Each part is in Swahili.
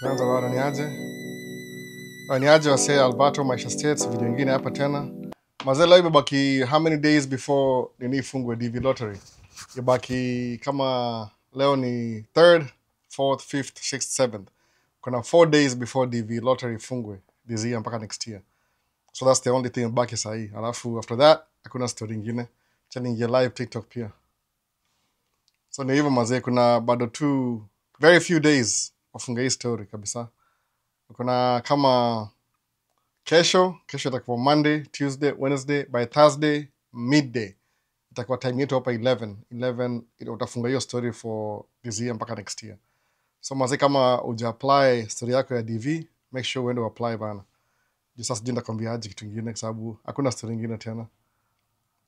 Kwanza bado niaje wase Alberto Maisha States, video nyingine hapa tena. Mazela imebaki how many days before nini ifungwe DV lottery? Ibaki kama leo ni 3rd, 4th, 5th, 6th, 7th. Kuna 4 days before DV lottery ifungwe this year mpaka next year. So that's the only thing ibaki sahi. Alafu after that hakuna story nyingine. Cha niingie live TikTok pia. So ni hivyo mazee, kuna bado very few days wafunga hii story kabisa. Kuna kama kesho itakuwa Monday, Tuesday, Wednesday, by Thursday midday itakuwa time yetu hapa 11 utafunga hiyo story for this year mpaka next year. So mazee, kama uja apply story yako ya DV, make sure uende apply bana. Sasa sijui ndakwambiaje kitu kingine kwa sababu hakuna story nyingine tena.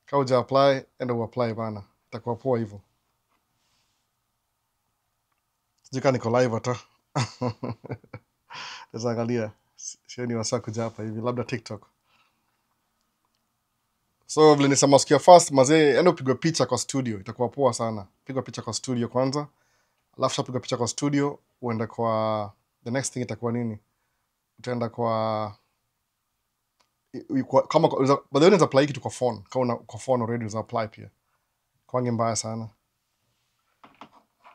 Kama uja apply, enda apply bana. Itakuwa poa hivyo. Sijui kama niko live hata. Angalia. Sioni wasa kuja hapa hivi, labda TikTok. So vile nisema sikia first mazee, enda upigwe picha kwa studio, itakuwa poa sana. Pigwa picha kwa studio kwanza. Alafu pigwa picha kwa studio, uende kwa the next thing itakuwa nini? Utaenda kwa kama by the way unaweza apply kitu kwa phone. Kama kwa phone already unaweza apply pia. Kwangi mbaya sana.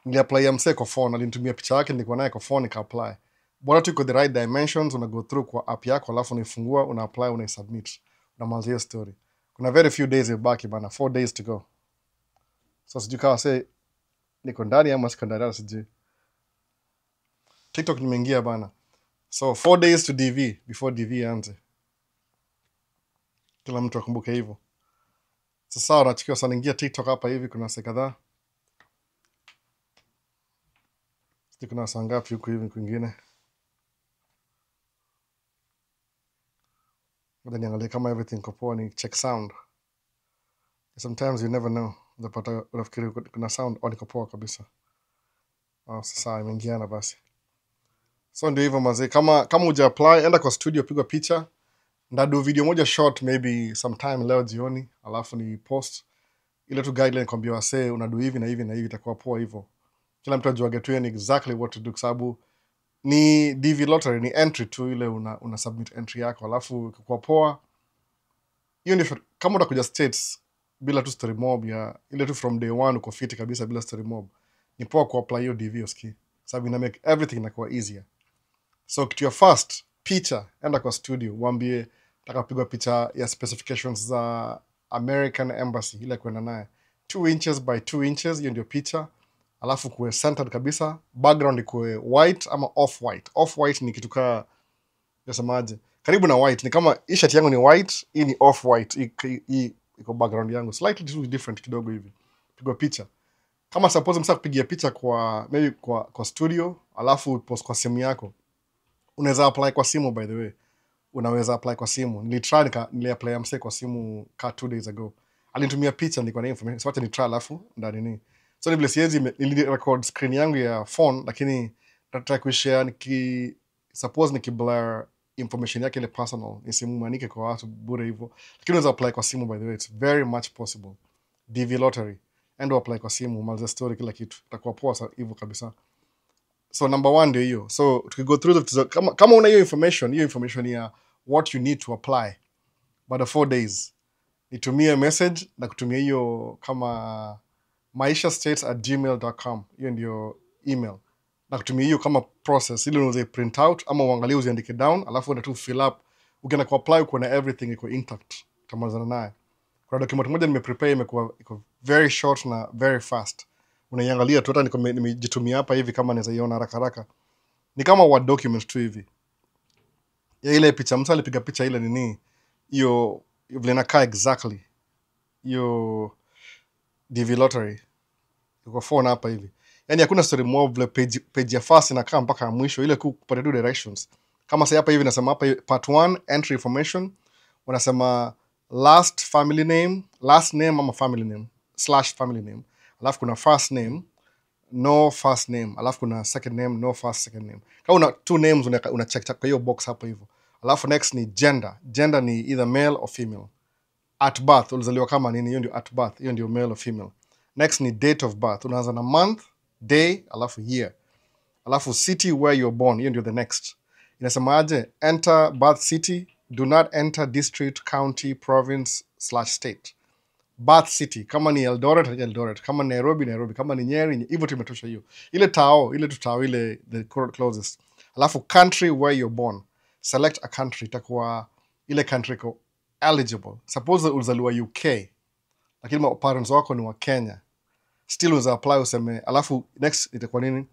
Nili-apply ya msee kwa phone, alinitumia picha yake nilikuwa naye kwa phone nika apply. Bora tu iko the right dimensions, una go through kwa app yako, alafu unaifungua, una apply, una submit. Unamaliza hiyo story. Kuna very few days ibaki bana, 4 days to go. So sijui kama say niko ndani ama siko ndani, sijui. TikTok nimeingia bana. So 4 days to DV before DV anze. Kila mtu akumbuke hivyo. Sasa unachikiwa sana ingia TikTok hapa hivi, kuna saa kadhaa. Sijui kuna saa ngapi huku hivi kwingine. Ngoja niangalie kama everything iko poa, ni check sound. Sometimes you never know. Unapata unafikiri kuna sound au iko poa kabisa. Sasa imeingiana basi. So ndio hivyo mazee, kama uja apply, enda kwa studio, pigwa picha. Ndadu video moja short maybe sometime leo jioni, alafu ni post ile tu guideline kwambia wase unadu hivi na hivi na hivi, itakuwa poa hivyo. Kila mtu ajue tu ni exactly what to do, kwa sababu ni DV lottery, ni entry tu ile una submit entry yako, alafu kwa poa. Hiyo ndio kama utakuja states bila tu story mob ya ile tu from day one uko fit kabisa bila story mob. Ni poa ku apply hiyo DV uski, sababu ina make everything inakuwa easier. So kitu ya first picha, enda kwa studio, uambie nataka kupigwa picha ya specifications za American Embassy, ile kwenda naye 2 inches by 2 inches, hiyo ndio picha. Alafu kuwe centered kabisa, background ikuwe white ama off white. Off white ni kitu kaa nasemaje, karibu na white, ni kama hii shirt yangu ni white, hii ni off white, hii iko background yangu slightly different kidogo hivi. Pigwa picha. Kama suppose msaka kupigia picha kwa maybe kwa studio, alafu post kwa simu yako. Unaweza apply kwa simu, by the way. Unaweza apply kwa simu. Nili-apply ya msee kwa simu 2 days ago. Alinitumia picha, nilikuwa na information. So wacha ni try alafu ndani nini. So ni vile siwezi nili-record screen yangu ya phone, lakini nataka kushare suppose nikiblur information yake ile personal, nisimuanike kwa watu bure hivyo. Lakini unaweza apply kwa simu, by the way. It's very much possible. DV lottery. Endo apply kwa simu, maliza story kila kitu. Itakuwa poa hivyo kabisa. So number 1 ndio hiyo. So tukigo through kama una hiyo information ya what you need to apply by the 4 days, nitumie message na kutumia hiyo kama maishastates@gmail.com. hiyo ndio email. Na kutumia hiyo kama process ili unaweza print out ama uangalie uziandike down, alafu una tu fill up. Ukienda ku apply uko na everything iko intact. Tamalizana naye. Kuna document moja nimeprepare iko very short na very fast. Unaiangalia tu, hata nimejitumia hapa hivi kama naweza iona haraka haraka. Ni kama word document tu hivi. Ya ile picha msali piga picha ile nini? Hiyo vile inakaa exactly. Hiyo DV lottery. Iko phone hapa hivi. Yaani hakuna story mob, vile page ya first inakaa mpaka mwisho, ile kupata tu directions. Kama sasa hapa hivi nasema hapa part 1 entry information, unasema last family name, last name ama family name / family name. Alafu kuna first name, no first name. Alafu kuna second name, no first second name. Kama una 2 names una check kwa hiyo box hapo hivyo. Alafu next ni gender. Gender ni either male or female. At birth, ulizaliwa kama nini, hiyo ndio at birth, hiyo ndio male or female. Next ni date of birth. Unaanza na month, day, alafu year. alafu city where you're born, hiyo ndio the next. Inasemaje? Enter birth city, do not enter district, county, province / state. Birth city, kama ni Eldoret, kama ni Nairobi, kama ni Nyeri, hivyo tumetosha hiyo. Ile tutao ile the closest. Alafu country where you're born. Select a country, itakuwa ile country ko eligible. Suppose ulizaliwa UK, lakini parents wako ni wa Kenya. Still uza apply useme, alafu next itakuwa nini?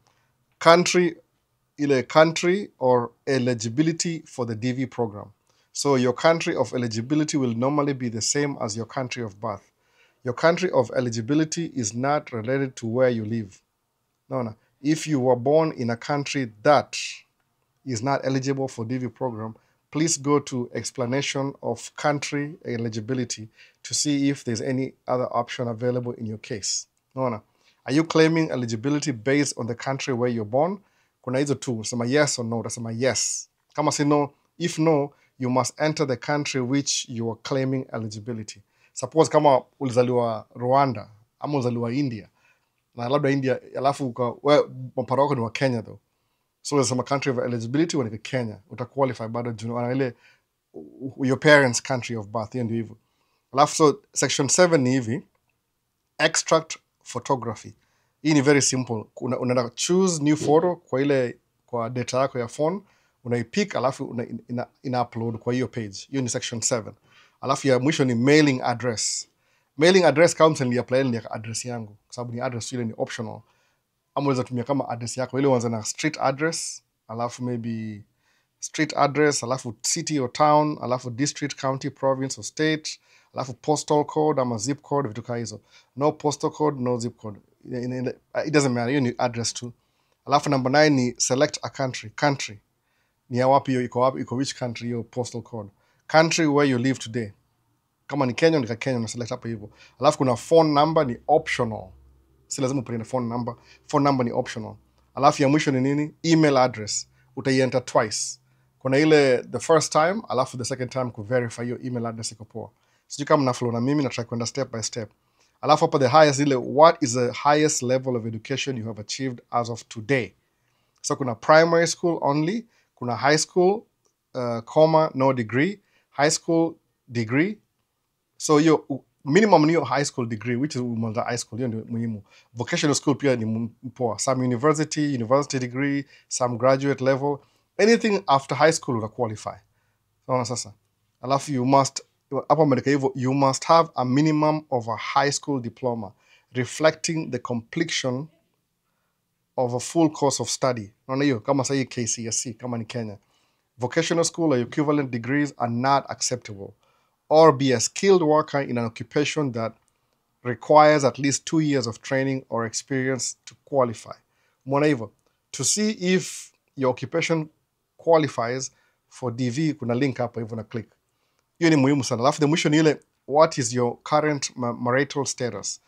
Country or eligibility for the DV program. So your country of eligibility will normally be the same as your country of birth. Your country of eligibility is not related to where you live. No. If you were born in a country that is not eligible for DV program, please go to explanation of country eligibility to see if there's any other option available in your case. No. Are you claiming eligibility based on the country where you're born? Kuna hizo tu, unasema yes or no, utasema yes. Kama si no, if no, you must enter the country which you are claiming eligibility. Suppose kama ulizaliwa Rwanda, ama ulizaliwa India, na labda India, alafu mpara wako ni wa Kenya though. So unasema country of eligibility ni Kenya, utaqualify bado juu ile your parents' country of birth, hiyo ndio hivyo. Alafu so section 7 ni hivi, extract photography. Hii ni very simple. Unaenda choose new photo kwa data yako ya phone, unaipick alafu ina upload kwa hiyo page. Hiyo ni section 7. Alafu ya mwisho ni mailing address. Mailing address kama apply ni address yangu, kwa sababu ni address ile ni optional. Ama unaweza tumia kama address yako ile, uanze na street address, alafu maybe street address, alafu city or town, alafu district, county, province or state, alafu postal code ama zip code, vitu kama hizo. No postal code, no zip code. It doesn't matter, hiyo ni address tu. Alafu number 9 ni select a country. Country ni ya wapi hiyo, iko which country hiyo postal code. Country where you live today. Kama ni Kenya, ni Kenya, na select hapo hivyo. Alafu kuna phone number ni optional. Si lazima upende phone number. Phone number ni optional. Alafu ya mwisho ni nini? Email address. Utaienter twice. Kuna ile the first time, alafu the second time kuverify your email address iko poa. Sijui kama na flow na mimi na try kwenda step by step. Alafu hapa the highest ile, what is the highest level of education you have achieved as of today? So kuna primary school only, kuna high school, no degree, high school degree. So hiyo minimum ni high school degree, which is high school, hiyo ndio muhimu. Vocational school pia ni poa. Some university degree, some graduate level. Anything after high school uta qualify. Sawa sasa. Alafu you must have a minimum of a high school diploma reflecting the completion of a full course of study. Naona hiyo kama sasa KCSE kama ni Kenya. Vocational school or equivalent degrees are not acceptable. Or be a skilled worker in an occupation that requires at least 2 years of training or experience to qualify. Mwana hivyo. To see if your occupation qualifies for DV, kuna link hapa hivyo na click. Hiyo ni muhimu sana. Alafu the mwisho ni ile, what is your current marital status?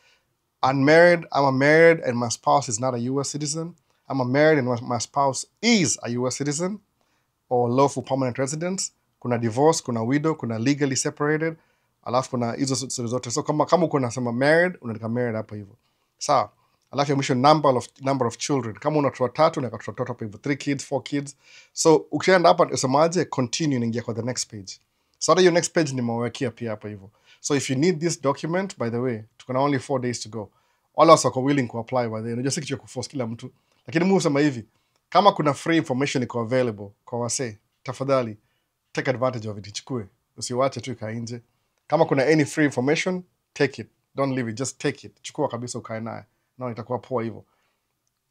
Unmarried, I'm married and my spouse is not a US citizen. I'm married and my spouse is a US citizen or lawful permanent resident. Kuna divorce, kuna widow, kuna legally separated. Alafu kuna hizo zote. So kama uko nasema married, unaandika married hapa hivyo. Sawa. Alafu ya mwisho number of children. Kama una watoto 3, unaweka watoto hapa hivyo. 3 kids, 4 kids. So ukienda hapa usemaje, continue, unaingia kwa the next page. So your next page nimewekea pia hapa hivyo. So if you need this document, by the way, tukona only 4 days to go. All of us are willing to apply by the way. Unajua si kitu kuforce kila mtu. Lakini Mungu sema hivi, kama kuna free information iko available kwa wase, tafadhali take advantage of it, ichukue. Usiwache tu ikae nje. Kama kuna any free information, take it. Don't leave it, just take it. Chukua kabisa ukae naye. No, itakuwa poa hivyo.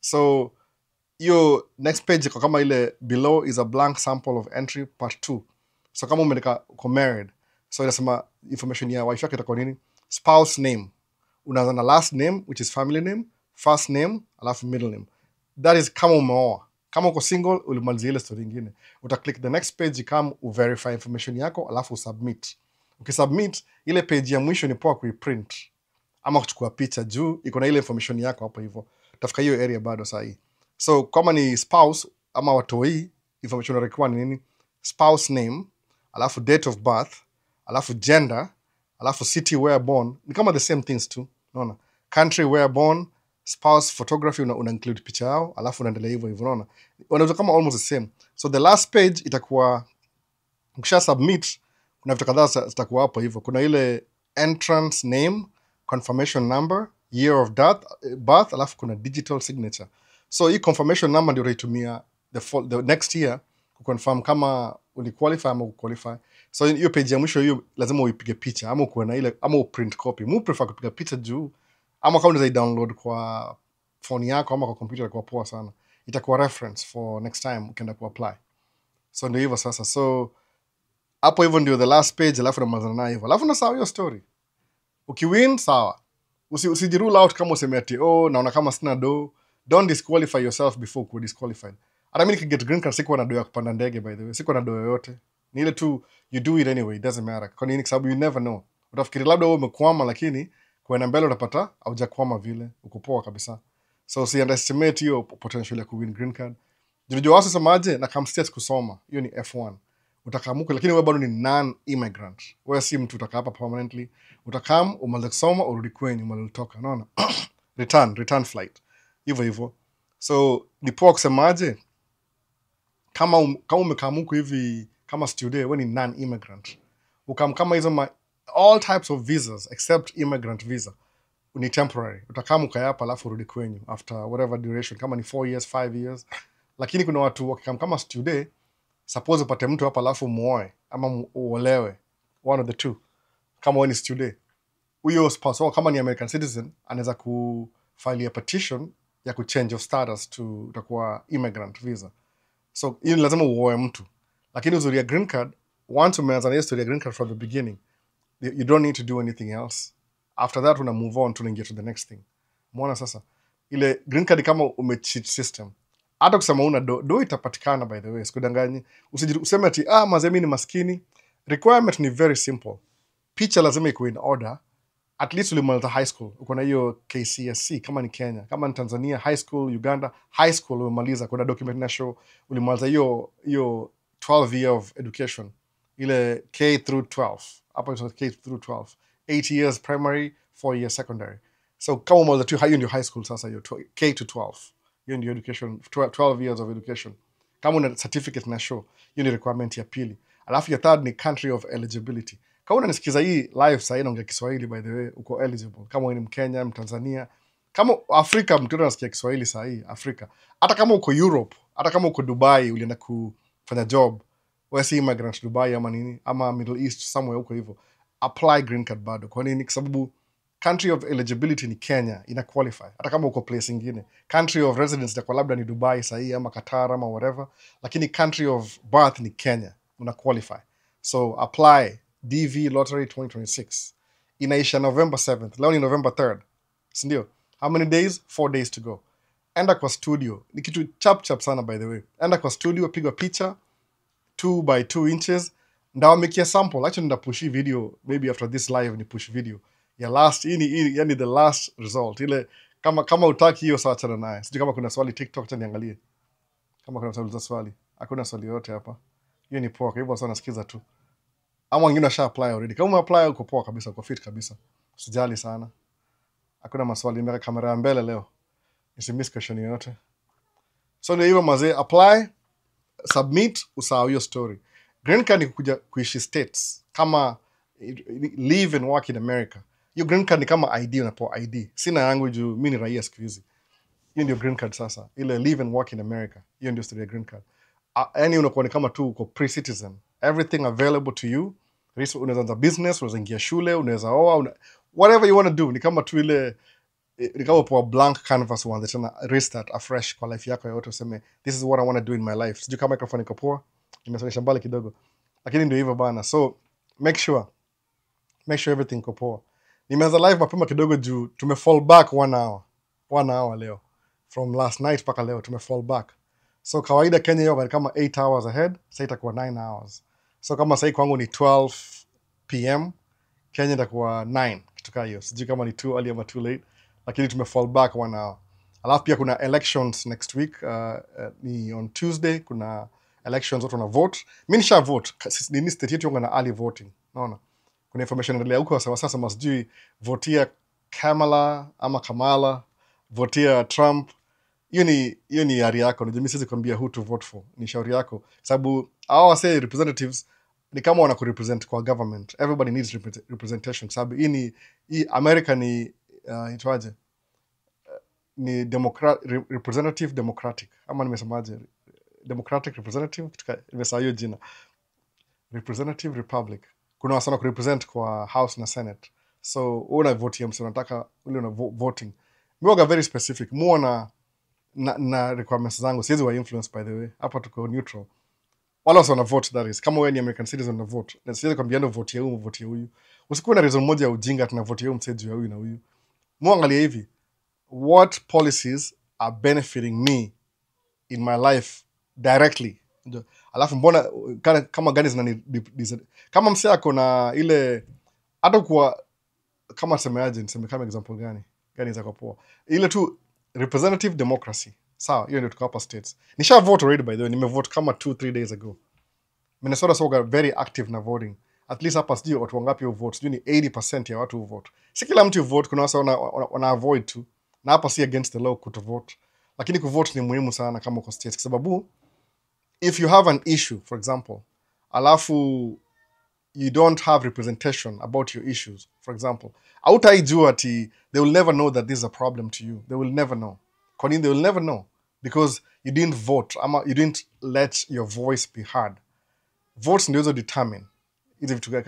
So your next page kwa kama ile below is a blank sample of entry part 2. So kama umeandika uko married, so inasema information ya wife yako itakuwa nini? Spouse name. Unaanza na last name, which is family name, first name, alafu middle name. That is kama umeoa. Kama uko single, ulimalizia ile story nyingine. Uta-click the next page kama uverify information yako, alafu submit. Ukisubmit, ile page ya mwisho ni poa kuiprint. Ama kuchukua picha juu, iko na ile information yako hapo hivyo. Utafika hiyo area bado saa hii. So kama ni spouse ama watoi, information required ni nini? Spouse name, alafu date of birth, alafu gender, alafu city where born. Ni kama the same things too. Unaona? Country where born, spouse photography una include picha yao, alafu unaendelea hivyo hivyo, unaona wanaweza kama almost the same. So the last page itakuwa ukisha submit, kuna vitu kadhaa zitakuwa hapo hivyo. Kuna ile entrance name, confirmation number, year of birth, alafu kuna digital signature. So hii confirmation number ndio utaitumia the next year kuconfirm kama uliqualify ama uqualify. So hiyo page ya mwisho hiyo lazima uipige picha ama ukuwe na ile ama uprint copy. Mu prefer kupiga picha juu, ama kama unaweza download kwa phone yako ama kwa computer, kwa poa sana, itakuwa reference for next time ukienda kuapply. So ndio hivyo sasa. So hapo hivyo ndio the last page, alafu namalizana nayo hivyo, alafu na sawa hiyo story. Ukiwin sawa, usijirule out kama useme ati naona kama sina do. Don't disqualify yourself before ku disqualified. Hata mimi nikiget green card sikuwa na do ya kupanda ndege, by the way, sikuwa na do yoyote, ni ile tu you do it anyway, it doesn't matter. Kwa nini? Sababu you never know, utafikiri labda wewe umekwama, lakini kwenda mbele utapata haujakwama vile, uko poa kabisa. So si underestimate hiyo potential ya kuwin green card. Unajua watu semaje, na come state kusoma, hiyo ni F1. Utakamuka, lakini wewe bado ni non-immigrant. Wewe si mtu utakaa hapa permanently. Utakam, umalize kusoma, urudi kwenyu, umalitoka. Unaona? Return flight. Hivyo hivyo. So, ni poa kusemaje, kama umekamuka hivi kama student, wewe ni non-immigrant. Kama hizo all types of visas except immigrant visa, ni temporary. Utakamuka hapa alafu urudi kwenyu after whatever duration, kama ni 4 years, 5 years. Lakini kuna watu wakikam kama student, suppose upate mtu hapa alafu muoe ama uolewe, one of the two, kama wewe ni student, huyo spouse kama ni American citizen anaweza kufile a petition ya kuchange of status to utakuwa immigrant visa. So hiyo lazima uoe mtu. Lakini uzuri ya green card, once umeanza na history ya green card from the beginning, you don't need to do anything else. After that una move on to get to the next thing. Muona sasa ile green card kama umecheat system, hata kusema una do itapatikana, by the way, sikudanganyi. Useme ati mazemi ni maskini. Requirement ni very simple. Picha lazima iko in order. At least ulimaliza high school, uko na hiyo KCSE kama ni Kenya. Kama ni Tanzania, high school. Uganda, high school umemaliza, kuna document na show ulimaliza hiyo 12 year of education, ile K through 12. Hapo ni K through 12. 8 years primary, 4 years secondary. So kama umaliza tu hiyo ndio high school sasa, hiyo K to 12. Hiyo ndio education, 12 years of education. Kama una certificate na show, hiyo ni requirement ya pili. Alafu ya third ni country of eligibility. Kama unanisikiza hii live sasa, naongea Kiswahili, by the way, uko eligible. Kama wewe ni Mkenya, Mtanzania, kama Afrika, mtu anasikia Kiswahili sasa hii Afrika. Hata kama uko Europe, hata kama uko Dubai, ulienda kufanya job, wewe si immigrant Dubai ama nini, ama Middle East somewhere huko hivyo, apply green card bado. Kwa nini? Kwa sababu country of eligibility ni Kenya, ina qualify. Hata kama uko place nyingine, country of residence itakuwa labda ni Dubai sahi ama Qatar ama whatever, lakini country of birth ni Kenya, una qualify. So apply DV Lottery 2026. Inaisha November 7th. Leo ni November 3rd. Sindio? How many days? 4 days to go. Enda kwa studio. Ni kitu chap sana, by the way. Enda kwa studio, pigwa picha 2 by 2 inches. Ndawamekia sample. Actually ndapushi video, maybe after this live ni push video ya last, yani the last result. Ile kama utaki hiyo sawa, chana naye. Sijui kama kuna swali TikTok, cha niangalie kama kuna swali. Hakuna swali yote hapa. Hiyo ni poa, kwa hivyo sana nasikiza tu. Ama wengine washa apply already. Kama umeapply uko poa kabisa, uko fit kabisa, usijali sana. Hakuna maswali, mbele kamera ya mbele leo, nisimiss question yote. So ndio hivyo mazee, apply, submit, usahau hiyo story. Green card ni kuja kuishi states, kama live and work in America. Hiyo green card ni kama ID, unapewa ID. Sina yangu juu mimi ni raia siku hizi. Hiyo ndio green card sasa, ile live and work in America. Hiyo ndio story ya green card. Yani unakuwa ni kama tu uko pre-citizen, everything available to you. Unaweza anza business, unaweza ingia shule, unaweza oa, whatever you want to do. Ni kama tu ile, ni kama upo blank canvas, uanze tena restart afresh kwa life yako yote, useme this is what I want to do in my life. Sijui kama microphone iko poa, nimesongesha mbali kidogo, lakini ndio hivyo bana. So make sure everything iko poa. Nimeanza live mapema kidogo juu fall back 1 hour leo, from last night mpaka leo fall back. So kawaida Kenya hiyo kama 8 hours ahead, sasa itakuwa 9 hours. So kama sasa kwangu ni 12 PM, Kenya itakuwa 9, kitu kama hiyo. Sijui kama ni too early ama too late, lakini fall back 1 hour. Alafu pia kuna elections next week, ni on Tuesday, kuna elections, watu wana vote. Mimi nisha vote, ni state yetu na early voting. Unaona? Kuna information inaendelea huko sasa, sijui votia Kamala ama Kamala votia Trump, hiyo ni ari yako. Unajua mimi siwezi kuambia who to vote for, ni shauri yako, sababu hao wase representatives ni kama wana kurepresent kwa government. Everybody needs representation, sababu hii America ni itwaje, ni representative democratic, ama nimesemaje, democratic representative, nimesahau hiyo jina, representative republic. Kuna wasana kurepresent kwa house na senate, so una vote mse unataka ule una voting. Mimi very specific, muona na requirements zangu, siwezi wa influence. By the way, hapa tuko neutral. Wala wana vote, that is, kama wewe ni American citizen na vote, na siwezi kwambia ndo vote ya huyu, vote ya huyu. Usikuwe na reason moja ya ujinga tuna vote ya huyu mseji ya huyu na huyu. Muangalia hivi, what policies are benefiting me in my life directly. Alafu mbona kama gani zinani, kama mse ako na ile, hata kwa kama niseme kama example gani za kwa poa, ile tu representative democracy. Sawa, hiyo ndio tuko hapa states. Nisha vote already, by the way, nimevote kama 2-3 days ago. Minnesota soga very active na voting. At least hapa sijui watu wangapi vote, sijui ni 80% ya watu vote. Si kila mtu vote, kuna wasa wana avoid tu. Na hapa si against the law kuto vote. Lakini kuvote ni muhimu sana kama uko states, kwa sababu if you have an issue, for example, alafu you don't have representation about your issues, for example, hautaijua ati, they will never know that this is a problem to you. They will never know. Kwa nini they will never know? Because you didn't vote, ama you didn't let your voice be heard. Votes ndio determine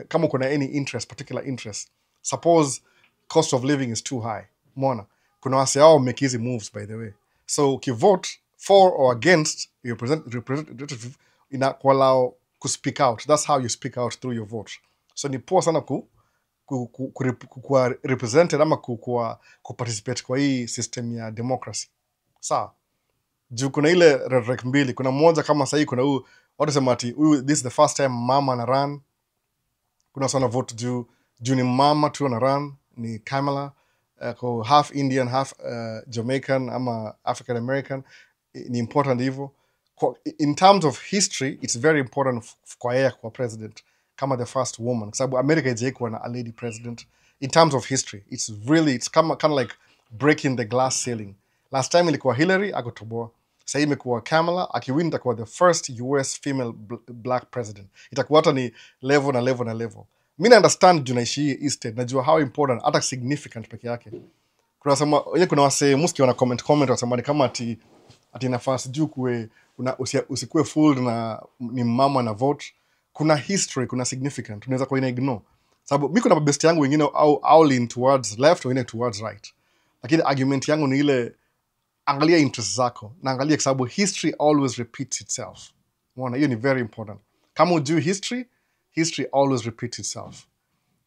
kama kuna any interest, particular interest. Suppose cost of living is too high, mona kuna wase hao make easy moves, by the way. So ukivote for or against your representative, inakuallow ku speak out. That's how you speak out, through your vote. So ni poa sana kuwa represented ama participate kwa hii system ya democracy. Sawa, juu kuna ile rhetoric mbili. Kuna mmoja kama sahii, kuna huu watu sema ati this is the first time mama na run. Kuna sana vote juu ni mama tu na run, ni Kamala, half Indian, half Jamaican ama African American. Ni important hivyo. In terms of history, it's very important kwa yeye kwa president kama the first woman, kwa sababu America haijaikuwa na a lady president. In terms of history, it's kind of like breaking the glass ceiling. Last time ilikuwa Hillary, akotoboa. Sasa imekuwa Kamala, akiwin itakuwa the first US female black president. Itakuwa hata ni level na level na level. Mimi na understand junaishi hii East, najua how important, hata significant peke yake. Kuna wase muski wana comment wasema ni kama ati nafasi juu kuwe usikue fooled na ni mama na vote. Kuna history, kuna significant, unaweza kwa ina ignore. Sababu mimi kuna best yangu wengine au lean towards left, wengine towards right. Lakini argument yangu ni ile, angalia interest zako na angalia, kwa sababu history always repeats itself. Unaona, hiyo ni very important. Kama ujui history always repeats itself.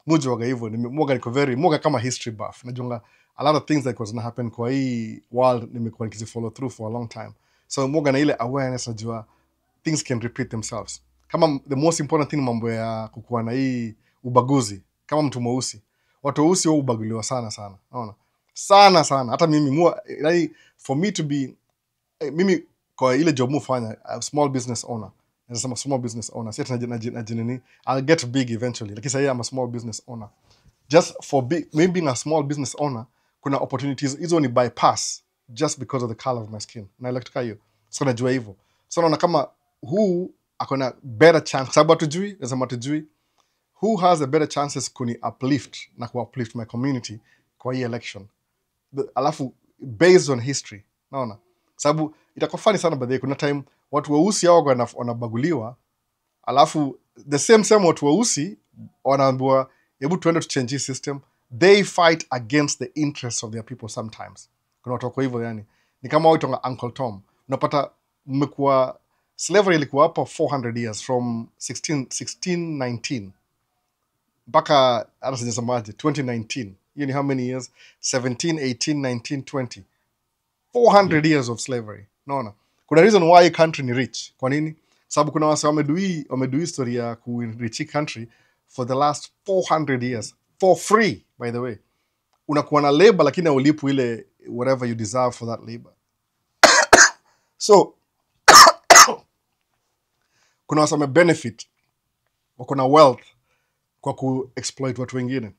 Mujua hivyo, niko kama history buff. Najua a lot of things that was gonna happen kwa hii world, nimekuwa nikizifollow through for a long time. So mwoga na ile awareness, najua things can repeat themselves. Kama the most important thing, mambo ya kukuwa na hii ubaguzi. Kama mtu mweusi, watu weusi wao ubaguliwa sana. Unaona? Sana. Hata mimi for me to be, mimi kwa ile job mufanya, small business owner. Nasema small business owner. Sasa najinini, I'll get big eventually. Lakini sasa I'm a small business owner. Just for me being a small business owner, kuna opportunities hizo ni bypass just because of the color of my skin. Na electrica hiyo. So najua hivyo. So naona kama who akona better chance, sababu tujui, nasema tujui, who has a better chances kuni uplift na ku uplift my community kwa hii election. Alafu based on history, naona sababu itakuwa funny sana. Baadaye kuna time watu weusi hao wanabaguliwa, alafu the same watu weusi wanaambiwa hebu tuende to change this system. They fight against the interests of their people sometimes. Kuna watu wako hivyo, yani ni kama watu wa Uncle Tom. Unapata mmekuwa slavery ilikuwa hapa 400 years, from 1619 mpaka hata sijasemaje 2019. You know how many years? 17, 18, 19, 20. 400 years of slavery. Naona kuna reason why a country ni rich. Kwa nini? Sababu kuna wase wamedui story ya ku rich country for the last 400 years for free, by the way. Unakuwa na labor lakini haulipu ile whatever you deserve for that labor. So kuna wase benefit, wako na wealth kwa ku exploit watu wengine.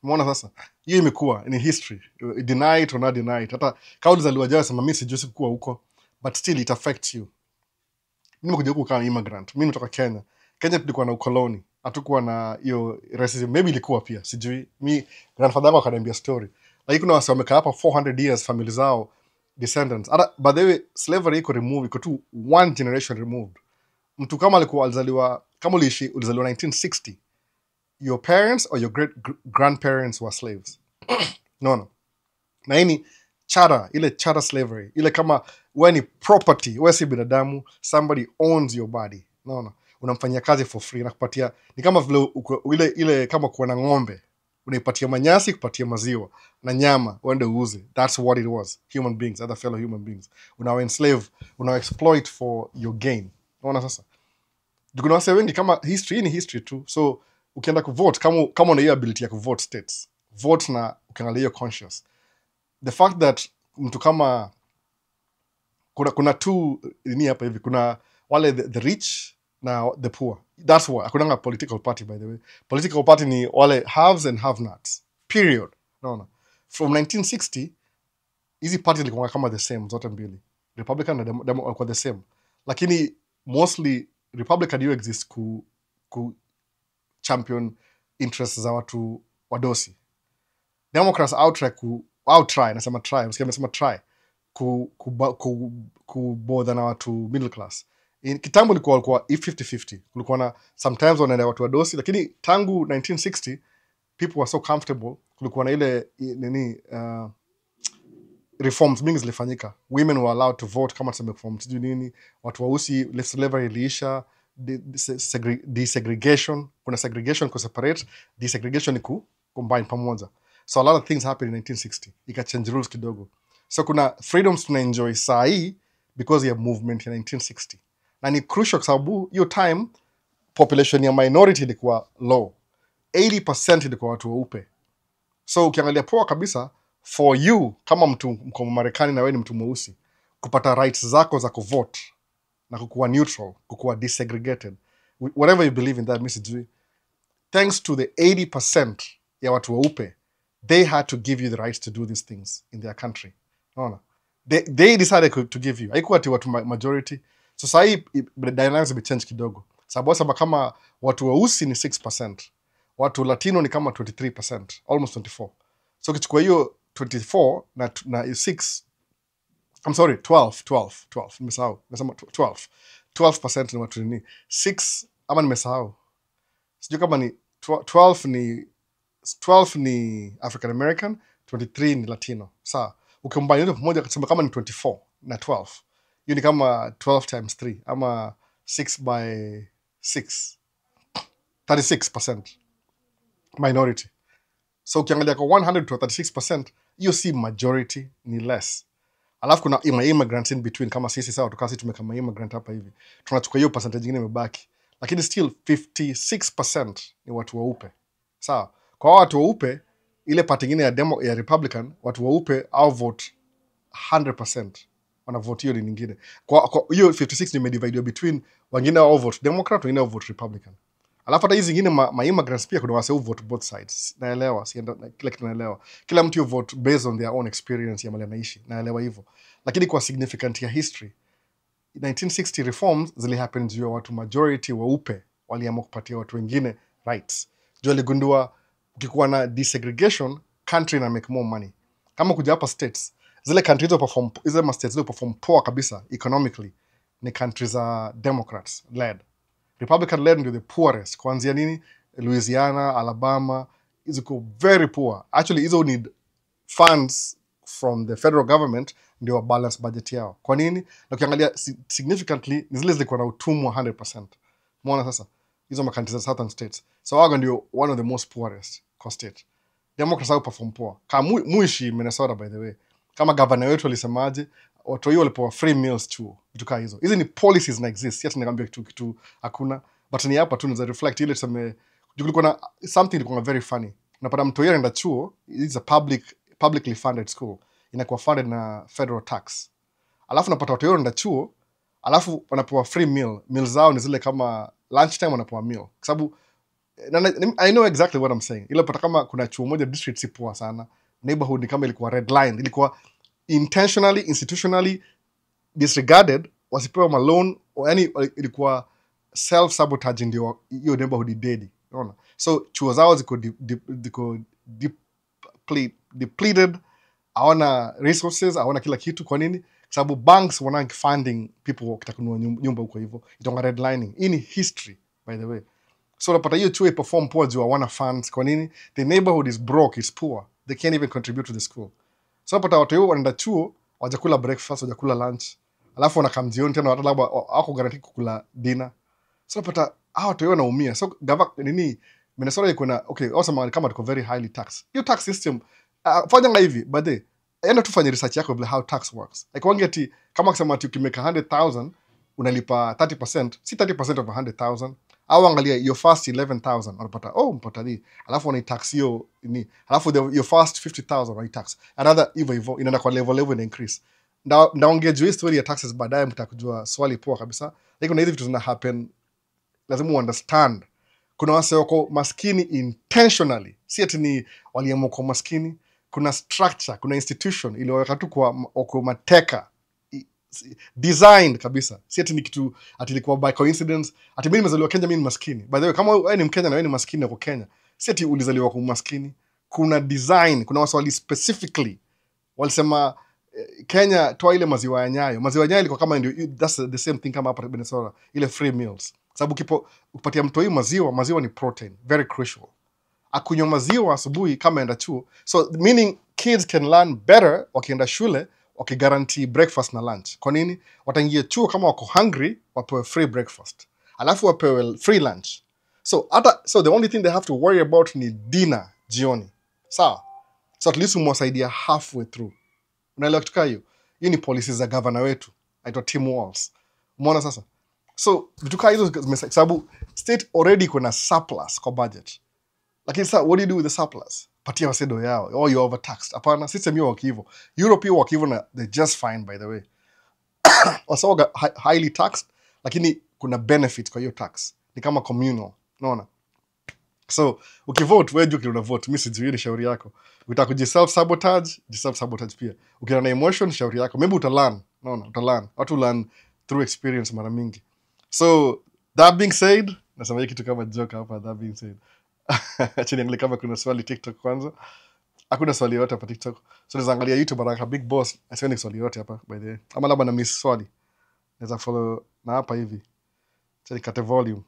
Umeona sasa? hiyo imekuwa ni history, deny it or not deny it. Hata kama ulizaliwa jana sema mimi sijui sikuwa huko, but still it affects you. Mimi nimekuja huku kama immigrant, mimi natoka Kenya. Kenya tulikuwa na ukoloni, hatukuwa na hiyo racism. Maybe ilikuwa pia, sijui. Mi grandfather wangu akaniambia story, lakini kuna wase wamekaa hapa 400 years, family zao descendants. By the way, slavery iko removed, iko tu one generation removed. Mtu kama alizaliwa, kama ulizaliwa 1960, your parents or your grandparents were slaves. No. Na hii ni ile charter slavery, ile kama wewe ni property, wewe si binadamu, somebody owns your body. No. Unamfanyia kazi for free, nakupatia, ni kama vile ile kama kuwa na ng'ombe, unaipatia manyasi, kupatia maziwa na nyama, uende uuze. That's what it was. Human beings, other fellow human beings. Unawa enslave, unawa exploit for your gain. Unaona sasa? Kuna wase wengi kama history, ni history tu. So ukienda kuvote, kama una hiyo ability ya kuvote states, vote na ukiangalia hiyo conscious. The fact that mtu kama kuna two ni hapa hivi, kuna wale the rich na the poor. That's why hakuna political party, by the way. Political party ni wale haves and have-nots. Period. No. From 1960 hizi party zilikuwa kama the same zote mbili. Republican na Democrat walikuwa the same. Lakini mostly Republican you exist ku champion interests za watu wadosi. Democrats try kubodha na watu middle class. Kitambo ilikuwa 50-50. Kulikuwa na sometimes wanaenda watu wadosi, lakini tangu 1960 people were so comfortable, kulikuwa na ile reforms mingi zilifanyika. Women were allowed to vote kama tuseme reform sijui nini, watu wausi, left slavery iliisha, desegregation, kuna segregation ku separate, desegregation ni combine pamoja. So a lot of things happened in 1960. Ika change rules kidogo. So kuna freedoms tuna enjoy saa hii because ya movement ya 1960. Na ni crucial kwa sababu hiyo time population ya minority ilikuwa low. 80% ilikuwa watu weupe. So ukiangalia poa kabisa, for you kama mtu mko Marekani na wewe ni mtu mweusi, kupata rights zako za kuvote na kukuwa neutral, kukuwa desegregated, whatever you believe in that message, thanks to the 80% ya watu weupe, they had to give you the rights to do these things in their country. No. They decided to give you. Haikuwa ati watu majority. So saa hii dynamics imechange kidogo. Sababu kama watu weusi ni 6%, watu Latino ni kama 23%, almost 24%. So ukichukua hiyo 24 na 6, I'm sorry, 12. Nimesahau. Nasema 12% ni watu ni 6, ama nimesahau. Sijui kama ni 12 ni African American, 23 ni Latino. Sawa. Ukimbana yote pamoja kusema kama ni 24 na 12. Hiyo ni kama 12 times 3 ama 6 by 6. 36% minority. So ukiangalia kwa 100 to 36%, hiyo si majority, ni less. Alafu kuna immigrants in between kama sisi sawa, tukasi tumekama immigrant hapa hivi. Tunachukua hiyo percentage nyingine imebaki. Lakini still 56% ni watu weupe. Sawa. Kwa watu weupe, ile part nyingine ya Republican, watu weupe au vote 100%. Wana vote hiyo nyingine. Kwa hiyo 56 ni divide between wengine au vote Democrat, wengine au vote Republican. Alafu hata hizi zingine immigrants pia kuna wase vote both sides. Naelewa, kila kitu naelewa. Kila mtu vote based on their own experience ya mali anaishi. Naelewa hivyo. Lakini kwa significant ya history, 1960 reforms zili happen juu ya watu majority weupe waliamua kupatia watu wengine rights. Juu aligundua ukikuwa na desegregation, country na make more money. Kama kuja hapa states, zile countries zile perform poa kabisa economically ni countries za Democrats led. Republican led ndio the poorest. Kuanzia nini? Louisiana, Alabama, ziko very poor. Actually, hizo need funds from the federal government ndio balance budget yao. Kwa nini? Na ukiangalia significantly zile zilikuwa na utumwa 100%. Umeona sasa? Hizo countries za southern states. So wago ndio one of the most poorest kwa state. Democrats au perform poor. Kama muishi Minnesota, by the way. Kama governor wetu alisemaje, watu hiyo walipewa free meals chuo. Vitu kama hizo. Hizi ni policies na exist. Yet nikamwambia kitu hakuna. But ni hapa tu ni za reflect ile tuseme kulikuwa na something ilikuwa very funny. Unapata mtu yeye anaenda chuo, it's a publicly funded school. Inakuwa funded na federal tax. Alafu unapata watu yeye anaenda chuo, alafu wanapewa free meal. Meals zao ni zile kama lunchtime wanapewa meal. Kwa sababu I know exactly what I'm saying. Ile pata kama kuna chuo moja district si poa sana, neighborhood ni kama ilikuwa red line, ilikuwa intentionally institutionally disregarded, wasipewa malone, yani ilikuwa self sabotage, ndio hiyo neighborhood dedi, unaona. So chuo zao ziko depleted, hawana resources, hawana kila kitu. Kwa nini? Sababu banks wana funding people wakitaka kununua nyumba huko hivyo, itonga redlining. Hii ni history, by the way. So unapata hiyo chuo perform poa juu hawana funds. Kwa nini? The neighborhood is broke, it's poor, they can't even contribute to the school. So unapata watu hiyo wanaenda chuo, wajakula breakfast, wajakula lunch, alafu wanakam jioni tena watu labda hawako guarantee kukula dinner. So unapata hao watu hiyo wanaumia. So Minnesota iko na awesome, kama tuko very highly taxed. Hiyo tax system fanya hivi, but enda tufanye research yako vile how tax works. Like wangi kama kusema ati ukimeka 100,000 unalipa 30%, si 30% of 100,000. Au angalia your first 11,000 unapata mpata hii, alafu una tax hiyo ni, alafu your first 50,000 una tax another hivyo inaenda kwa level ina increase. Ndaongea juu story ya taxes baadaye, mtakujua swali poa kabisa. Like kuna hizi vitu zina happen, lazima understand. Kuna wase wako maskini intentionally, si ati ni waliamua kwa maskini. Kuna structure, kuna institution iliyoweka tu kwa mateka designed kabisa, si ati ni kitu ati ilikuwa by coincidence. Ati mimi nimezaliwa Kenya, mimi ni maskini. By the way, kama wewe ni Mkenya na wewe ni maskini kwa Kenya, si ati ulizaliwa kwa maskini. Kuna design, kuna waswali specifically walisema Kenya toa ile maziwa ya Nyayo. Maziwa ya Nyayo ilikuwa kama ndio, that's the same thing kama hapa Minnesota, ile free meals. Sababu ukipatia mtu maziwa ni protein, very crucial. Akunywa maziwa asubuhi kama enda chuo. So meaning kids can learn better wakienda shule, wakigarantii breakfast na lunch. Kwa nini? Wataingia chuo kama wako hungry, wapewe free breakfast, alafu wapewe free lunch. So the only thing they have to worry about ni dinner jioni. Sawa? So at least umewasaidia halfway through. Unaelewa kitu hiyo? Hii ni policies za governor wetu, aitwa Tim Walz. Umeona sasa? So vitu kama hizo sababu state already kuna surplus kwa budget. Lakini sasa what do you do with the surplus? Patia wasedo yao, you're overtaxed. Hapana, system hiyo wakivo. Europe hiyo wakivo na they're just fine, by the way. Wasawaga highly taxed, lakini kuna benefit kwa hiyo tax. Ni kama communal, unaona? So ukivote, wewe juu vote, mimi sijui ni shauri yako. Ukitaka self-sabotage pia. Ukiona na emotion, shauri yako. Maybe utalearn, unaona? Utalearn. Watu learn through experience mara mingi. So that being said, nasema hiki kitu kama joke hapa, that being said. Acha niangalie kama kuna swali TikTok kwanza. Hakuna swali yote hapa TikTok. So naangalia YouTube baraka Big Boss. Asioni swali yote hapa by the way. Ama labda na miss swali. Naweza follow na hapa hivi. Acha nikate volume.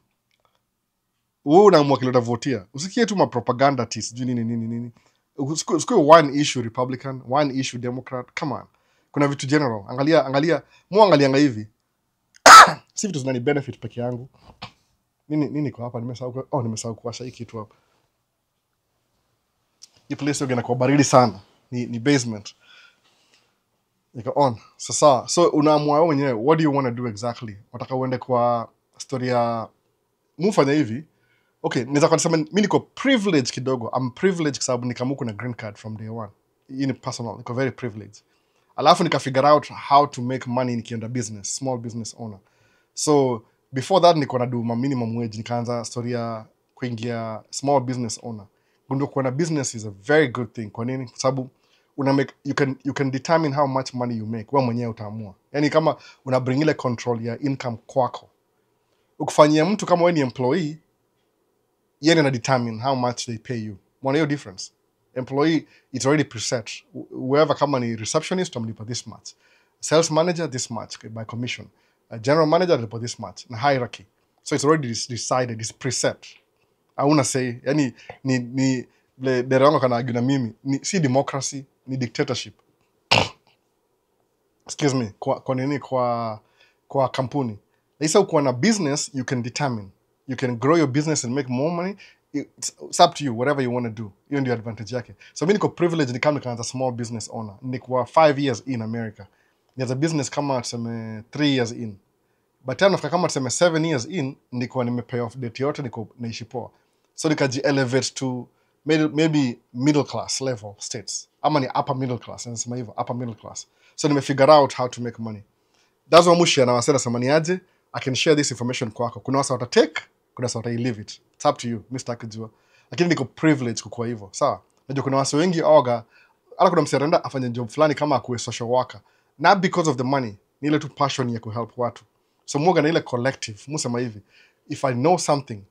Wewe unaamua kile utavotia. Usikie tu ma propaganda tis, sijui nini. Usikue one issue Republican, one issue Democrat. Come on. Kuna vitu general. Angalia hivi. Si vitu zinani benefit peke yangu. Nini kwa hapa nimesahau kuwasha hiki kitu hapa. Hii place yoga inakuwa baridi sana. Ni basement. Iko on. Sasa so unaamua wewe mwenyewe, what do you want to do exactly? Unataka uende kwa story ya mufanya hivi. Okay, naweza kusema mimi niko privileged kidogo. I'm privileged kwa sababu nikamuku na green card from day one. Hii ni personal, niko very privileged. Alafu figure out how to make money nikienda business, small business owner. So before that niko na do minimum wage, nikaanza story ya kuingia small business owner. Gundo kuwa na business is a very good thing. Kwa nini? Sababu you can determine how much money you make. Wewe mwenyewe utaamua. Yaani kama bring ile control ya income kwako. Ukifanyia mtu kama wewe ni employee, yeye ana determine how much they pay you. Mwana hiyo difference. Employee, it's already preset. Whoever kama ni receptionist, utamlipa this much. Sales manager, this much by commission. A general manager, utamlipa this much. Na hierarchy. So it's already decided, it's preset. Hauna say, yani ni derango kana aguna mimi, si democracy, ni dictatorship. Excuse me, kwa kampuni. Isa ukiwa na business, you can determine. You can grow your business and make more money. It's up to you, whatever you want to do. Hiyo ndio advantage yake. So mimi niko privileged ni kama a small business owner. Niko 5 years in America. Ni business kama tuseme 3 years in. But tena nafika kama tuseme 7 years in, niko nimepay off debt yote, niko naishi poa. So nikaji elevate to maybe middle class level states. Ama ni upper middle class, nasema hivyo, upper middle class. So figure out how to make money. That's what Maisha na wasema samani aje, I can share this information kwako. Kuna wasa watatake, kuna sort I leave it. It's up to you. Mimi sitaki kujua. Lakini niko privilege kukua hivyo. Sawa? Najua kuna watu wengi oga hata kuna msirenda afanye job fulani kama akuwe social worker. Not because of the money. Ni ile tu passion ya kuhelp watu. So mwoga na ile collective. Musema hivi. If I know something,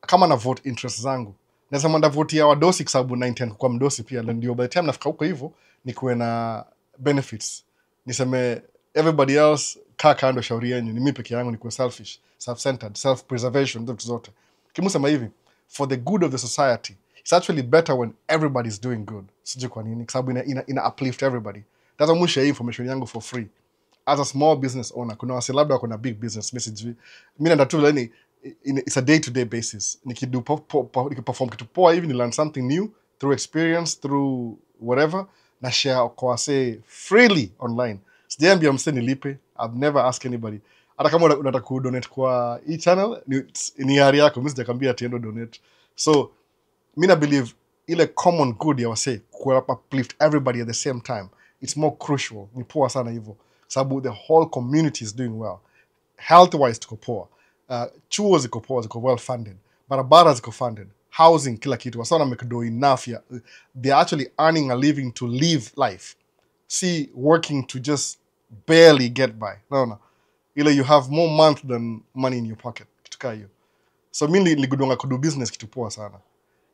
kama na vote interest zangu, nasema nda vote ya wadosi kwa sababu 910 kwa mdosi pia. Ndio by the time nafika huko hivyo nikuwe na benefits. Niseme everybody else kaa kando shauri yenu, ni mimi peke yangu nikuwe selfish, self-centered, self-preservation, zote zote. Kimusema hivi, for the good of the society, it's actually better when everybody's doing good. Sijui kwa nini, kwa sababu ina uplift everybody. That's why share information yangu for free. As a small business owner, kuna wasi labda kuna big business, mimi sijui. Mimi nenda tu yani it's a day-to-day basis. Nikiperform kitu poa hivi, ni learn something new through experience, through whatever, na share kwa wase freely online. Sijaambia mse nilipe. I've never asked anybody. Hata kama unataka kudonate kwa hii channel, ni hali yako. Mimi sijakwambia ati endo donate. So, mimi na believe ile common good ya wase uplift everybody at the same time. It's more crucial. Ni poa sana hivyo. Sababu the whole community is doing well. Health-wise tuko poa. Chuo ziko poa, ziko well funded. Barabara ziko funded. Housing, kila kitu. Wasana mekdo enough ya. They're actually earning a living to live life. See, working to just barely get by. No. Ile you have more month than money in your pocket. Kitu kaa hiyo. So mimi niligundua kudu business kitu poa sana.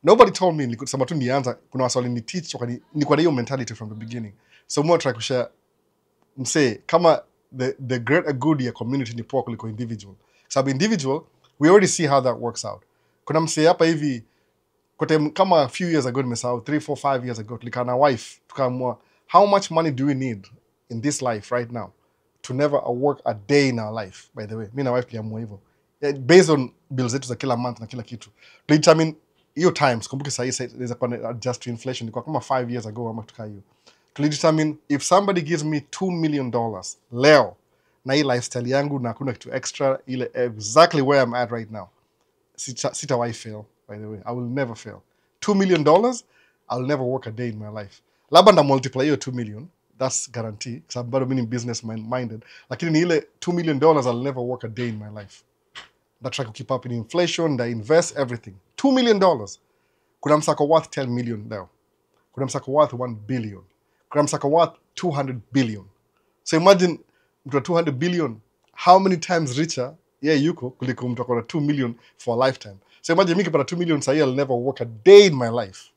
Nobody told me nikusema tu nianza, kuna waswali ni teach ni kwa hiyo mentality from the beginning. So more try to share mse kama the greater good ya community ni poa kuliko individual. Sababu individual, we already see how that works out. Kuna mse hapa hivi kote kama a few years ago nimesahau 3, 4, 5 years ago tulika na wife tukaamua how much money do we need in this life right now to never work a day in our life. By the way, mimi na wife tuliamua hivyo based on bills zetu za kila month na kila kitu. Determine hiyo times, kumbuke sasa inaweza kuwa adjust to inflation, ni kwa kama 5 years ago ama tukaa hiyo. Determine if somebody gives me $2 million leo na hii lifestyle yangu na hakuna kitu extra, ile exactly where I'm at right now, sitawahi fail. By the way, I will never fail. $2 million, I'll never work a day in my life. Labda nda multiply hiyo 2 million, that's guarantee, because I'm bado mini business minded. Lakini ni ile $2 million, I'll never work a day in my life. That try to keep up in inflation, that invest everything. $2 million. Kuna msako worth 10 million leo. Kuna msako worth 1 billion. Kuna msako worth 200 billion. So imagine mtu wa 200 billion, how many times richer yuko kuliko mtu akona 2 million for a lifetime. So imagine mimi kipata 2 million sahi, I'll never work a day in my life.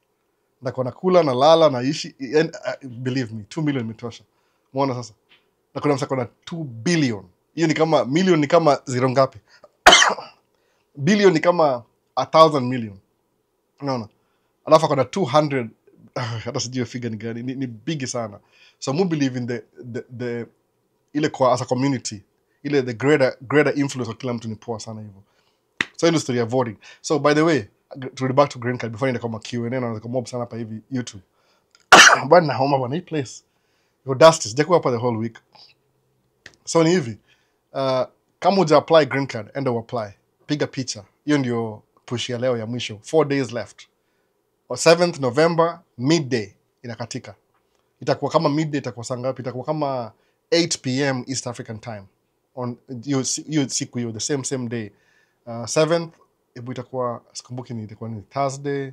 Ndakona kula na lala na ishi, and believe me, 2 million mitosha. Muona sasa. Na kuna msako na 2 billion. Hiyo ni kama million ni kama zero ngapi? Billion ni kama 1,000 million. Unaona? Alafu akona 200, hata sijui figure ni gani, ni big sana. So we believe in the ile kwa as a community, ile the greater influence of kila mtu ni poa sana hivyo. So in the story avoiding. So by the way, to back to green card before ina kama Q&A na kama mob sana hapa hivi YouTube. Bwana homa bwana hii place. Your dust is jakuwa hapa the whole week. So ni hivi, kama uja apply green card, enda apply. Piga picha. Hiyo ndio push ya leo ya mwisho. 4 days left. On 7th November, midday inakatika. Itakuwa kama midday, itakuwa saa ngapi? Itakuwa kama 8 p.m. East African time. On you siku hiyo, the same day. 7th, itakuwa, sikumbuki ni itakuwa ni Thursday.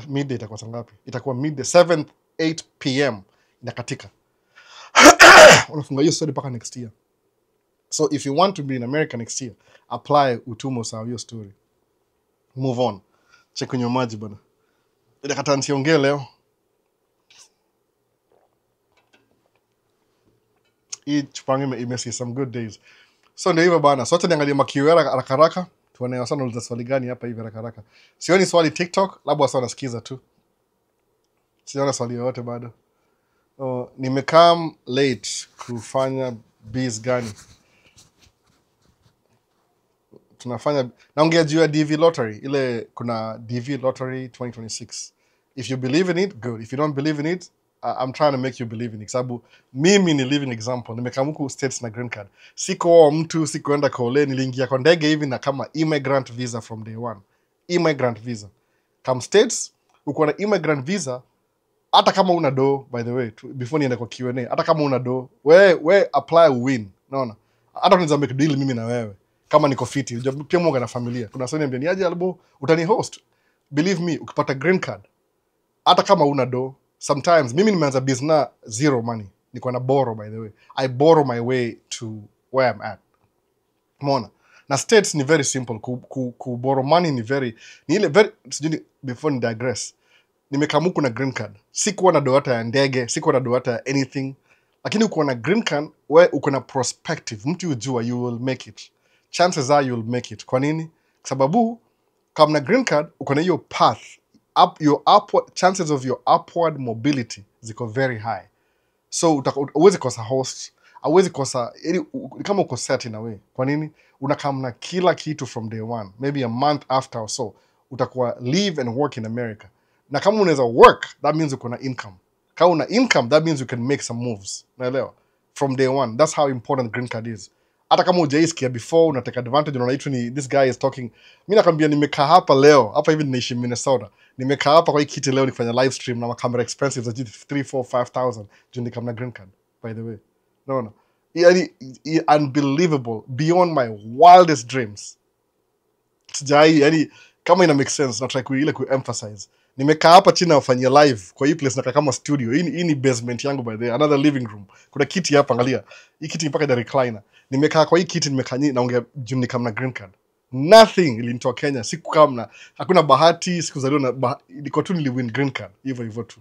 Midday itakuwa saa ngapi? Itakuwa midday, 7th, 8 p.m. inakatika. Unafunga hiyo story paka next year. So if you want to be in America next year, apply utumo sawa hiyo story. Move on. Check kwenye maji bana. Ile kata nisiongee leo. Hii chupange imesi some good days. So ndio hivyo bana. Sote niangalie makiwera haraka. Tuone sana uliza swali gani hapa hivi haraka. Sioni swali TikTok, labda wasa wanasikiza tu. Siona swali yote bado. Nimekam late kufanya biz gani? Tunafanya naongea juu ya DV lottery, ile kuna DV lottery 2026. If you believe in it, good. If you don't believe in it, I'm trying to make you believe in it. Sababu mimi ni living example. Nimekamuku states na green card. Siko mtu, sikuenda kole, niliingia kwa ndege hivi na kama immigrant visa from day one. Immigrant visa. Come states, uko na immigrant visa, hata kama una do, by the way, before niende kwa Q&A, hata kama una do, we apply win. Naona. Hata unaweza make deal mimi na wewe. kama niko fiti. Pia mwaga na familia. Kuna sasa niambia niaje albo utani host. Believe me, ukipata green card hata kama una do, sometimes mimi nimeanza business zero money. Niko na borrow, by the way. I borrow my way to where I'm at. Umeona? Na states ni very simple. Ku borrow money ni ile very, sijui before ni digress. Nimekamuku na green card. Sikuwa na doata ya ndege, sikuwa na doata ya anything. Lakini uko na green card, we uko na prospective. Mtu ujua you will make it. Chances are you will make it. Kwa nini? Kwa sababu kama na green card, uko na hiyo path. Chances of your upward mobility ziko very high. So uwezi kosa host, uwezi kosa, kama uko set in a way. Kwa nini? Unakamna kila kitu from day one, maybe a month after or so, utakuwa live and work in America. Na kama unaweza work, that means uko na income. Kama una income, that means you can make some moves. Unaelewa? From day one. That's how important green card is. Hata kama hujaisikia before, unatake advantage, unaona ni this guy is talking. Mimi nakwambia nimekaa hapa leo, hapa hivi ninaishi Minnesota. Nimekaa hapa kwa hii kiti leo nikifanya live stream na camera expensive za 3, 4, 5,000 juu nikam na green card, by the way. No. Yani unbelievable, beyond my wildest dreams. Sijai, yani kama ina make sense, na try ku-emphasize. Nimekaa hapa chini nafanyia live kwa hii place nakaa kama studio. Hii ni basement yangu, by the way, another living room. Kuna kiti hapa, angalia. Hii kiti mpaka the recliner. Nimekaa kwa hii kiti naongea juu nikam na green card. Nothing ilinitoa Kenya, hakuna bahati, sikuzaliwa na niko tu niliwin green card, hivyo tu.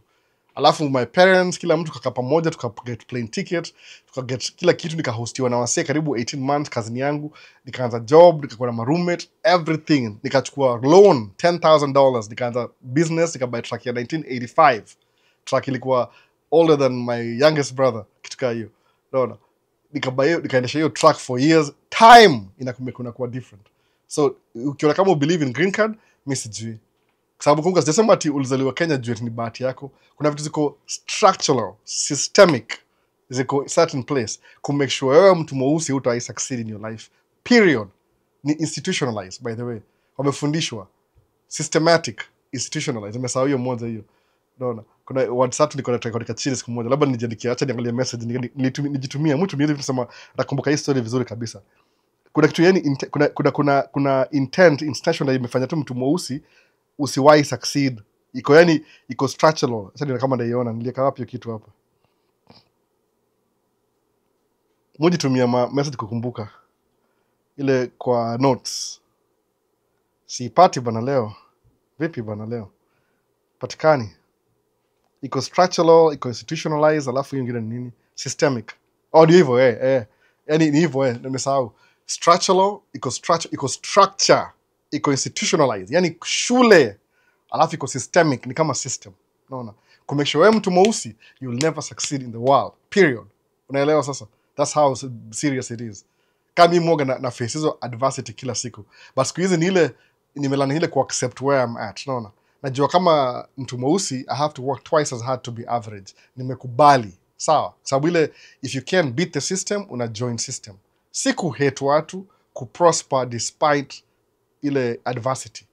Alafu my parents, kila mtu kaka pamoja, tukaget plane ticket, tukaget kila kitu, nikahostiwa na wasee karibu 18 months kazini yangu, nikaanza job, nikakuwa na my roommate, everything, nikachukua loan $10,000, nikaanza business, nikabuy truck ya 1985. Truck ilikuwa older than my youngest brother, kitu kama hiyo. Unaona? Nikaendesha hiyo truck for years. Time inakuwa different. So ukiona kama believe in green card, mimi sijui. Kwa sababu kumbuka sijasema ati ulizaliwa Kenya juu ni bahati yako. Kuna vitu ziko structural, systemic, ziko certain place to make sure wewe mtu mweusi utai succeed in your life. Period. Ni institutionalized, by the way. Wamefundishwa. Systematic, institutionalized. Nimesahau hiyo moja hiyo. Unaona? Kuna WhatsApp niko na record chini siku moja. Labda nijiandikie, acha niangalie message nijitumia. Mtu mmoja kusema nakumbuka hii story vizuri kabisa. Kuna kitu yani kuna intent intentional imefanya tu mtu mweusi usiwahi succeed. Iko structural. Sasa kama naiona nilieka wapi hiyo kitu hapa. Mujitumia message kukumbuka. Ile kwa notes. Sipati bana leo. Vipi bana leo? Patikani. Iko structural, iko institutionalized, alafu hiyo ingine nini? Systemic. Ndio hivyo yani ni hivyo nimesahau. Structural, iko structure, iko institutionalized. Yani shule, alafu iko systemic, ni kama system. Unaona? Kumake sure wewe mtu mweusi, you will never succeed in the world. Period. Unaelewa sasa? That's how serious it is. Kama mimi mwoga na face hizo adversity kila siku. But siku hizi nimelani ile ku accept where I'm at. Unaona? Najua kama mtu mweusi, I have to work twice as hard to be average. Nimekubali. Sawa? Sababu ile if you can't beat the system, una join system. Siku hate watu ku prosper despite ile adversity.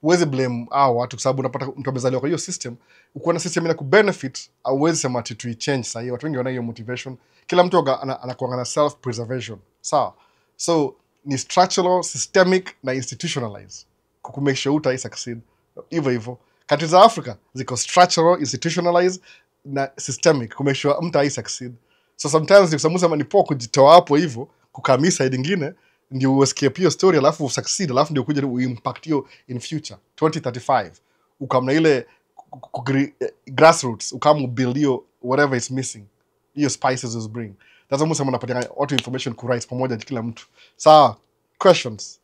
Uwezi blame watu kwa sababu unapata mtu amezaliwa kwa hiyo system. Ukiona system ina kubenefit, hauwezi sema ati tu change sasa. Watu wengi wana hiyo motivation. Kila mtu anakuwa na self preservation. Sawa? So ni structural, systemic na institutionalized. Kukumake sure utai succeed. Hivyo. Countries za Africa ziko structural, institutionalized na systemic. Kumake sure mtu succeed. So sometimes nikusema ni poa kujitoa hapo hivyo, kukamisa side nyingine ndio escape hiyo story, alafu succeed, alafu ndio kuja impact hiyo in future 2035. Ukamna ile grassroots, build hiyo whatever is missing. Hiyo spices is bring. That's almost unapatia auto information ku rise pamoja kila mtu. Sawa, questions.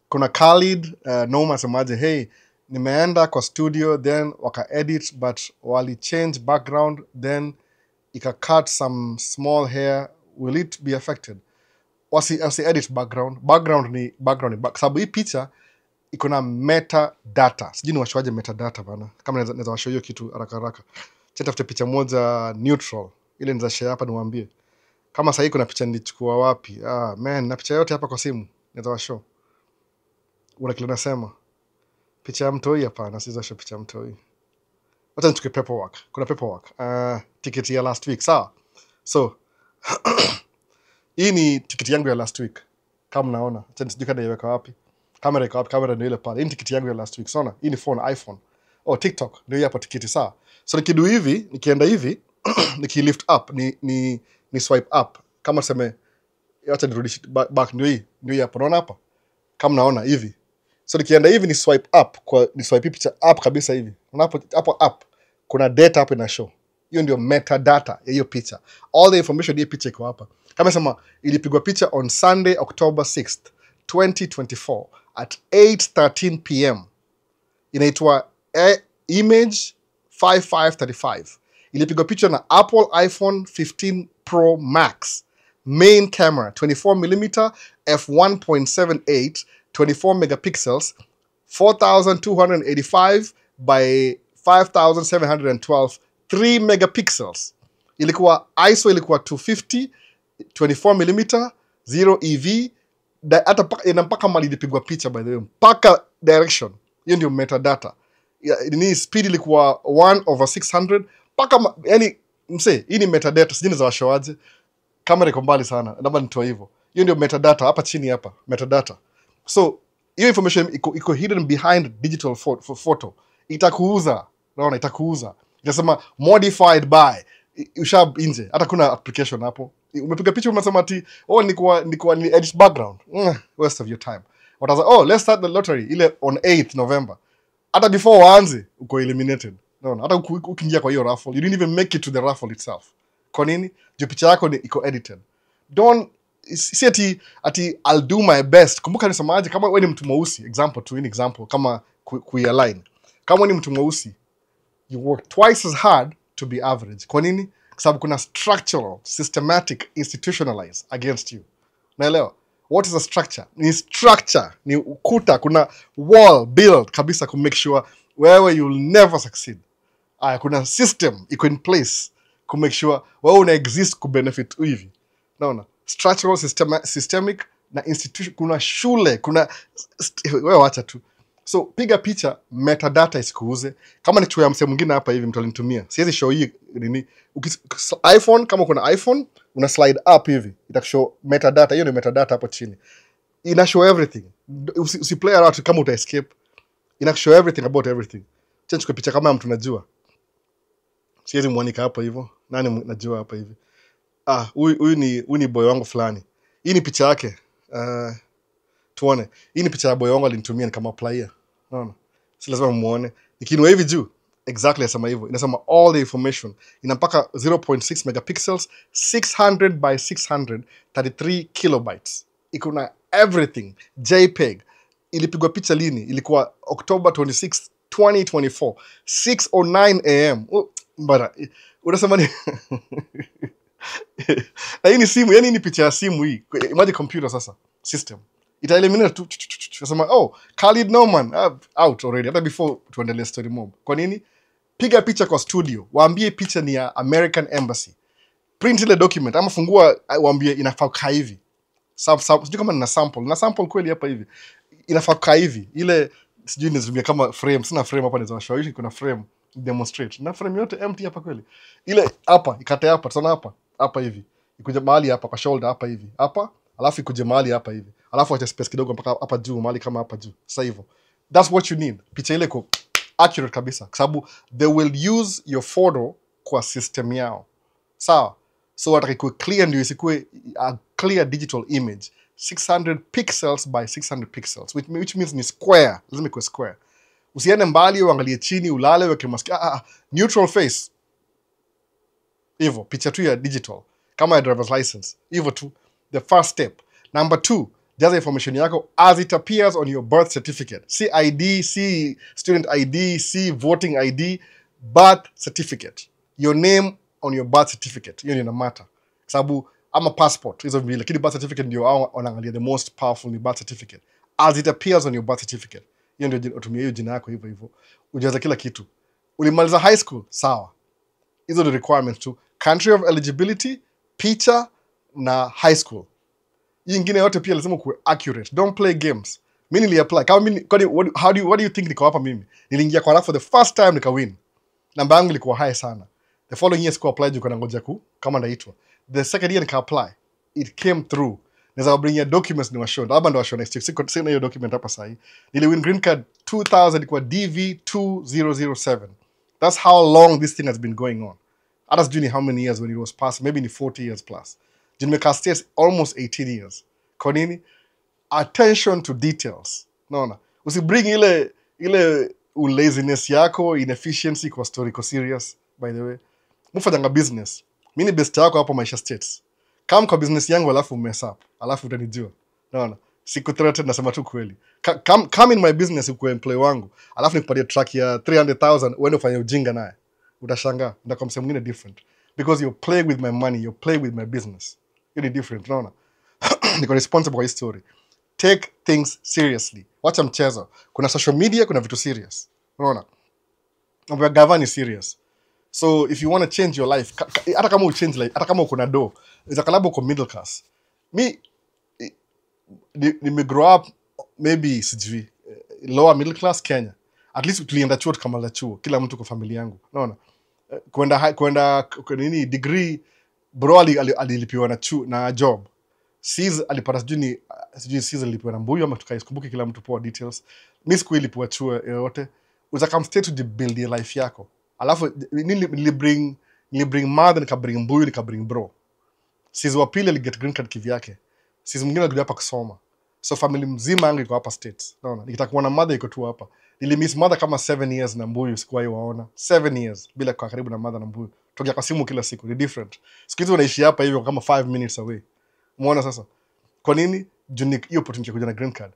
Kuna Khalid Noma semaje, hey, nimeenda kwa studio then waka edit but wali change background then ika cut some small hair, will it be affected? Wasi edit background ni sababu hii picha iko na metadata. Sijui ni washoaje metadata bana. Kama naweza washow hiyo kitu haraka. Tafute picha moja neutral. Ile niza share hapa niwaambie. Kama sasa kuna picha nilichukua wapi? Man, na picha yote hapa kwa simu. Naweza washow. Una kile nasema. Picha ya mtoi hapa, na siza show picha ya mtoi. Wacha nichukue paperwork. Kuna paperwork. Ticket ya last week, sawa? So Hii ni tiketi yangu ya last week. Kama mnaona, acha sijui kada iweka wapi. Kamera iko wapi? Kamera ndio ile pale. Hii ni tiketi yangu ya last week. Saona? Hii ni phone, iPhone. Oh, TikTok ndio hapa tiketi sawa. So nikidu hivi, nikienda hivi, nikilift up, ni swipe up. Kama tuseme acha nirudishe back ndio hii hapa. Unaona hapa? Kama naona hivi. So nikienda hivi ni swipe up, ni swipe picha up kabisa hivi. Unaona hapo up kuna data hapo ina show. Hiyo ndio metadata ya hiyo picha. All the information ya picha iko hapa. Kama sema ilipigwa picha on Sunday October 6th 2024 at 8:13 p.m. Inaitwa image 5535. Ilipigwa picha na Apple iPhone 15 Pro Max. Main camera 24mm f1.78 24 megapixels 4285 by 5712 3 megapixels. Ilikuwa ISO ilikuwa 250 24mm 0 EV hata mpaka mali ilipigwa picha by the way mpaka direction. Hiyo ndio metadata. Ni speed ilikuwa 1/600 mpaka yani mse hii ni metadata sijini za washoaje. Kamera iko mbali sana. Labda nitoa hivyo. Hiyo ndio metadata hapa chini hapa, metadata. So, hiyo information iko hidden behind digital photo. Itakuuza. Unaona itakuuza. Itasema modified by usha nje. Hata kuna application hapo. Umepiga picha unasema ati ni edit background. Waste of your time. Wataza let's start the lottery ile on 8th November. Hata before waanze uko eliminated. Unaona hata ukiingia kwa hiyo raffle, you didn't even make it to the raffle itself. Kwa nini? Juu picha yako iko edited. Don't si ati I'll do my best. Kumbuka nisemaje kama wewe ni mtu mweusi, example kama kualign. Kama wewe ni mtu mweusi, you work twice as hard to be average. Kwa nini? Kwa sababu kuna structural, systematic, institutionalized against you. Naelewa? What is a structure? Ni ukuta, kuna wall built kabisa to make sure wewe you'll never succeed. Kuna system iko in place to make sure wewe una exist ku benefit hivi. Naona? Structural, systemic na institution, kuna shule, kuna wewe wacha tu. So piga picha, metadata isikuuze. Kama ni chuo ya mse mwingine hapa hivi mtu alinitumia. Siwezi show hii nini. iPhone kama kuna iPhone una slide up hivi, itakushow metadata. Hiyo ni metadata hapo chini. Ina show everything. Usi play around kama uta escape. Ina show everything about everything. Change kwa picha kama mtu najua. Siwezi muanika hapo hivyo. Nani najua hapa hivi? Huyu ni boy wangu fulani. Hii ni picha yake. Tuone. Hii ni picha ya boy wangu alinitumia nikamwapplyia. Unaona? Si lazima muone. Nikiinua hivi juu, exactly nasema hivyo. Inasema all the information. Ina mpaka 0.6 megapixels, 600 by 600, 33 kilobytes. Iko na everything. JPEG. Ilipigwa picha lini? Ilikuwa October 26, 2024, 6:09 am. Mbara. Unasema ni na hii ni simu, yani ni picha ya simu hii. Imagine computer sasa, system. Ita eliminate tu. Nasema, Khalid Norman, out already. Hata before tuendelee story mob. Kwa nini? Piga picha kwa studio. Waambie picha ni ya American Embassy. Print ile document. Ama fungua, waambie inafaa kaa hivi. Sijui kama nina sample. Na sample kweli hapa hivi. Inafaa kaa hivi. Ile, sijui nizumia kama frame. Sina frame hapa niza washawishi. Kuna frame. Demonstrate. Na frame yote empty hapa kweli. Ile, hapa. Ikate hapa. Tuna hapa. Hapa hivi. Ikuje mahali hapa. Kwa shoulder hapa hivi. Hapa. Alafu ikuje mahali hapa hivi. Alafu acha space kidogo mpaka hapa juu, mahali kama hapa juu. Sasa hivyo. That's what you need. Picha ile iko accurate kabisa. Kwa sababu they will use your photo kwa system yao. Sawa? So wataka ikuwe clear ndio isikuwe a clear digital image. 600 pixels by 600 pixels. Which means ni square. Lazima ikuwe square. Usiende mbali uangalie chini, ulale, weke maski. Neutral face. Hivyo. Picha tu ya digital. Kama ya driver's license. Hivyo tu. The first step. Number 2, jaza information yako as it appears on your birth certificate. See ID, see student ID, see voting ID, birth certificate. Your name on your birth certificate. Hiyo ndio matter. Sababu ama passport, hizo vile. Lakini birth certificate ndio wanaangalia the most powerful ni birth certificate. As it appears on your birth certificate. Hiyo ndio utumie hiyo jina yako hivyo. Ujaza kila kitu. Ulimaliza high school, sawa. Hizo ni requirements tu. Country of eligibility, picha na high school. Hii ingine yote pia lazima kuwe accurate. Don't play games. Mimi niliapply. Kama mimi what do you think niko hapa mimi? Niliingia kwa for the first time nikawin. Namba yangu ilikuwa high sana. The following year sikuwa apply juu kana ngoja kama naitwa. The second year nika apply. it came through. Naweza bring your documents ni show. Labda ndo show next week. Sina hiyo document hapa sahi. Niliwin green card 2000 kwa DV-2027. That's how long this thing has been going on. I just don't know how many years when it was passed. Maybe 40 years plus. Nimeka states almost 18 years. Kwa nini? Attention to details. Naona. Usibring ile laziness yako, inefficiency kwa story ko serious, by the way. Mufanyanga business. Mimi best yako hapo Maisha States. Come kwa business yangu alafu mess up. Alafu utanijua. Naona. Sikuthreaten, nasema tu kweli. Come in my business uko employee wangu. Alafu nikupatie track ya 300,000 uende ufanye ujinga naye. Utashangaa. Ndakuwa msemo mwingine different. Because you're playing with my money, you're playing with my business. You're different, naona. Niko responsible kwa hii story. Take things seriously. Wacha mchezo. Kuna social media, kuna vitu serious. Unaona? Mambo ya gavana ni serious. So if you want to change your life, hata kama u change life, hata kama uko na do, is kalabo uko middle class. Me grow up maybe sijui lower middle class Kenya. At least tulienda chuo tukamaliza chuo, kila mtu kwa familia yangu. Unaona? Kwenda nini degree bro alilipiwa na job. Sis alipata sijui sis alipewa na mbuyu ama tukaiskumbuki kila mtu poa details. Mimi siku ilipewa chuo yote. Come state to build your life yako. Alafu nili bring mother nika bring mbuyu nika bring bro. Sis wa pili get green card kivyake. Sis mwingine alikuja hapa kusoma. So family mzima yangu iko hapa states. Naona nikitaka kuona mother iko tu hapa. Nilimiss mother kama 7 years na mbuyu sikuwahi waona. 7 years bila kwa karibu na mother na mbuyu. Tokea kwa simu kila siku. Ni different. Siku hizo unaishi hapa hivyo kama 5 minutes away. Umeona sasa? Kwa nini? Hiyo opportunity kuja na green card.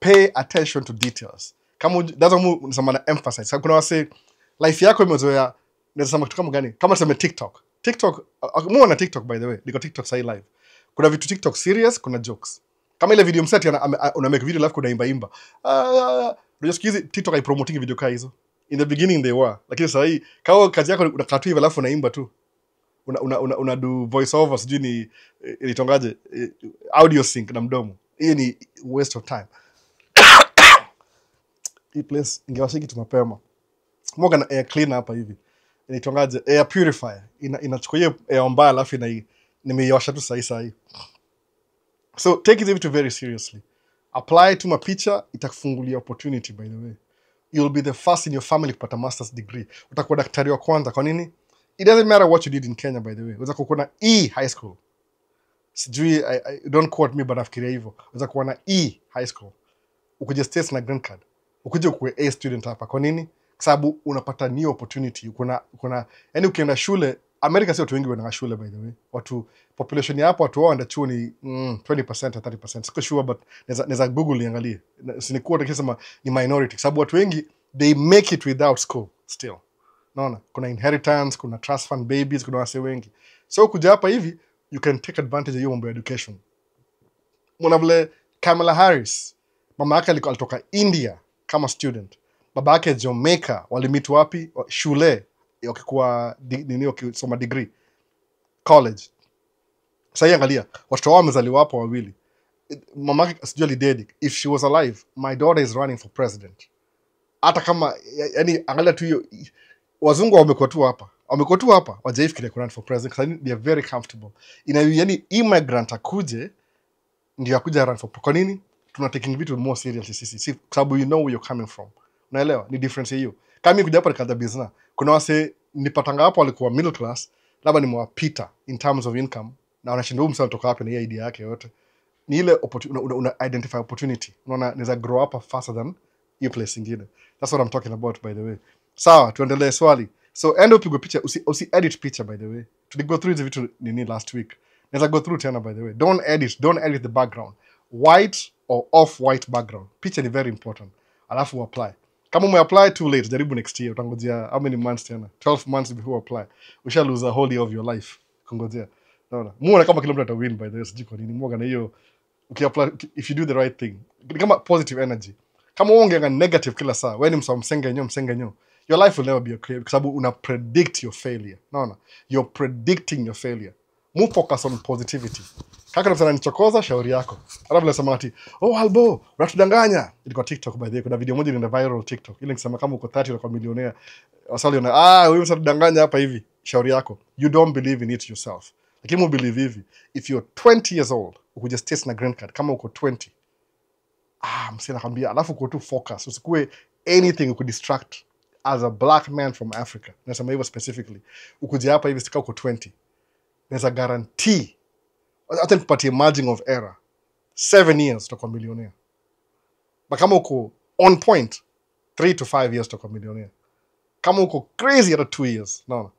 Pay attention to details. Kama that's what nasema na emphasize. Sababu kuna wase life yako imezoea nasema kitu kama gani? Kama tuseme TikTok. Muone na TikTok by the way. Niko TikTok sai live. Kuna vitu TikTok serious, kuna jokes. Kama ile video mseti una make video live kuna imba. Unajua siku hizi TikTok promoting video kama hizo. In the beginning they were. Lakini sasa hii kama kazi yako unakaa tu hivi alafu unaimba tu. Una do voice over sijui ni ilitongaje audio sync na mdomo. Hii ni waste of time. Hii place ingewashiki tu mapema. Moga na air cleaner hapa hivi. Ilitongaje air purifier. Inachukua hiyo air mbaya alafu nimeiosha tu sahi. So take it very seriously. Apply to mapicha, itakufungulia opportunity by the way. You'll be the first in your family kupata master's degree. Utakuwa daktari wa kwanza. Kwa nini? It doesn't matter what you did in Kenya, by the way. Unaweza kuwa na high school. Sijui, don't quote me, but nafikiria hivyo. Unaweza kuwa na high school. Ukuje states na green card. Ukuje kuwe A student hapa. Kwa nini? Kwa sababu unapata new opportunity. Yani ukienda shule, America si watu wengi wanaenda shule, by the way. Population ya hapo, watu wao wanaenda chuo ni 20% or 30%. Siko sure, but neza Google niangalie. Sinikuwa tukisema ni minority. Kwa sababu watu wengi, they make it without school still. Naona, kuna inheritance, kuna trust fund babies, kuna wase wengi. So kuja hapa hivi, you can take advantage of hiyo mambo ya education. Mwana vile Kamala Harris, mama yake alitoka India kama student. Baba yake Jamaica, walimit wapi? Shule, wakikuwa wakisoma degree. College. Sasa angalia, watoto wao wamezaliwa hapo wawili. Mama yake sijui alidedi. If she was alive, my daughter is running for president. Hata kama, yani angalia tu hiyo, wazungu wamekuwa tu hapa wajaifikiria kurun for president because they are very comfortable. Yani immigrant akuje ndio akuja run for. Kwa nini? Tuna taking vitu more seriously sisi. Kwa sababu you know where you're coming from. Unaelewa? Ni difference hiyo. Kama mimi kuja hapa nikaanza business. Kuna wase nipatanga hapo walikuwa middle class, labda ni mwapita in terms of income na wanashinda msao kutoka hapa na hiyo idea yake yote. Ni ile una identify opportunity. Unaona naweza grow up faster than your place ingine. That's what I'm talking about by the way. Sawa, tuendelee swali. So end up picha, usi edit picture by the way. Go through the vitu nini last week. Let's go through tena by the way. Don't edit the background. White or off-white background. Picture ni very important. Alafu apply. Kama ume-apply too late, jaribu next year. Utangojea how many months tena? 12 months before apply. We shall lose a whole year of your life. Kungojea. Naona. Muone kama kila mtu atawin by the way. Sijui kwa nini. Muone na hiyo uki-apply if you do the right thing. Ni kama positive energy. Kama uongeanga negative kila saa, wewe ni msengenyo. Your life will never be okay because una predict your failure. Naona. You're predicting your failure. Move focus on positivity. Kaka na nichokoza shauri yako. Alafu nasema ati, "Oh Albo, unatudanganya." Ilikuwa TikTok by the way. Kuna video moja inaenda viral TikTok. Ile nikisema kama uko 30 unakuwa millionaire. Wasali wewe unatudanganya hapa hivi. Shauri yako. You don't believe in it yourself. Lakini mu believe hivi, if you're 20 years old, ukuja states na green card, kama uko 20, msee nakwambia, alafu uko tu focus, usikue anything uku distract as a black man from Africa. Nasema hivyo specifically. Ukuja hapa hivi sika uko 20. There's a guarantee. Hata nikupatie margin of error. 7 years utakuwa millionaire. But kama uko on point, 3 to 5 years utakuwa millionaire. Kama uko crazy hata 2 years, no.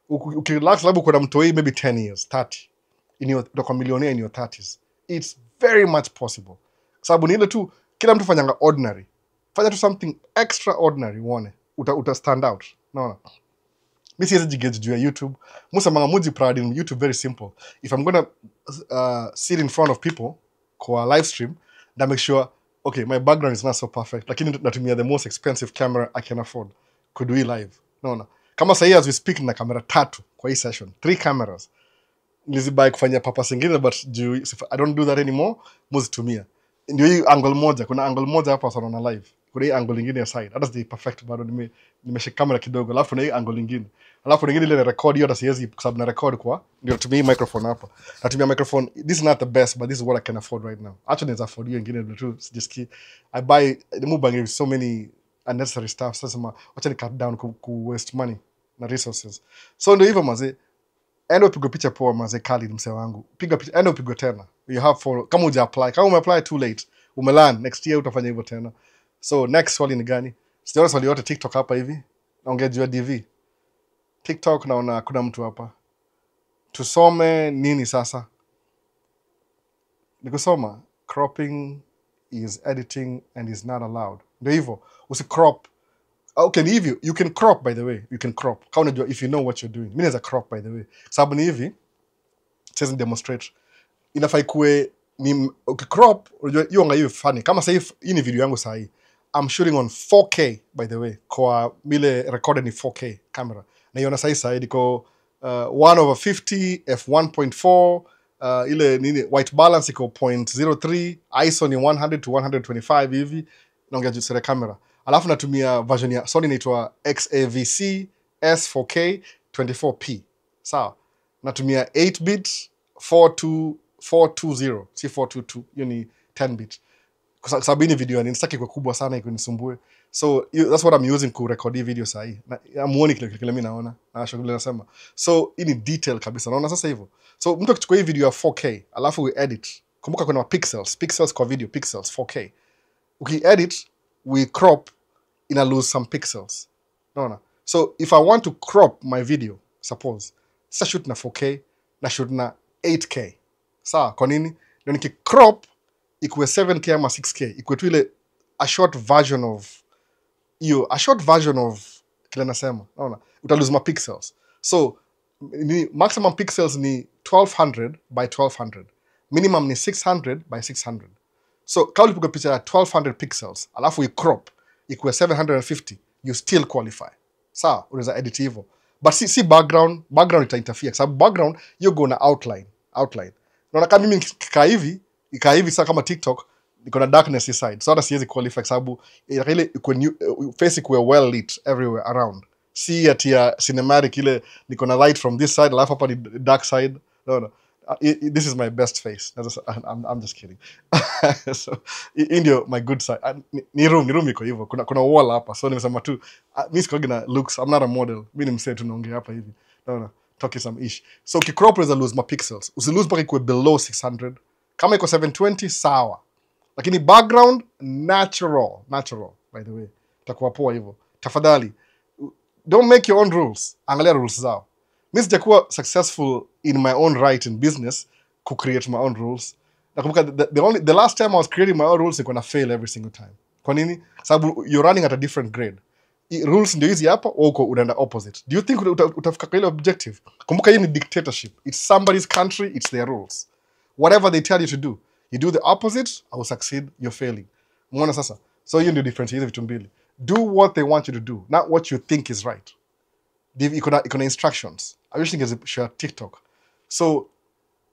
Ukirelax labda uko na mtoi maybe 10 years, 30. Utakuwa millionaire in your 30s. It's very much possible. Sababu ni ile tu kila mtu fanyanga ordinary. Fanya tu something extraordinary uone. Uta stand out. No. Mimi siwezi jigauge juu ya YouTube. Musa manga muji proud in YouTube very simple. If I'm going to sit in front of people kwa live stream, then make sure okay, my background is not so perfect. Lakini natumia the most expensive camera I can afford. Could we live? No. Kama sahi as we speak na kamera 3 kwa hii session. 3 cameras. Nilizibai kufanya purpose ingine but I don't do that anymore. Muzitumia. Ndio hii angle moja. Kuna angle moja hapa sana na live. Kuna hii angle ingine ya side. Hata si perfect bado nimeshika kamera kidogo. Alafu na hii angle ingine. Alafu nyingine ile record hiyo hata siwezi kwa sababu na record kwa ndio tumia hii microphone hapa. Natumia microphone. This is not the best but this is what I can afford right now. Actually it's afford hiyo ingine ndio tu sijisikii. I buy the mobile so many unnecessary stuff. Sasa wacha ni cut down ku waste money na resources. So ndio hivyo mazee. Endo pigo picha poa mazee Khalid msee wangu. Piga picha endo pigo tena. You have for kama uja apply. Kama ume apply too late. Umelan next year utafanya hivyo tena. So next swali ni gani? Sijaona swali yote TikTok hapa hivi. Naongea juu ya DV. TikTok naona kuna mtu hapa. Tusome nini sasa? Nikusoma cropping is editing and is not allowed. Ndio hivyo. Usicrop. Okay, ni hivi. You can crop by the way. You can crop. Kama unajua if you know what you're doing. Mimi naweza crop by the way. Sababu ni hivi. It demonstrate. Inafai kuwe ni ukicrop, unajua hiyo anga hiyo funny. Kama sasa hii ni video yangu sasa hii. I'm shooting on 4K by the way. Kwa mile recorded ni 4K camera. Na iona sasa hii iko 1/50 f1.4 ile nini white balance iko 0.03 ISO ni 100 to 125 hivi naongea juu ya camera. Alafu natumia version ya Sony inaitwa XAVC S4K 24p. Sawa. Natumia 8 bit 420 si 422 hiyo ni 10 bit. Kwa sababu ni video ni sitaki kwa kubwa sana ikunisumbue. So that's what I'm using to record video saa hii. Amuoni kile mimi naona. Na shughuli nasema. So ini detail kabisa. Naona sasa hivyo. So mtu akichukua hii video ya 4K, alafu we edit. Kumbuka kuna pixels kwa video, pixels 4K. Uki-edit, we crop ina lose some pixels. Naona. So if I want to crop my video, suppose, sasa shoot na 4K, na shoot na 8K. Sawa, kwa nini? Ndio niki-crop ikuwe 7K ama 6K. Ikuwe tu ile a short version of kile nasema. Naona. Uta lose my pixels. So maximum pixels ni 1200 by 1200. Minimum ni 600 by 600. So kama ulipiga picha ya 1200 pixels, alafu crop ikuwe 750, you still qualify. Sawa, unaweza edit hivyo. But si background ita interfere. Sababu background you go na outline. Naona kama mimi ikaa hivi sasa kama TikTok iko na darkness inside. So hata siwezi qualify sababu ile face ikuwe well lit everywhere around. See at ya cinematic ile niko na light from this side alafu hapa ni dark side. No. This is my best face. I'm just kidding. So ndio my good side. Ni room iko hivyo. Kuna wall hapa. So nimesema tu mimi sikogi na looks. I'm not a model. Mimi ni msee tu naongea hapa hivi. No. Talking some ish. So ukicrop is lose my pixels. Usilose mpaka ikuwe below 600. Kama iko 720 sawa. Lakini background natural by the way. Itakuwa poa hivyo. Tafadhali don't make your own rules. Angalia rules zao. Mimi sijakuwa successful in my own right in business to create my own rules. Nakumbuka the last time I was creating my own rules niko na fail every single time. Kwa nini? Sababu you're running at a different grade. Rules ndio hizi hapa au uko unaenda opposite. Do you think utafika kwa ile objective? Kumbuka hii ni dictatorship. It's somebody's country, it's their rules. Whatever they tell you to do, you do the opposite, I will succeed, you're failing. Umeona sasa? So hiyo ndio difference hizi vitu mbili. Do what they want you to do, not what you think is right. Iko na instructions. I wish you could share TikTok. So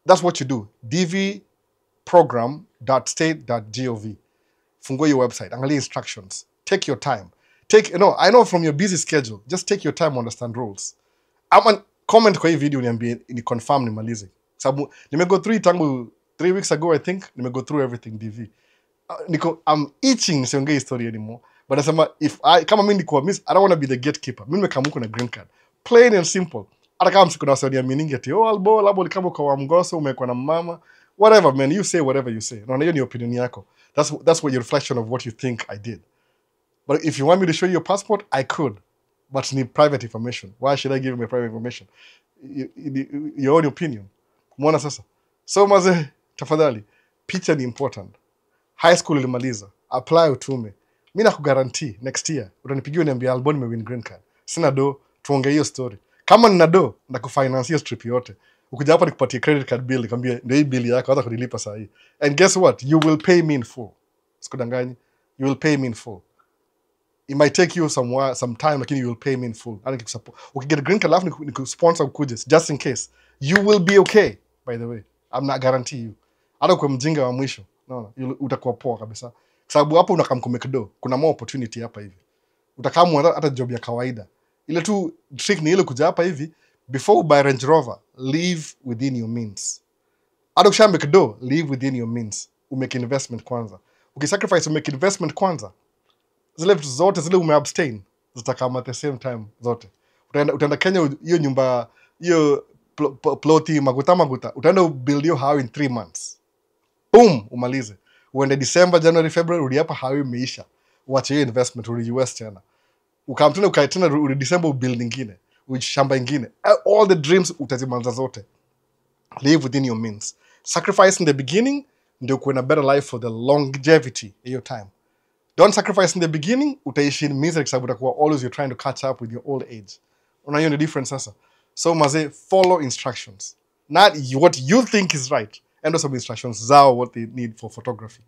that's what you do. dvprogram.state.gov. Fungua your website. Angalia instructions. Take your time. I know from your busy schedule. Just take your time to understand rules. Comment kwa hii video niambie ni confirm nimalize. Sababu nimego through tangu 3 weeks ago I think nimego through everything DV. I'm itching nisiongee story anymore. But nasema kama mimi niko miss, I don't want to be the gatekeeper. Mimi nimekamuko na green card. Plain and simple. Hata kama msiku na wasanii ya meaning ati albo labo kama kwa mgoso umekuwa na mama. Whatever man, you say whatever you say. No, hiyo ni opinion yako. That's what your reflection of what you think I did. But if you want me to show you your passport, I could. But need private information. Why should I give you my private information? Your own opinion. Muona sasa. So maze, tafadhali, picha ni important. High school ilimaliza. Apply utume. Mimi nakuguarantee next year utanipigia uniambia Albon nimewin green card. Sina do, tuongee hiyo story. Kama nina do, ndakufinance hiyo trip yote. Ukija hapa nikupatie credit card bill, nikwambie ndio hii bill yako hata kunilipa saa hii. And guess what? You will pay me in full. Sikudanganyi. You will pay me in full. It might take you some time, lakini you will pay me in full. Ukiget green card alafu nikusponsor ukuje just in case. You will be okay, by the way. I'm not guarantee you. Hata kwa mjinga wa mwisho. No, utakuwa poa kabisa. Sababu hapo unakamkomekedo, kuna more opportunity hapa hivi. Utakamu hata job ya kawaida. Ile tu trick ni ile kuja hapa hivi, before you buy Range Rover, live within your means. Hata ukishambekedo, live within your means. Umake investment kwanza. Ukisacrifice umake investment kwanza, zile vitu zote zile umeabstain zitakama at the same time zote. Utaenda Kenya, hiyo nyumba, hiyo ploti maguta, utaenda build your house in 3 months. Boom, umalize. Uende December, January, February, udi hapa hawi meisha. Uache hiyo investment, udi US tena. Ukamtuna ukaitena udi December build nyingine, udi shamba nyingine. All the dreams utazimanza zote. Live within your means. Sacrifice in the beginning, ndio kuwe na better life for the longevity in your time. Don't sacrifice in the beginning, utaishi in misery sababu utakuwa always you're trying to catch up with your old age. Unaona the difference sasa. So maze, follow instructions. Not what you think is right. And also instructions zao what they need for photography.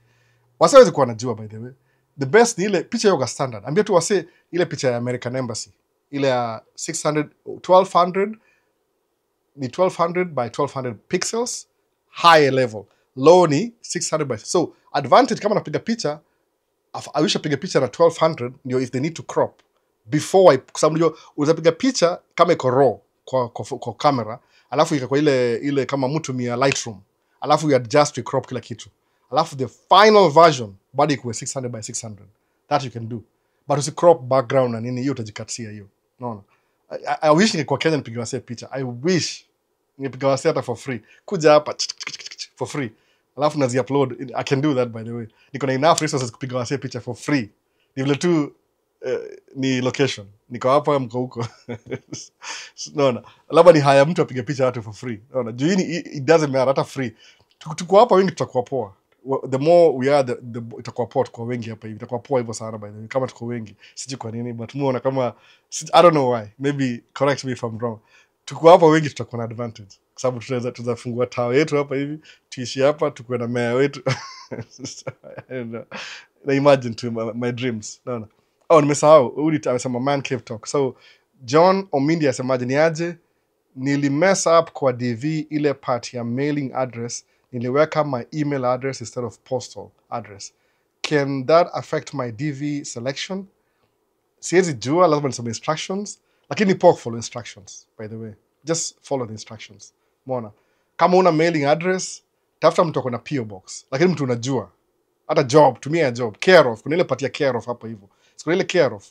Wasawezi kuwa najua by the way. The best ni ile picha yoga standard. Ambia tu wase ile picha ya American Embassy. Ile ya 1200 ni 1200 by 1200 pixels. High level. Low ni 600 by... So advantage kama napiga picha, I wish I piga picha na 1200 ndio if they need to crop. Before kwa sababu ndio uzapiga picha kama iko raw kwa camera. Alafu ika kwa ile kama mtu mia Lightroom. Alafu you adjust to crop kila kitu. Alafu the final version bado ikuwe 600 by 600. That you can do. But usi crop background na nini, hiyo utajikatia hiyo. No. I wish ningekuwa Kenya nipige wase picha. I wish ningepige wase hata for free. Kuja hapa for free. Alafu nazi upload. I can do that by the way. Niko na enough resources kupiga wase picha for free. Ni vile tu ni location. Niko hapa mko huko. No. Labda ni haya mtu apige picha watu for free. No. Juu hii it doesn't matter hata free. Tuko hapa wengi tutakuwa poa. The more we are itakuwa poa tuko wengi hapa hivi. Itakuwa poa hivyo sana by the way. Kama tuko wengi. Sijui kwa nini but muona kama I don't know why. Maybe correct me if I'm wrong. Tuko hapa wengi tutakuwa na advantage. Kwa sababu tunaweza fungua tao yetu hapa hivi. Tuishi hapa tukuwe na mea wetu. Na imagine to my dreams. No. Oh, nimesahau. Udi amesema man cave talk. So John Omindi asemaje ni aje nilimess up kwa DV ile part ya mailing address niliweka my email address instead of postal address. Can that affect my DV selection? Siwezi jua, lazima nisome instructions. Lakini poa follow instructions, by the way. Just follow the instructions. Mona. Kama una mailing address, tafuta mtu akona PO box. Lakini mtu unajua. Hata job, tumia job. Care of. Kuna ile part ya care of hapa hivyo. Kuna ile care of.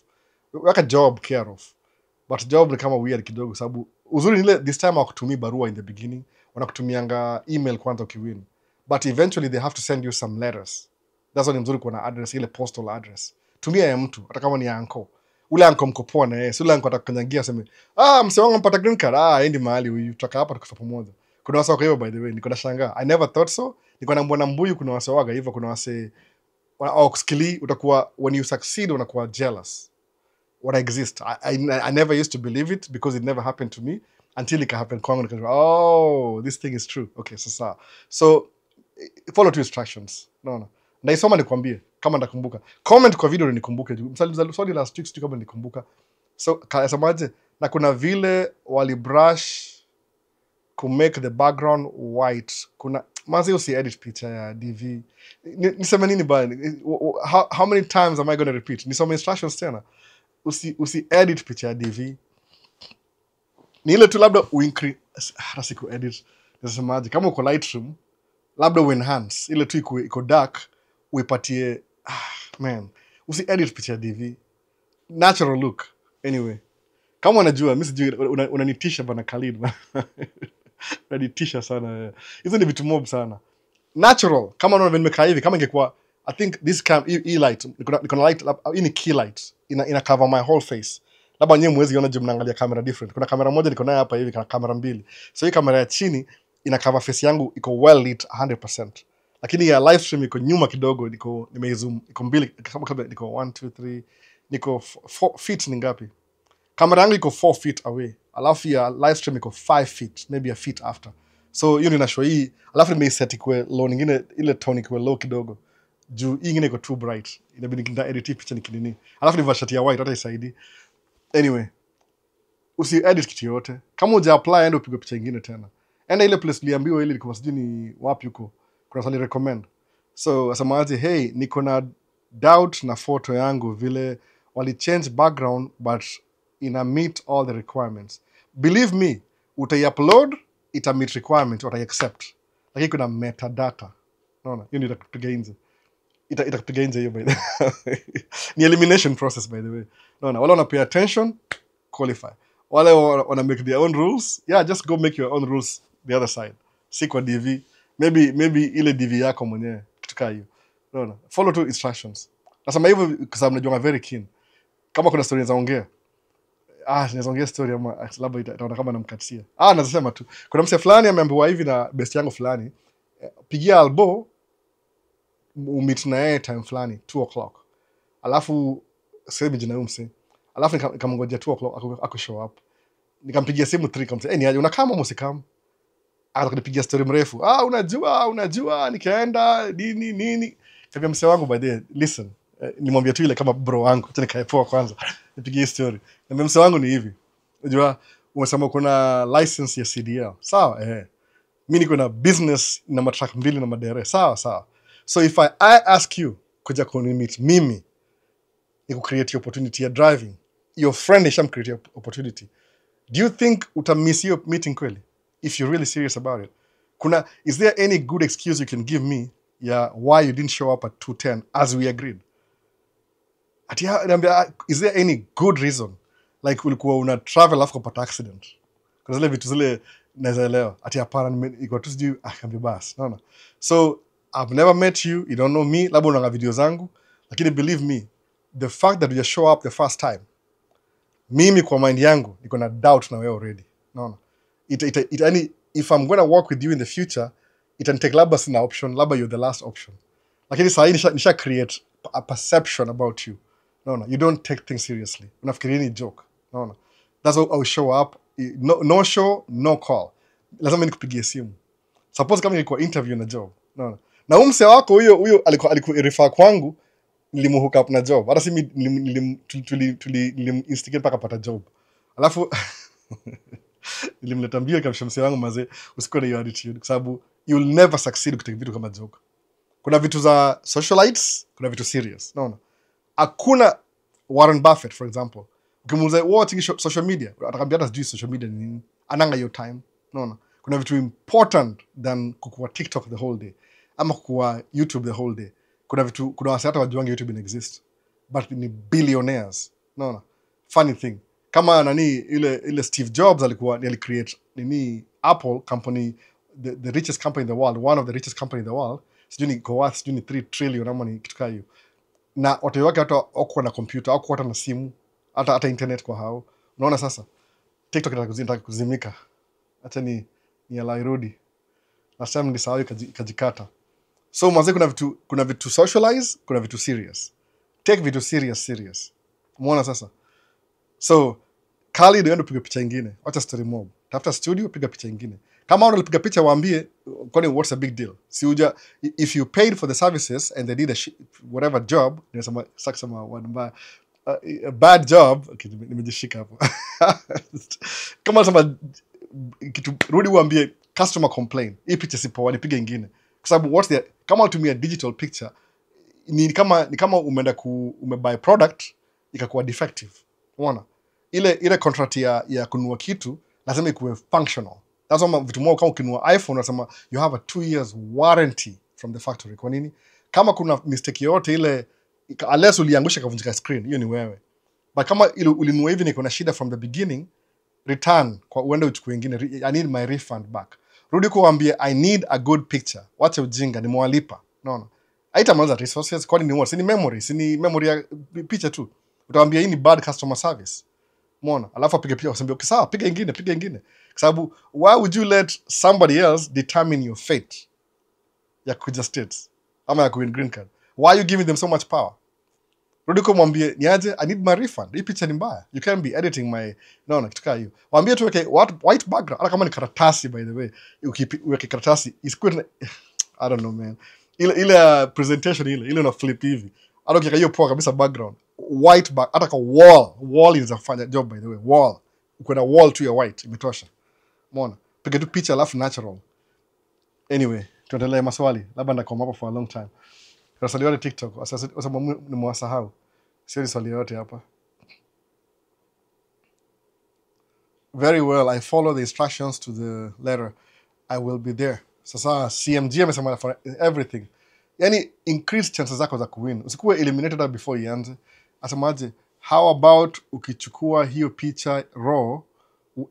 Weka job, care of. But job ni kama weird kidogo sababu uzuri ni ile this time hawakutumii barua in the beginning. Wanakutumianga email kwanza ukiwin. But eventually they have to send you some letters. That's why ni mzuri kuwa na address, ile postal address. Tumia ya mtu, hata kama ni ya uncle. Ule uncle mko poa na yeye. Ule uncle atakukanyagia aseme, mse wangu mpata green card. Endi mahali huyu. Tutaka hapa tukufa pamoja. Kuna wase wako hivyo by the way. Niko nashangaa. I never thought so. Niko na mbona mbuyu kuna wase waga hivyo. Kuna wase kuskili utakuwa when you succeed unakuwa jealous. What exist. I never used to believe it because it never happened to me until it happened kwangu. Oh, this thing is true. Okay, sasa. So follow two instructions. No. Naisoma nikwambie kama ndakumbuka. Comment kwa video nikumbuke. Swali last week kama nikumbuka. So kasemaje na kuna vile wali brush to make the background white. Kuna mazi usi edit picture ya DV. Nisema nini bana? How many times am I going to repeat? Nisoma instructions tena. Usi edit picture ya DV. Ni ile tu labda uincrease hata siku edit. Nasemaje, kama uko Lightroom labda uenhance ile tu iko dark, uipatie man, usi edit picha ya DV, natural look. Anyway, kama unajua mimi sijui unanitisha bana Khalid bana. Unanitisha sana. Hizo ni vitu mob sana. Natural, kama unaona nimekaa hivi, kama ingekuwa I think this light, niko na light, hii ni key light, ina cover my whole face. Labda nyewe mwezi ona je mnaangalia kamera different. Kuna kamera moja niko nayo hapa hivi, kuna kamera mbili. So hii kamera ya chini ina cover face yangu, iko well lit 100%. Lakini ya live stream iko nyuma kidogo, nimezoom, iko mbili, kama niko 1 2 3, niko 4 feet ni ngapi? Kamera yangu iko 4 feet away. Alafu ya live stream iko 5 feet, maybe a feet after. So hiyo ninashow hii, alafu nimeiset kwa low nyingine, ile tone iko low kidogo. Juu hii nyingine iko too bright. Inabidi kinda edit picha nikinini. Alafu ni shati ya white hata isaidi. Anyway, usi edit kitu yote. Kama uja apply enda upige picha nyingine tena. Enda ile place uliambiwa ile ilikuwa sijui ni wapi huko. Kuna swali recommend. So asemaje, hey, niko na doubt na photo yangu vile wali change background but ina meet all the requirements. Believe me, utai-upload, ita meet requirements, utai-accept. Lakini kuna metadata. Unaona, hiyo ndio itakupiga nje. Itakupiga nje hiyo by the way. Ni elimination process by the way. Unaona, wale wana pay attention, qualify. Wale wana make their own rules, yeah, just go make your own rules the other side. Si kwa DV. Maybe ile DV yako mwenyewe kitu kama hiyo. Unaona, follow two instructions. Nasema hivyo kwa sababu najua very keen. Kama kuna story za ongea, naweza ongea story ama labda itaona kama namkatia. Nasema tu. Kuna mse fulani ameambiwa hivi na best yangu fulani, pigia albo meet na yeye time fulani 2 o'clock. Alafu sasa jina huyo mse. Alafu nikamngojea 2 o'clock ako show up. Nikampigia simu 3 kamsema, ni aje unakama musikam? Akanipigia story mrefu. Unajua nikaenda nini. Kaambia mse wangu by the way, listen. Nimwambia tu ile kama bro wangu, acha nikae poa kwanza. Nipigie story. Na mse wangu ni hivi. Unajua umesema kuna license ya CDL. Sawa mimi niko na business na matrack mbili na madere. Sawa. So if I ask you kuja kunimit mimi ni create opportunity ya driving, your friend is create opportunity, do you think utamiss your meeting kweli if you're really serious about it? Is there any good excuse you can give me why you didn't show up at 2:10 as we agreed? Is there any good reason, like ulikuwa una travel after kupata accident? Kuna zile vitu zile naelewa. Hapana iko tu sijui akambi bas. No. So I've never met you, you don't know me, labda unaanga video zangu, lakini believe me, the fact that you show up the first time, mimi kwa mind yangu niko na doubt na wewe already. No. If I'm going to work with you in the future, it can take labda sina option, labda you're the last option. Lakini saa hii nisha create a perception about you. No, you don't take things seriously. Unafikiria ni joke. No. That's how I will show up. No show, no call. Lazima nikupigie simu. Suppose kama nilikuwa interview na job. No. Na umse wako huyo alikuwa refer kwangu, nilimuhook up na job. Hata simi instigate mpaka pata job. Alafu nilimleta mbio kama mse wangu mazee, usikuwe na hiyo attitude kwa sababu you'll never succeed kutake vitu kama joke. Kuna vitu za socialites, kuna vitu serious. No. Hakuna Warren Buffett for example. Ukimuuliza watching social media, atakwambia hata sijui social media ni nini. Ananga your time. No. Kuna vitu important than kukua TikTok the whole day ama kukua YouTube the whole day. Kuna wase hata wajuangi YouTube exist, but ni billionaires. No. Funny thing, kama ile Steve Jobs alikuwa create Apple company, the richest company in the world, one of the richest company in the world, sijui ni worth sijui ni 3 trillion ama ni kitu kama hiyo. Na watu wake hata wako na computer, wako hata na simu, hata internet kwa hao. Unaona sasa TikTok inataka kuzimika. Acha ni alairudi. Last time nilisahau kajikata. So mwanzo kuna vitu socialize, kuna vitu serious. Take vitu serious. Umeona sasa? So Khalid ndio piga picha nyingine. Acha story mob. Tafuta studio, piga picha nyingine. Kama unapiga picha waambie kwani what's a big deal. Si uja, if you paid for the services and they did whatever job, ninasema saksema one a bad job, okay, nimejishika hapo. Kama unasema kitu rudi uambie customer complain, hii picha si poa, nipige nyingine. Kwa sababu kama utumia digital picture ni kama umeenda umebuy product ikakuwa defective. Unaona? Ile contract ya kununua kitu lazima ikuwe functional. That's why vitu moja kama ukinunua iPhone unasema you have a 2 years warranty from the factory. Kwa nini? Kama kuna mistake yoyote ile, unless uliangusha kavunjika screen, hiyo ni wewe. But kama ulinunua hivi niko na shida from the beginning, return kwa uende uchukue ingine. I need my refund back. Rudi kuambia I need a good picture. Wacha ujinga, nimewalipa. No. Haitamaliza resources, kwani ni what? Si ni memory ya picha tu. Utawaambia hii ni bad customer service. Umeona? Alafu apige picha usambie okay sawa, piga ingine. Kwa sababu why would you let somebody else determine your fate? Ya kuja states ama ya kuwin green card. Why are you giving them so much power? Rudi kumwambie niaje, I need my refund. Hii picha ni mbaya. You can't be editing my kitu kama hiyo. Waambie tu weke white background. Hata kama ni karatasi by the way. Ukiweke karatasi isikuwe I don't know man. Ile presentation ile una flip hivi. Hata ukiweka hiyo poa kabisa background. White back hata kwa wall inafanya job by the way. Wall. Uko na wall tu ya white imetosha. Umeona? Piga tu picha alafu natural. Anyway, tuendelee maswali. Labda ndakoma hapa for a long time. Kuna swali yote TikTok. Wasema nimewasahau. Sio swali yote hapa. Very well. I follow the instructions to the letter. I will be there. Sasa CMG amesema for everything. Yani increase chances zako za kuwin. Usikuwe eliminated before ianze. Asemaje, how about ukichukua hiyo picha raw,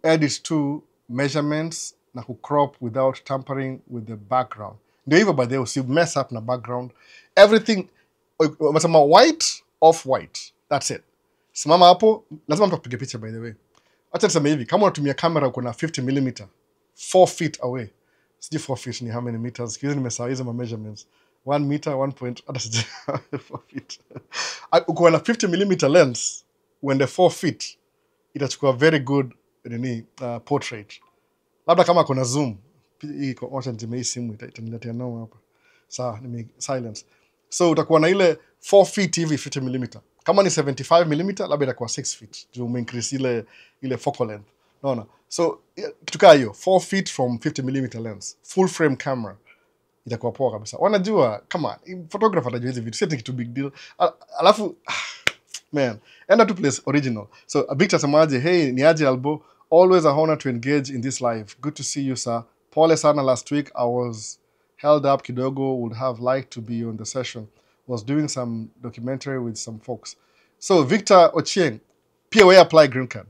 edit to measurements na crop without tampering with the background. Ndio hivyo by the way, usi mess up na background. Everything wasema white off white. That's it. Simama hapo, lazima mtu apige picha by the way. Acha niseme hivi, kama unatumia kamera uko na 50mm 4 feet away. Sijui 4 feet ni how many meters? Kizi nimesahau hizo measurements. 1 meter, 1 point, hata sijui 4 feet. Uko na 50mm lens, uende 4 feet, itachukua very good portrait. Labda kama kuna zoom, hii kwa wacha nitime simu itaniletea noma hapa. Sawa, nime silence. So utakuwa na ile 4 feet hivi 50mm. Kama ni 75mm labda itakuwa 6 feet. Juu umeincrease ile focal length. Unaona? So kitu kama hiyo 4 feet from 50mm lens, full frame camera. Itakuwa poa kabisa. Wanajua kama photographer atajua hizi vitu, si kitu big deal. Alafu man, enda to place original. So a Victor samaje, hey niaje Albo, always a honor to engage in this live. Good to see you sir. Pole sana last week I was held up kidogo, would have liked to be on the session. Was doing some documentary with some folks. So Victor Ochieng, pia wewe apply green card.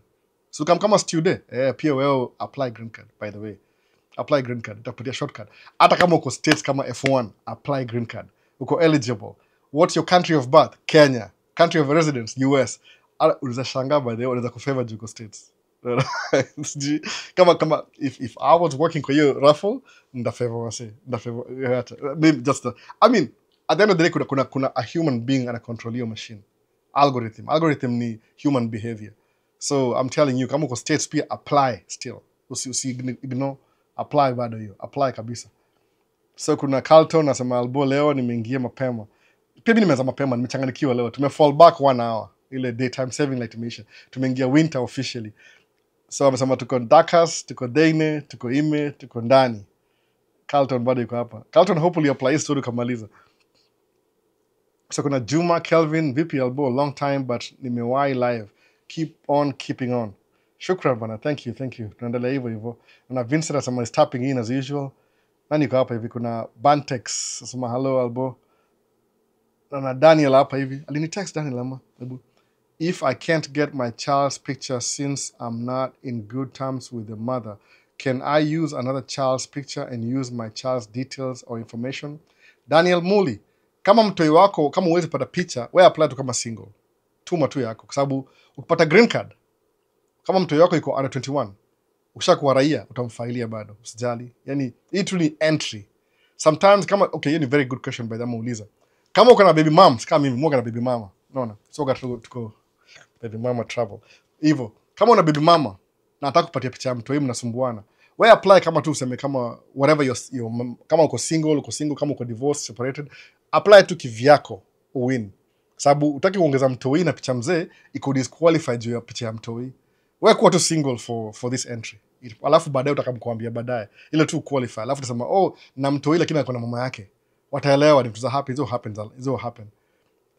So kama student, pia wewe apply green card by the way. Apply green card, itakupatia shortcut. Hata kama uko states kama F1, apply green card. Uko eligible. What's your country of birth? Kenya. Country of residence? US. Unaweza shangaa by the way, unaweza kufavor juko states. kama if I was working kwa hiyo raffle, ndafavor wase. Just I mean, at the end of the day kuna a human being ana control your machine. Algorithm ni human behavior. So I'm telling you, kama uko states pia apply still. Usi ignore. Apply bado hiyo. Apply kabisa. So kuna Carlton nasema Albo leo nimeingia mapema. Pia mimi nimeanza mapema, nimechanganikiwa leo. Fall back 1 hour. Ile daytime saving light imeisha. Tumeingia winter officially. So amesema tuko Dakas, tuko Deine, tuko Ime, tuko ndani. Carlton bado yuko hapa. Carlton hopefully apply story kamaliza. So kuna Juma, Kelvin, VP Albo, long time but nimewahi live. Keep on keeping on. Shukran bana, thank you. Tunaendelea hivyo. Na Vincent asema is tapping in as usual. Nani yuko hapa hivi? Kuna Bantex asema hello Albo. Na Daniel hapa hivi. Alinitext Daniel ama. If I can't get my child's picture since I'm not in good terms with the mother, can I use another child's picture and use my child's details or information? Daniel Muli, kama mtoi wako, kama uwezi pata picha, wewe apply tu kama single. Tuma tu yako. Kwa sababu ukipata green card, kama mtoi wako yuko under 21, ukishakuwa raia, utamfailia bado. Usijali. Yani, hii tu ni entry. Sometimes, kama, okay, hiyo ni very good question by the muuliza. Kama uko na baby mom, kama mimi, mwoga na baby mama. Unaona? So tuko baby mama trouble. Hivyo, kama una baby mama, na nataka kupatia picha ya mtoi mnasumbuana, wewe apply kama tu useme kama whatever kama uko single, kama uko divorced, separated, apply tu kivyako uwin. Sababu utaki kuongeza mtoi na picha mzee iko disqualify juu ya picha ya mtoi. Wewe kuwa tu single for this entry. Alafu baadaye utakamkuambia baadaye ile tu qualify. Alafu utasema na mtoi lakini ako na mama yake. Wataelewa ni tuza happy, hizo happen.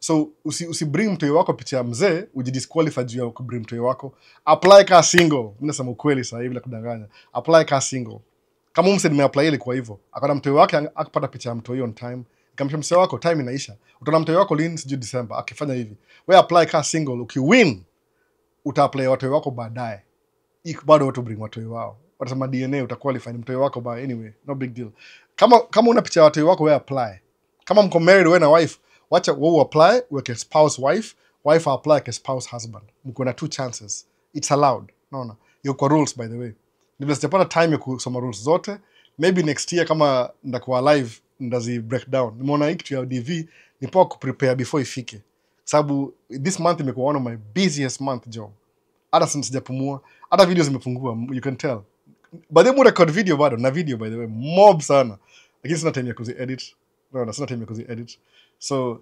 So usi bring mtoi wako picha ya mzee ujidisqualify juu ya kubring mtoi wako. Apply ka single. Mimi nasema ukweli sasa hivi bila kudanganya. Apply ka single. Kama umse nimeapply ile kwa hivyo. Akana mtoi wake akapata picha ya mtoi on time. Nikamsha msee wako time inaisha. Utaona mtoi wako lini sijui December. Akifanya hivi. Wewe apply ka single, ukiwin utaapply watoi wako baadaye. Bado watu bring watoi wao. Watasema DNA utaqualify ni mtoi wako by anyway, no big deal. Kama una picha ya watoi wako wewe apply. Kama mko married wewe na wife, wacha wewe apply weke spouse wife apply ke spouse husband. Mko na 2 chances. It's allowed. Naona. Yo kwa rules by the way. Ndio sitapata time ya kusoma rules zote. Maybe next year kama ndakuwa live ndazi breakdown. Nimeona hiki tu ya DV ni poa kuprepare before ifike. Sababu this month imekuwa one of my busiest month job. Hata since sijapumua, hata videos zimepungua, you can tell. But they record video bado, na video by the way, mob sana. Lakini sina time ya kuzi edit. No, sina time ya kuzi edit. So,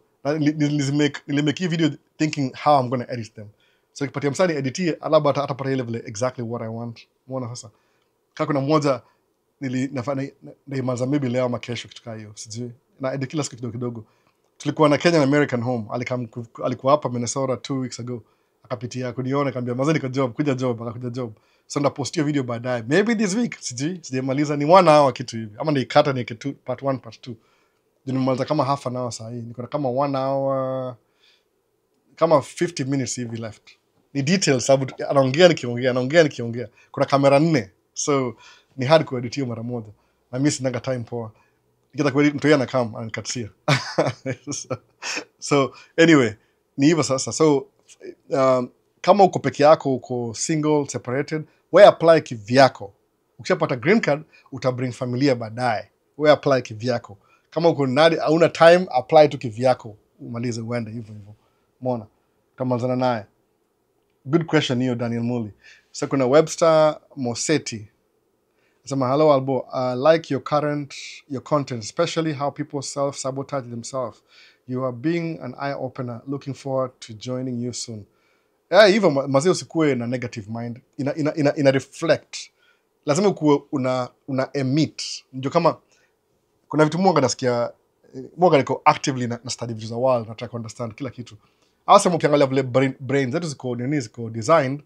nilimake hii video thinking how I'm going to edit them. So, kipatia msani editie, alaba atapata ile vile exactly what I want. Muona sasa. Kaka kuna mmoja, naimaza maybe leo ama kesho kitu hiyo, sijui. Na edit kila siku kidogo kidogo. Tulikuwa na Kenyan American Home, alikuwa hapa Minnesota 2 weeks ago. Akapitia kuniona akaniambia mazani kwa job, kuja job, akakuja job. So ndapostia video baadaye. Maybe this week, sijamaliza ni 1 hour kitu hivi. Ama nikata ni part 1 part 2. Nimemaliza kama half an hour saa hii. Niko na kama 1 hour kama 50 minutes hivi left. Ni details sababu anaongea nikiongea. Kuna kamera 4. So ni hard kuedit hiyo mara moja. Na mimi sina time poa. Nikita kuedit mtu yana come anikatia. So anyway, ni hivyo sasa. So kama uko peke yako, uko single, separated, we apply kivyako. Ukishapata green card, utabring familia baadaye. We apply kivyako. Kama uko nadi hauna time, apply tu kivyako. Umalize uende hivyo hivyo. Umeona? Tamalizana naye. Good question hiyo Daniel Muli. So kuna Webster Moseti. Sema, hello Albo, like your content, especially how people self-sabotage themselves. You are being an eye-opener. Looking forward to joining you soon. Hivyo mazee usikue na negative mind. Ina reflect. Lazima ukuwe una emit. Ndio kama kuna vitu mwanga nasikia mwanga niko actively na study vitu za world na try to understand kila kitu. Hasa mkiangalia vile brain zetu ziko designed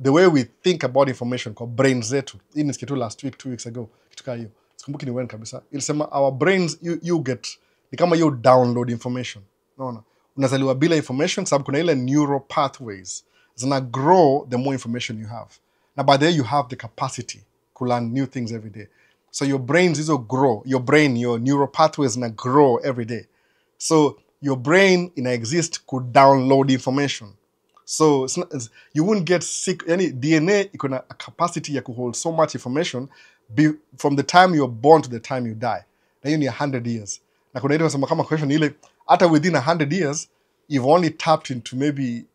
the way we think about information kwa brains zetu. Hii ni kitu last week 2 weeks ago kitu kama hiyo. Sikumbuki ni when kabisa. Ilisema our brains you get ni kama you download information. Unaona? Unazaliwa bila information sababu kuna ile neural pathways zina grow the more information you have. Na by the way you have the capacity to learn new things every day. So your brains is grow. Your neural pathways na grow every day. So your brain exist could download information. So you wouldn't get sick. Any DNA iko na a capacity ya to hold so much information from the time you're born to the time you die. Na hiyo ni 100 years. Na kuna ile nasema kama question ile hata within 100 years you've only tapped into maybe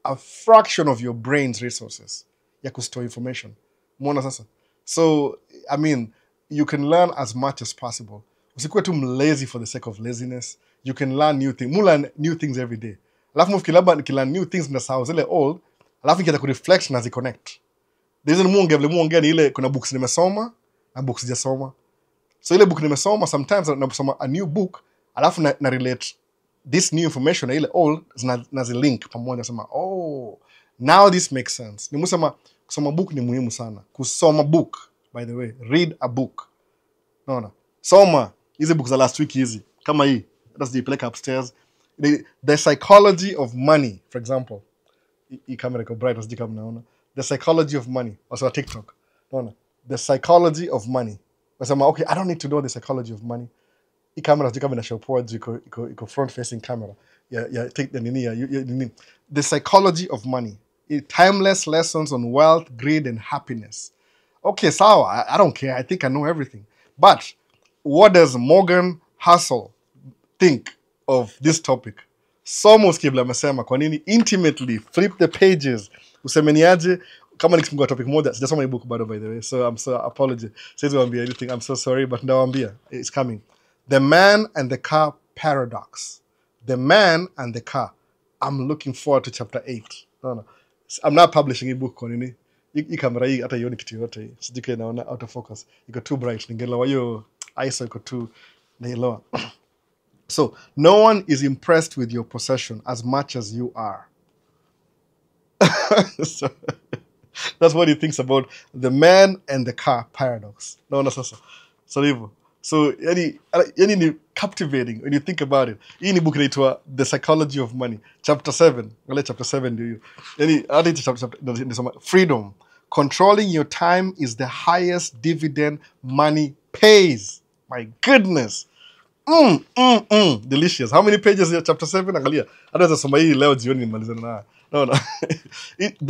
a fraction of your brain's resources ya kustore information. Muona sasa. So I mean you can learn as much as possible. Usikuwe tu lazy for the sake of laziness. You can learn new things. Learn new things every day. Alafu mfikilaba nikilearn new things na sawa zile old, alafu nikianza kureflect na ziconnect. There is muongea ni ile kuna books nimesoma na books sijasoma. So ile book nimesoma sometimes naposoma a new book, alafu na relate this new information na ile old na link pamoja sema now this makes sense. Nimusema kusoma book ni muhimu sana. Kusoma book, by the way, read a book. Naona. Soma hizi books za last week hizi kama hii. That's the play upstairs. The psychology of money, for example. Hii camera iko bright wasije kama naona. The psychology of money. Also TikTok. Naona. The psychology of money. Wasema okay, I don't need to know the psychology of money. Hii camera wasije kama inashow poa iko front facing camera. Take the nini. The psychology of money. Timeless lessons on wealth, greed and happiness. Okay, sawa. I don't care. I think I know everything. But what does Morgan Housel think of this topic? Somo skibla amesema kwa nini intimately flip the pages. Usemeniaje kama nikifungua topic moja sijasoma hii book bado by the way. So I'm so apology. Says won't be anything. I'm so sorry but ndawaambia it's coming. The Man and the Car Paradox. The Man and the Car. I'm looking forward to chapter 8. No. I'm not publishing a book kwa nini. Hii kamera hii hata ioni kitu yote. Sijike naona out of focus. Iko too bright. Ningelewa hiyo ISO iko too nailoa. So no one is impressed with your possession as much as you are. So, that's what he thinks about the man and the car paradox. No, sasa. So hivyo. So yani ni captivating when you think about it. Hii ni book inaitwa The Psychology of Money. Chapter 7. Wale chapter 7 ndio hiyo. Yani hadi chapter freedom. Controlling your time is the highest dividend money pays. My goodness. Delicious. How many pages is chapter 7? Angalia. Hata nasoma hii leo jioni nimalizane nayo. No.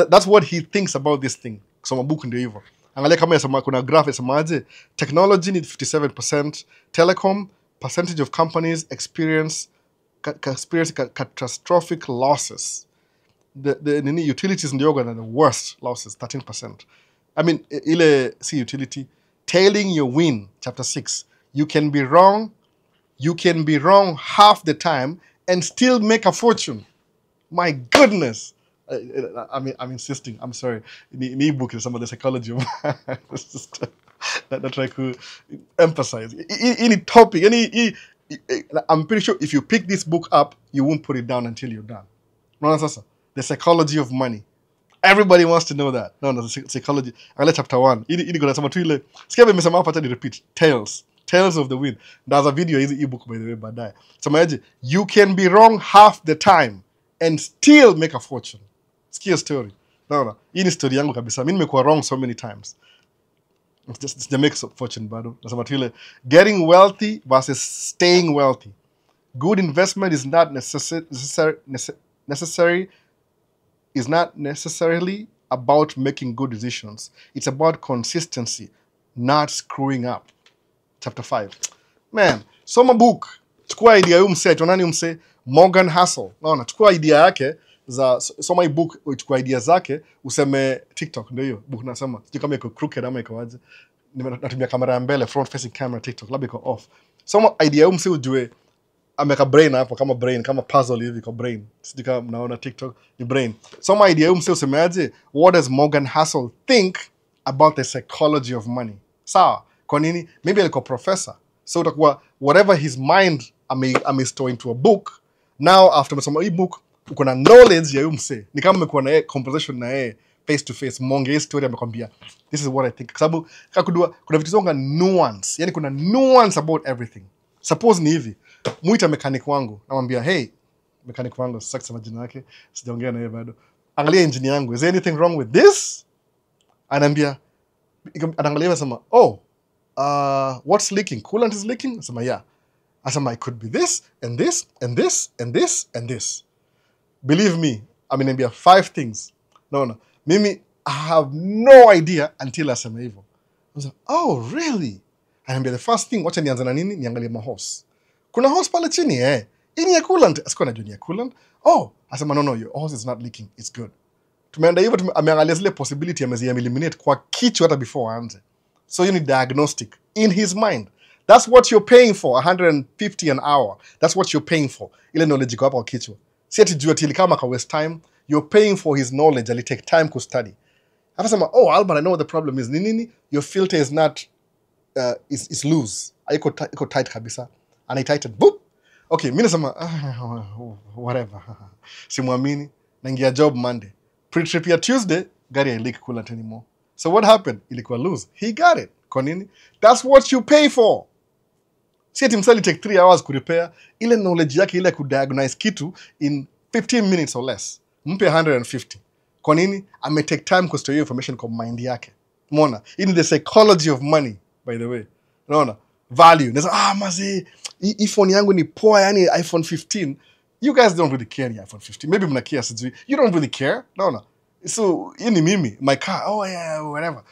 That's what he thinks about this thing. Kusoma book ndio hivyo. Angalia kama yasema kuna graph yasemaje, technology need 57%, telecom percentage of companies experience catastrophic losses. The utilities ndio are the worst losses, 13%. I mean ile see utility tailing your win, chapter 6. You can be wrong half the time and still make a fortune. My goodness. I'm insisting. I'm sorry. In e-book is some of the psychology of that try to emphasize. Any topic, I'm pretty sure if you pick this book up, you won't put it down until you're done. No, the psychology of money. Everybody wants to know that. No, the psychology. I like chapter 1. Repeat. Tales of the Wind. There's a video in the e-book, by the way, but so you can be wrong half the time and still make a fortune. Sikia story. No. Hii ni story yangu kabisa. Mimi nimekuwa wrong so many times. It's just make a fortune bado. Nasema tu ile getting wealthy versus staying wealthy. Good investment is not necessarily about making good decisions. It's about consistency, not screwing up. Chapter 5. Man, soma book. Chukua idea huyu mse, tuonani mse Morgan Housel. Naona, chukua idea yake za soma hii book, chukua idea zake useme TikTok ndio hiyo. Book nasema, sijui kama iko crooked ama iko waje. Natumia kamera ya mbele, front facing camera TikTok, labda iko off. Soma idea huyu mse ujue ameka brain hapo kama puzzle hivi kwa brain. Sijui kama mnaona TikTok ni brain. Soma idea huyu mse usemeaje, what does Morgan Housel think about the psychology of money? Sawa. Kwa nini? Maybe alikuwa professor. So utakuwa whatever his mind amestore into a book. Now after umesoma hii book, uko na knowledge ya huyu mse. Ni kama umekuwa na yeye conversation na yeye face to face. Monge story amekwambia. This is what I think. Kwa sababu kuna vitu zonga nuance. Yani kuna nuance about everything. Suppose ni hivi. Muita mechanic wangu. Namwambia, hey, mechanic wangu, sasa kusema jina yake. Sijaongea na yeye bado. Angalia engine yangu. Is there anything wrong with this? Anaambia, anaangalia anasema, oh, what's leaking? Coolant is leaking? Asema, yeah. Asema, it could be this, and this, and this, and this, and this. Believe me, ameniambia 5 things. No. Mimi, I have no idea until asema hivyo. Oh, really? Ananiambia, the first thing, wacha nianza na nini? Niangalie mahose. Kuna hose pale chini, eh? Hii ni ya coolant. Asikuwa najua ni ya coolant. Oh, asema, no, your hose is not leaking. It's good. Tumeenda hivyo, ameangalia zile possibility eliminate kwa kichwa hata before aanze. So you need diagnostic in his mind. That's what you're paying for, 150 an hour. That's what you're paying for. Ile knowledge iko hapa kwa kichwa. Si ati juu ati kama ka waste time. You're paying for his knowledge. Ali take time to study. Afasema, oh, Albert, I know what the problem is. Nini? Your filter is not, is loose. Iko tight kabisa. And I tightened. Boop. Okay, mimi nasema, whatever. Simwamini. Naingia job Monday. Pre-trip ya Tuesday, gari ya leak coolant anymore. So what happened? Ilikuwa loose. He got it. Kwa nini? That's what you pay for. Si ati msali take 3 hours kurepair. Ile knowledge yake ile kudiagnose kitu in 15 minutes or less. Mpe 150. Kwa nini? Ame take time kustore information kwa mind yake. Umeona? In the psychology of money, by the way. Unaona? Value. Nasa, mazi, hii phone yangu ni poa, yani iPhone 15. You guys don't really care iPhone 15. Maybe mna care sijui. You don't really care. Unaona? So, hii ni mimi. My car, oh yeah, whatever.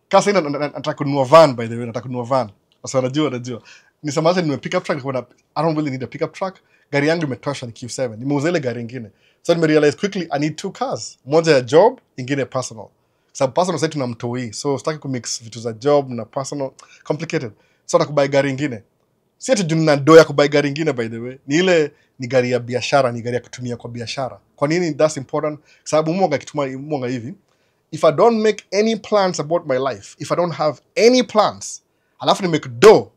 Kasa ina nataka kununua van, by the way, nataka kununua van. Sasa najua. Nisemaje nime pick up truck, I don't really need a pickup truck. Gari yangu imetosha ni Q7. Nimeuza ile gari nyingine. So nime realize quickly I need 2 cars. Moja ya job, ingine personal. Sababu personal sasa tunamtoi. So sitaki kumix vitu za job na personal, complicated. So nataka gari nyingine. Si ati juna doya kubai gari nyingine, by the way. Ni gari ya biashara, ni gari ya kutumia kwa biashara. Kwa nini that's important? Sababu mwanga hivi. If I don't make any plans about my life, if I don't have any plans, alafu ni make dough,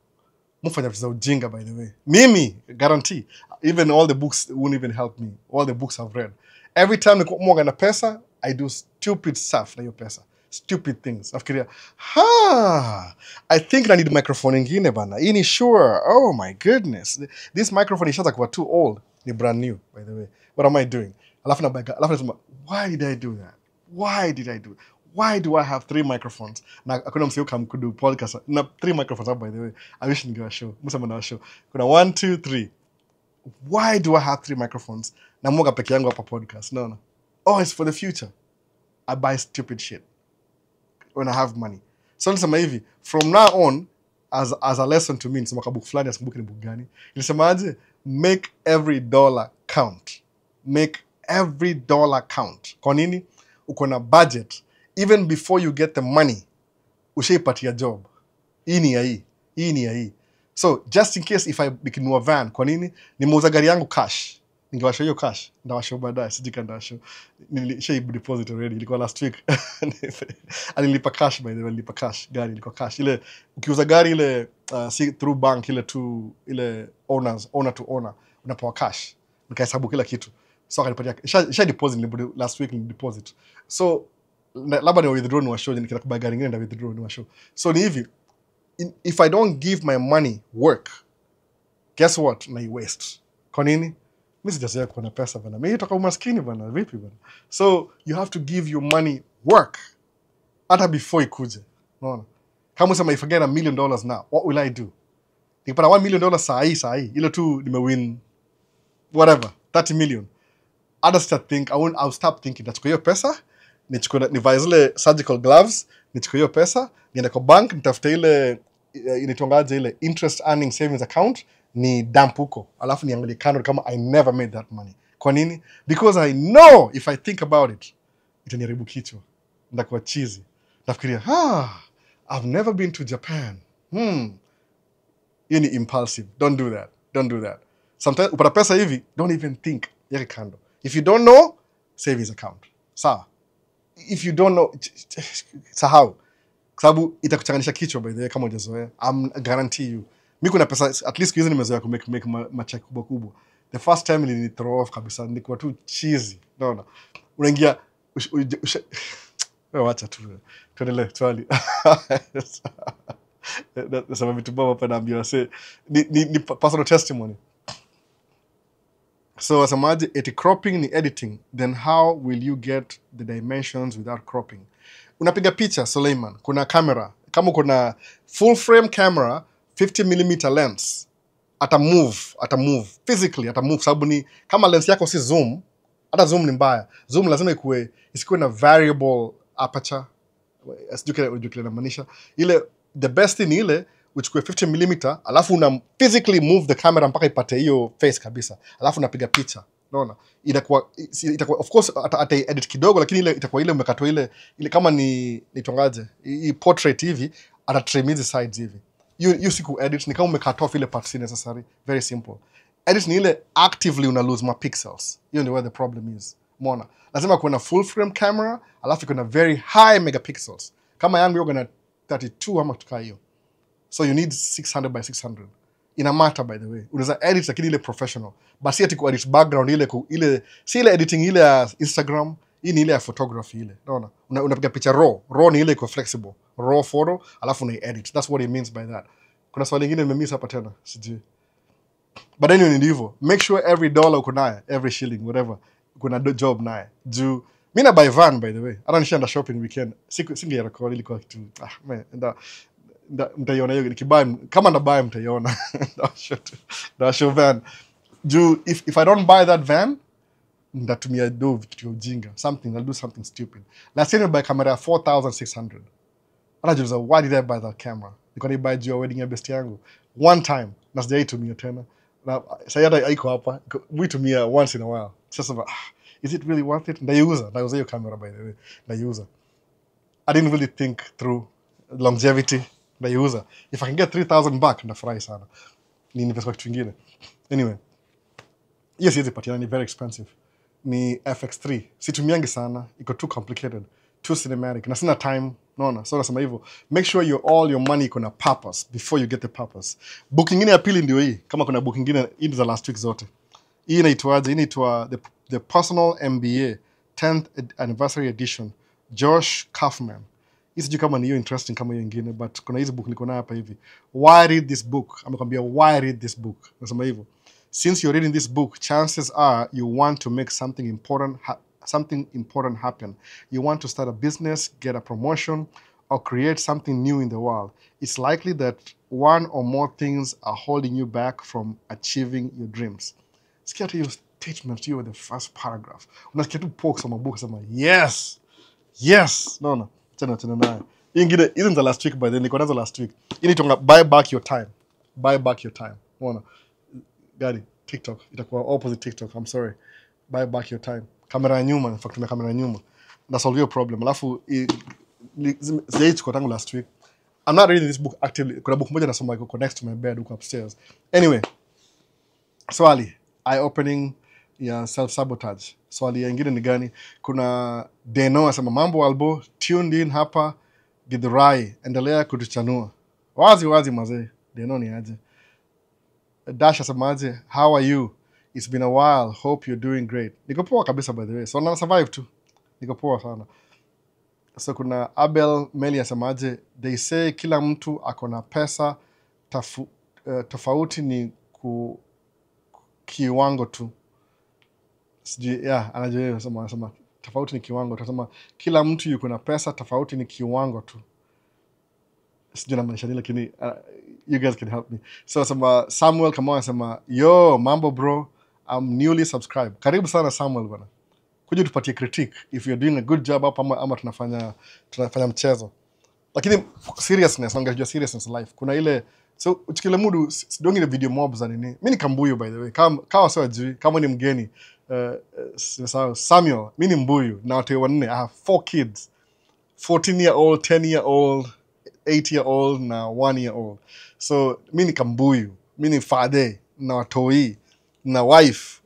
mufanya vitu za ujinga by the way. Mimi guarantee even all the books won't even help me. All the books I've read. Every time niko mwaga na pesa, I do stupid stuff na hiyo pesa. Stupid things. Nafikiria, I think I need a microphone ingine bana. Hii ni sure. Oh my goodness. This microphone ishaanza kuwa too old. Ni brand new by the way. What am I doing? Alafu nasema, why did I do that? Why did I do it? Why do I have 3 microphones? Na hakuna mseo kam kudu podcast. Na 3 microphones by the way. I wish ningewa show. Musa mna show. Kuna 1 2 3. Why do I have 3 microphones? Na mwaga peke yangu hapa podcast. No. Oh, it's for the future. I buy stupid shit when I have money. So nisema hivi, from now on as a lesson to me, nisema kabuku fulani asikumbuki ni book gani. Nisema aje, make every dollar count. Make every dollar count. Kwa nini? Uko na budget. Even before you get the money, ushaipatia job. Hii ni ya hii. So, just in case if I nikinunua van, kwa nini? Nimeuza gari yangu cash. Ningewasho hiyo cash. Ndawasho baadaye, sijika ndawasho. Nilishai deposit already. Ilikuwa last week. Alilipa cash by the way, nilipa cash. Gari ilikuwa cash. Ile ukiuza gari ile through bank ile owner to owner, unapewa cash. Nikahesabu kila kitu. So akanipatia sha deposit last week ni deposit. So labda ni withdraw ni washow nikitaka kubuy gari nyingine na withdraw ni washow. So ni hivi, if I don't give my money work, guess what? Na waste. Kwa nini? Mimi sijazoea kuwa na pesa bana. Mimi nitoka umaskini bana, vipi bana? So you have to give your money work hata before ikuje. Unaona? Kama usema if I get $1 million now, what will I do? Nikipata $1 million saa hii, ile tu nimewin whatever, 30 million. I'll stop thinking nachukua hiyo pesa, nivae zile surgical gloves, nichukue hiyo pesa, niende kwa bank, nitafute ile inaitwangaje ile interest earning savings account, ni dump huko. Alafu niangalie kando kama I never made that money. Kwa nini? Because I know if I think about it, itaniharibu kichwa. Ndakuwa cheesy. Nafikiria, I've never been to Japan. Hiyo ni impulsive. Don't do that. Sometimes upata pesa hivi, don't even think. Yeke kando. If you don't know, savings account. Sawa. If you don't know, sahau. Kwa sababu itakuchanganisha kichwa by the way kama hujazoea. Guarantee you. Mimi kuna pesa at least hizo nimezoea kumake macheck kubwa. The first time ni throw off kabisa, nilikuwa tu cheesy. Unaona? Unaingia wewe acha tu. Tuendelee swali. Nasema vitu baba hapa naambiwa ni personal testimony. So asemaje, eti cropping ni editing, then how will you get the dimensions without cropping? Unapiga picha Suleiman, kuna camera, kama kuna full frame camera 50mm lens, ata move physically, sababu ni kama lens yako si zoom, hata zoom ni mbaya. Zoom lazima isikuwe na variable aperture. Asijukile na maanisha ile the best thing ile uchukue 50mm alafu una physically move the camera mpaka ipate hiyo face kabisa, alafu unapiga picha. Unaona, itakuwa of course ata edit kidogo, lakini ile itakuwa ile umekatwa ile kama ni tongaje hii portrait hivi, ata trim hizi sides hivi. You siku edit ni kama umekata off ile parts necessary. Very simple. Edit ni ile actively una lose my pixels. Hiyo ndio where the problem is. Umeona, lazima kuwe na full frame camera alafu kuna very high megapixels. Kama yangu yoga na 32 ama tukaa hiyo. So you need 600 by 600. Ina matter by the way. Unaweza edit lakini ile professional. Basi ati ku edit background ile si ile editing ile ya Instagram, hii ni ile ya photography ile. Unaona? Unapiga picha raw. Raw ni ile iko flexible. Raw photo alafu una edit. That's what it means by that. Kuna swali lingine nimemiss hapa tena. Sijui. But anyway ni hivyo. Make sure every dollar uko naye, every shilling whatever, kuna job naye. Juu mimi na buy van by the way. Hata nishaenda shopping weekend. Singe record ilikuwa kitu. Mtaiona hiyo nikibuy, kama ndabuy mtaiona. Nda show van. Juu if I don't buy that van, ndatumia vitu vya ujinga. I'll do something stupid. Last year I buy camera 4,600. Anajuliza, why did I buy that camera? Nilikuwa buy juu ya wedding ya best yangu. One time, na sijaitumia tena. Na sasa hata haiko hapa. Uitumia once in a while. Sasa is it really worth it? Ndaiuza hiyo camera by the way. Ndaiuza. I didn't really think through longevity. Ndaiuza. If I can get 3,000 back, ndafurahi sana. Ni invest kitu kingine. Anyway. Yes, patiana ni very expensive. Ni FX3. Situmiangi sana. Iko too complicated. too cinematic. Na sina time. No. So nasema hivyo. Make sure all your money iko na purpose before you get the purpose. Book ingine ya pili ndio hii. Kama kuna book ingine hii za last week zote. Hii inaitwaje? Hii inaitwa the Personal MBA 10th Anniversary Edition. Josh Kaufman. Hii sijui kama ni hiyo interesting kama hiyo ingine, but kuna hizi book niko nayo hapa hivi. Why read this book? Amekwambia why read this book? Nasema hivyo. Since you're reading this book, chances are you want to make something important happen. You want to start a business, get a promotion, or create something new in the world. It's likely that one or more things are holding you back from achieving your dreams. Sikia tu hiyo statement hiyo the first paragraph. Unasikia tu poke sama book sama yes. No. Tena nayo. Ingine isn't the last week by then. Niko nazo last week. Inaitwa buy back your time. Buy back your time. Unaona? Gari TikTok itakuwa opposite TikTok. I'm sorry. Buy back your time. Kamera ya nyuma, in fact tumia kamera ya nyuma. Na solve your problem. Alafu zilichukua tangu last week. I'm not reading this book actively. Kuna book moja nasoma iko next to my bed uko upstairs. Anyway, swali eye-opening ya self-sabotage. Swali nyingine ni gani? Kuna Deno asema mambo albo, tuned in hapa, Githurai, endelea kutuchanua. Wazi mazee. Deno ni aje. Dash asema aje, how are you? It's been a while, hope you're doing great. Niko poa kabisa by the way. So na survive tu. Niko poa sana. So kuna Abel Meli asema aje, they say kila mtu akona pesa tofauti ni kiwango tu. Anajua anasema tofauti ni kiwango. Tunasema kila mtu yuko na pesa tofauti ni kiwango tu. Sijui namaanisha nini lakini you guys can help me. So Samuel kama anasema yo mambo bro, I'm newly subscribed. Karibu sana Samuel bwana. Kuja tupatie critique if you're doing a good job hapa ama tunafanya mchezo. Lakini seriousness, naongea seriousness life. Kuna ile so uchikile mudu sidongi ile video mob za nini. Mimi ni Kambuyu by the way. Kama sio ajui, kama ni mgeni Samuel, mimi ni Mbuyu na watu wanne. I have 4 kids. 14-year-old, 10-year-old, 8-year-old na 1-year-old. So mimi ni Kambuyu, mimi ni father na watoi na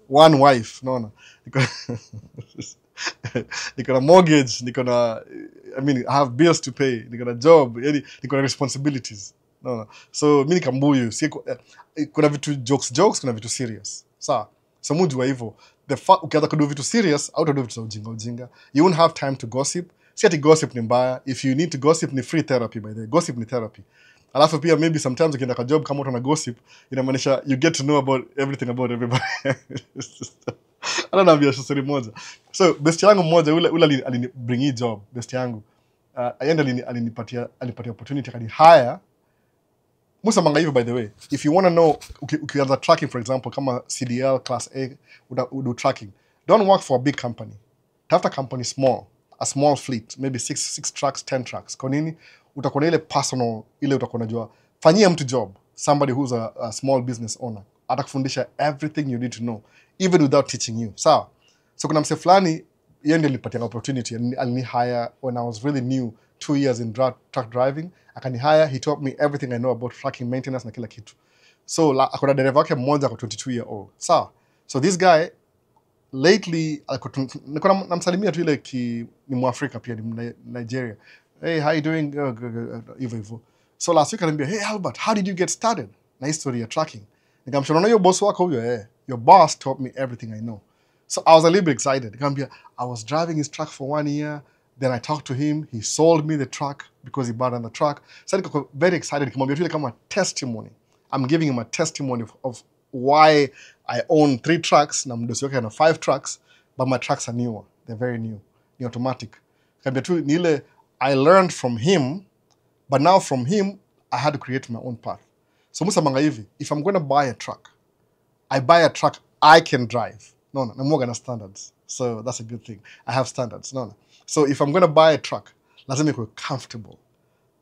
one wife, naona. Niko na mortgage, I have bills to pay, niko na job, niko na responsibilities. No. So mimi ni Kambuyu, kuna vitu jokes, kuna vitu serious. Sawa. So mujua hivyo. Ukianza kudu vitu serious, au utadu vitu za ujinga. You won't have time to gossip. Si ati gossip ni mbaya. If you need to gossip, ni free therapy by the way. Gossip ni therapy. Alafu pia maybe sometimes ukienda kwa job kama utana gossip, inamaanisha you get to know about everything about everybody. Naambia story moja. So best yangu mmoja ule alinibring hii job, best yangu. Alinipatia opportunity akani hire. Musa manga hivyo by the way. If you want to know ukianza tracking for example kama CDL class A do tracking. Don't work for a big company. Tafuta company small, a small fleet, maybe 6 trucks, 10 trucks. Kwa nini? Utakuwa na ile personal, ile utakuwa unajua. Fanyia mtu job, somebody who's a small business owner. Atakufundisha everything you need to know even without teaching you. Sawa? So kuna mse fulani yeye ndiye alipatia opportunity, alini hire when I was really new, 2 years in truck driving. Akani hire, he taught me everything I know about trucking maintenance na kila kitu. So akona dereva wake mmoja kwa 22-year-old. Sawa? So this guy lately niko namsalimia tu ile ni Mwafrika pia ni Nigeria. Hey, how you doing? Hivyo. So last week aliniambia, hey Albert, how did you get started? Na history ya tracking. Nikamshona your boss wako huyo your boss taught me everything I know. So I was a little bit excited. Nikamwambia, I was driving his truck for 1 year. Then I talked to him. He sold me the truck because he bought on the truck. So I got very excited. Nikamwambia tu kama testimony. I'm giving him a testimony of why I own 3 trucks. Na mdosi wake ana 5 trucks, but my trucks are newer. They're very new. Ni automatic. Nikamwambia tu ni ile I learned from him, but now from him I had to create my own path. So musa manga hivi, if I'm going to buy a truck, I buy a truck I can drive. No, I'm more gonna standards. So that's a good thing. I have standards. No. So if I'm going to buy a truck, lazima ikuwe comfortable.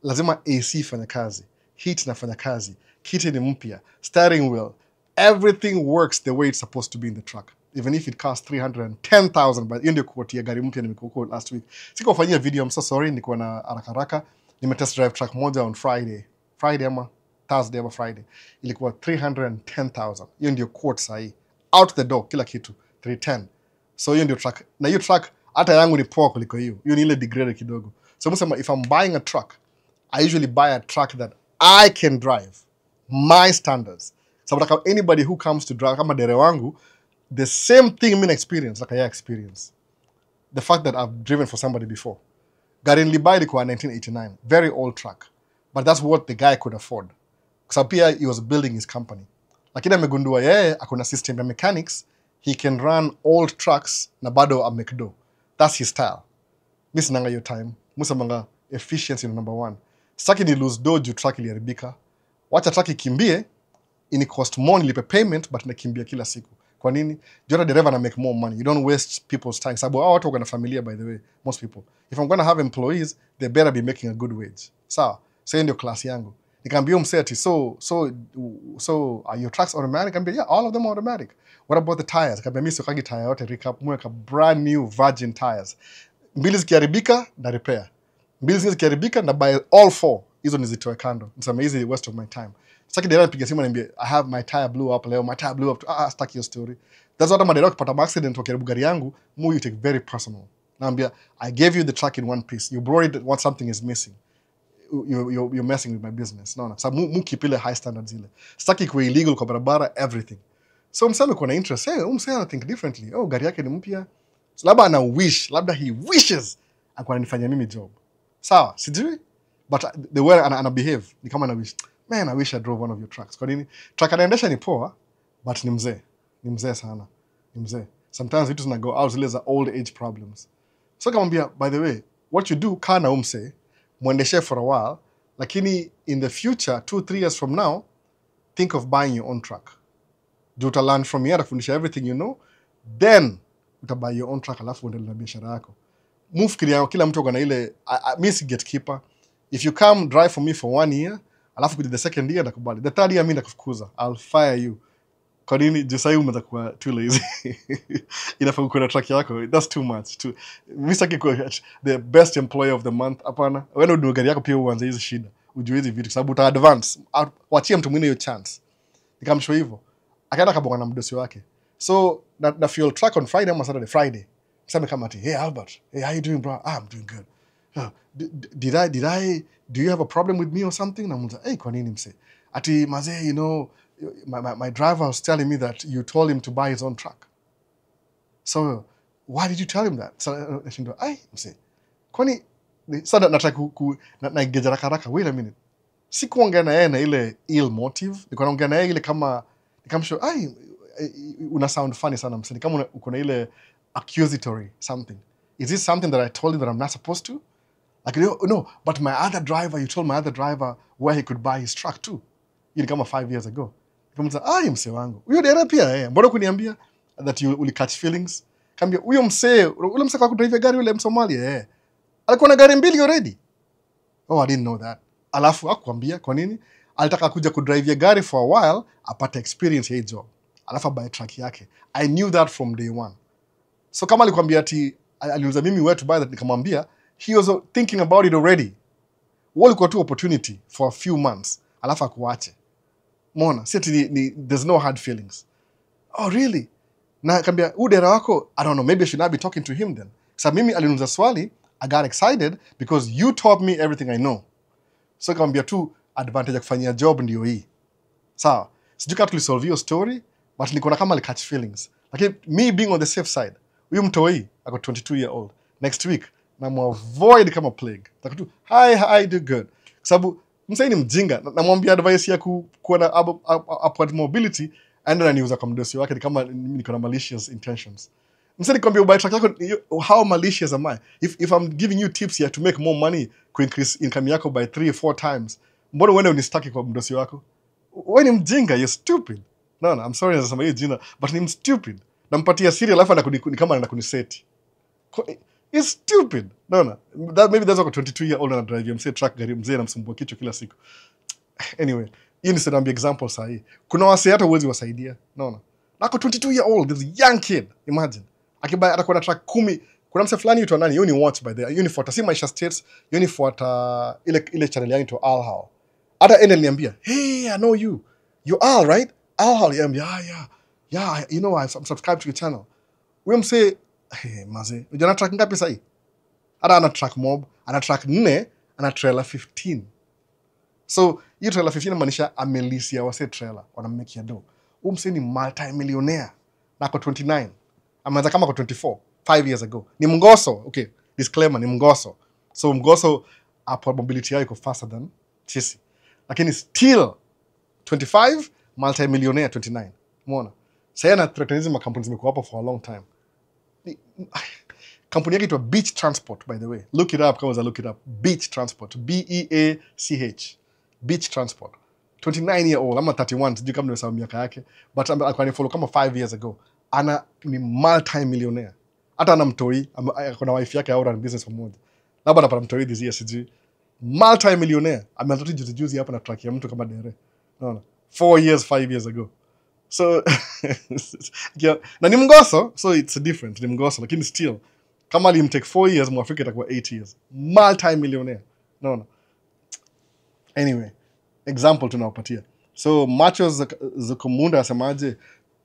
Lazima AC fanya kazi, heat nafanya kazi, kiti ni mpya, steering wheel, everything works the way it's supposed to be in the truck. Even if it costs 310,000, but hiyo ndio quote ya gari mpya nimekuwa last week. Sikufanyia video, I'm so sorry, niko na haraka. Nimetest drive truck moja on Friday ama Thursday ama Friday. Ilikuwa 310,000. Hiyo ndio quote sahi. Out the door, kila kitu 310. So hiyo ndio truck. Na hiyo truck hata yangu ni poa kuliko hiyo ni ile degrade kidogo. So msema if I'm buying a truck, I usually buy a truck that I can drive, my standards. So like anybody who comes to drive kama dere wangu, the same thing mean experience like I experience. The fact that I've driven for somebody before. Gari nilibuy ilikuwa 1989, very old truck, but that's what the guy could afford. Kwa pia he was building his company. Lakini amegundua yeye akona system ya mechanics, he can run old trucks na bado amekdo. That's his style. Mimi sinanga your time. Musamanga efficiency number 1. Sitaki ni lose dojo truck iliharibika. Wacha truck ikimbie, ini cost more nilipe payment but nakimbia kila siku. Kwa nini? Jora dereva na make more money. You don't waste people's time. Sababu hao watu wako na familia, by the way, most people. If I'm going to have employees, they better be making a good wage. Sawa. So ndio class yangu. Nikamwambia mseti, so are your trucks automatic? Nikamwambia yeah, all of them are automatic. What about the tires? Nikamwambia mimi sikagi tire yote, recap mweka brand new virgin tires. Mbili zikiharibika na repair. Mbili zikiharibika na buy all 4. Hizo nizitoe kando. Nisema easy waste of my time. Sasa kidera nipiga simu niambia I have my tire blew up leo, my tire blew up. Stuck your story. That's what madera ukipata accident wakaribu gari yangu, you take very personal. Naambia I gave you the truck in one piece. You brought it when something is missing. You're messing with my business. No. So mu keep ile high standards ile. Sitaki kuwa illegal kwa barabara, everything. So mseme kuna interest, mseme think differently. Gari yake ni mpya. So labda ana wish, labda he wishes akwa nifanyia mimi job. Sawa, sijui, but the way ana behave ni kama ana wish. Man, I wish I drove one of your trucks. Kwa nini? Truck anaendesha ni poa, but ni mzee. Ni mzee sana. Ni mzee. Sometimes vitu zina go out zile za old age problems. So kamwambia, by the way, what you do kana umse, muendeshe for a while, lakini in the future, 2-3 years from now, think of buying your own truck. Do uta learn from here, afundisha everything you know, then uta buy your own truck alafu uendelee na biashara yako. Move kila mtu ana ile mimi si gatekeeper. If you come drive for me for 1 year, alafu kuja the second year nakubali. The third year mimi nakufukuza. I'll fire you. Kwa nini jisai umetakuwa too lazy? Inafaa kuwa na truck yako. That's too much. Mimi sitaki kuwa the best employee of the month. Hapana. Wewe ndio gari yako pia uanze hizo shida. Ujue hizi vitu sababu uta advance. Waachie mtu mwingine hiyo chance. Nikamshow hivyo. Akaenda kabonga na mdosi wake. So na fuel truck on Friday ama Saturday. Friday. Sasa kama ati, hey Albert, hey how you doing bro? I'm doing good. Do you have a problem with me or something? Na mmoja, hey kwa nini mse? Ati mazee, you know, my driver was telling me that you told him to buy his own truck. So why did you tell him that? So nashindo, ai mse. Kwani sasa nataka na geja haraka. Wait a minute. Sikuongea na yeye na ile ill motive. Niko naongea na yeye ile kama nikamshow, ai una sound funny sana mse. Kama uko na ile accusatory something. Is this something that I told you that I'm not supposed to? Like, no, but my other driver, you told my other driver where he could buy his truck too. Ili kama 5 years ago. Nikamwambia, mse wangu. Huyo dera pia mbona kuniambia that you will catch feelings? Kambia, huyo mse, ule mse kwa kudrive gari ule Msomalia, alikuwa na gari mbili already. Oh, I didn't know that. Alafu hakuambia kwa nini? Alitaka kuja kudrive gari for a while, apate experience ya job. Alafu buy truck yake. I knew that from day one. So kama alikwambia ati aliuliza mimi where to buy that, nikamwambia he was thinking about it already. Wali kwa tu opportunity for a few months. Alafu akuache. Mona, there's no hard feelings. Oh really? Na kambia udera wako, I don't know, maybe I should not be talking to him then. Sa mimi aliniuliza swali, I got excited because you taught me everything I know. So kambia tu advantage ya kufanyia job ndio hii. Sawa. Sijui kama tulisolve your story, but niko na kama li catch feelings. Like me being on the safe side. Huyu mtoi ako 22 year old. Next week na avoid kama plague. Takutu hi do good. Sababu msai ni mjinga namwambia advice ya kuwa na upward mobility and ananiuza kwa mdosi wake kama niko na malicious intentions. Msai nikwambia buy truck yako, how malicious am I? If I'm giving you tips here to make more money, to increase income yako by 3 or 4 times, mbona uende unistaki kwa mdosi wako? Wewe ni mjinga, you're stupid. No, I'm sorry nasema hiyo jina, but ni stupid. Nampatia siri alafu ni kama anakuniseti. It's stupid. No. Maybe that's like a 22 year old and drive mzee truck gari mzee anamsumbua kichwa kila siku. Anyway, hii ni sababu example sahi. Kuna wase hata uwezi wasaidia. No. Nako 22 year old, this young kid, imagine. Akiba atakuwa na truck 10. Kuna mse fulani yuto nani, yoni watch by there. Yoni fuata si Maisha States, yoni fuata ile channel yangu to Al How. Hata ene niambia, "Hey, I know you. You Al, right? Al How." Yeah, you know I'm subscribed to your channel. We mse Hey, maze. Unajua ana track ngapi sahi? Hata ana track mob, ana track 4, ana trailer 15. So, hiyo trailer 15 inamaanisha amelisia wase trailer, wanammekia do. Umse ni multi-millionaire. Na ako 29. Ameanza kama ako 24, 5 years ago. Ni mgoso. Okay, disclaimer, ni mgoso. So, mgoso, probability yao iko faster than sisi. Lakini still, 25, multi-millionaire 29. Umeona? Sasa na threaten hizi makampuni zimekuwa hapo for a long time. Kampuni yake itwa Beach Transport, by the way. Look it up, kama za look it up. Beach Transport. B-E-A-C-H. Beach Transport. 29 year old, ama 31, sijui kama nimesahau miaka yake. But alikuwa ni follow kama 5 years ago. Ana ni multi-millionaire. Hata ana mtoi, kuna wife yake au run business pamoja. Labda anapata mtoi this year sijui. Multi-millionaire. Ameanza juzi hapa na track ya mtu kama dere. Unaona? 4 years, 5 years ago. So, yeah. Na ni mgoso, so it's different. Ni mgoso, lakini still, kama alimtake 4 years, Mwafrika itakuwa 8 years. Multi-millionaire. No. Anyway, example tunawapatia. So, Macho Zukumunda asemaje,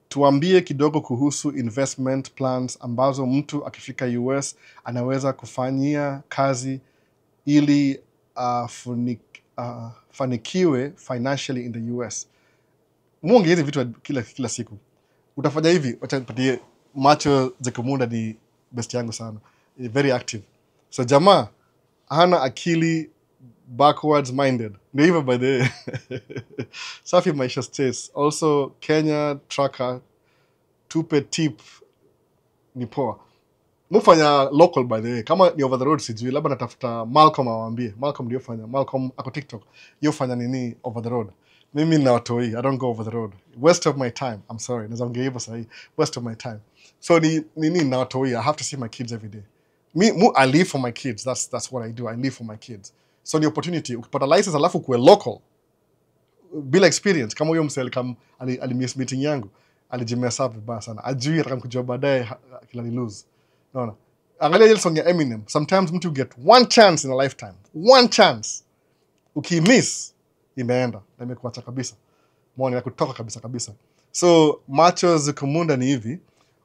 tuambie kidogo kuhusu investment plans ambazo mtu akifika US anaweza kufanyia kazi ili fanikiwe financially in the US. Mungi hizi vitu kila siku. Utafanya hivi, wacha nipatie. Macho Zukumunda ni best yangu sana. Very active. So jamaa hana akili, backwards minded. Ndio hivyo by the way. Safi Maisha states. Also Kenya tracker, tupe tip, ni poa. Mufanya local by the way. Kama ni over the road sijui, labda natafuta Malcolm awaambie. Malcolm ndio fanya. Malcolm ako TikTok. Yo fanya nini over the road. Mimi na watoi, I don't go over the road. Waste of my time. I'm sorry. Naweza ongea hivyo sahi. Waste of my time. So nini na watoi, I have to see my kids every day. I live for my kids. That's what I do. I live for my kids. So the opportunity, ukipata license alafu kuwe local, bila experience, kama huyo msee alimiss meeting yangu, alijimess up vibaya sana. Ajui atakamkujua baadaye kila ni lose. Unaona? Angalia ile song ya Eminem. Sometimes mtu get one chance in a lifetime. One chance. Ukimiss, imeenda. Na imekuacha kabisa. Mwani ya kutoka kabisa. So, Macho Zukumunda ni hivi.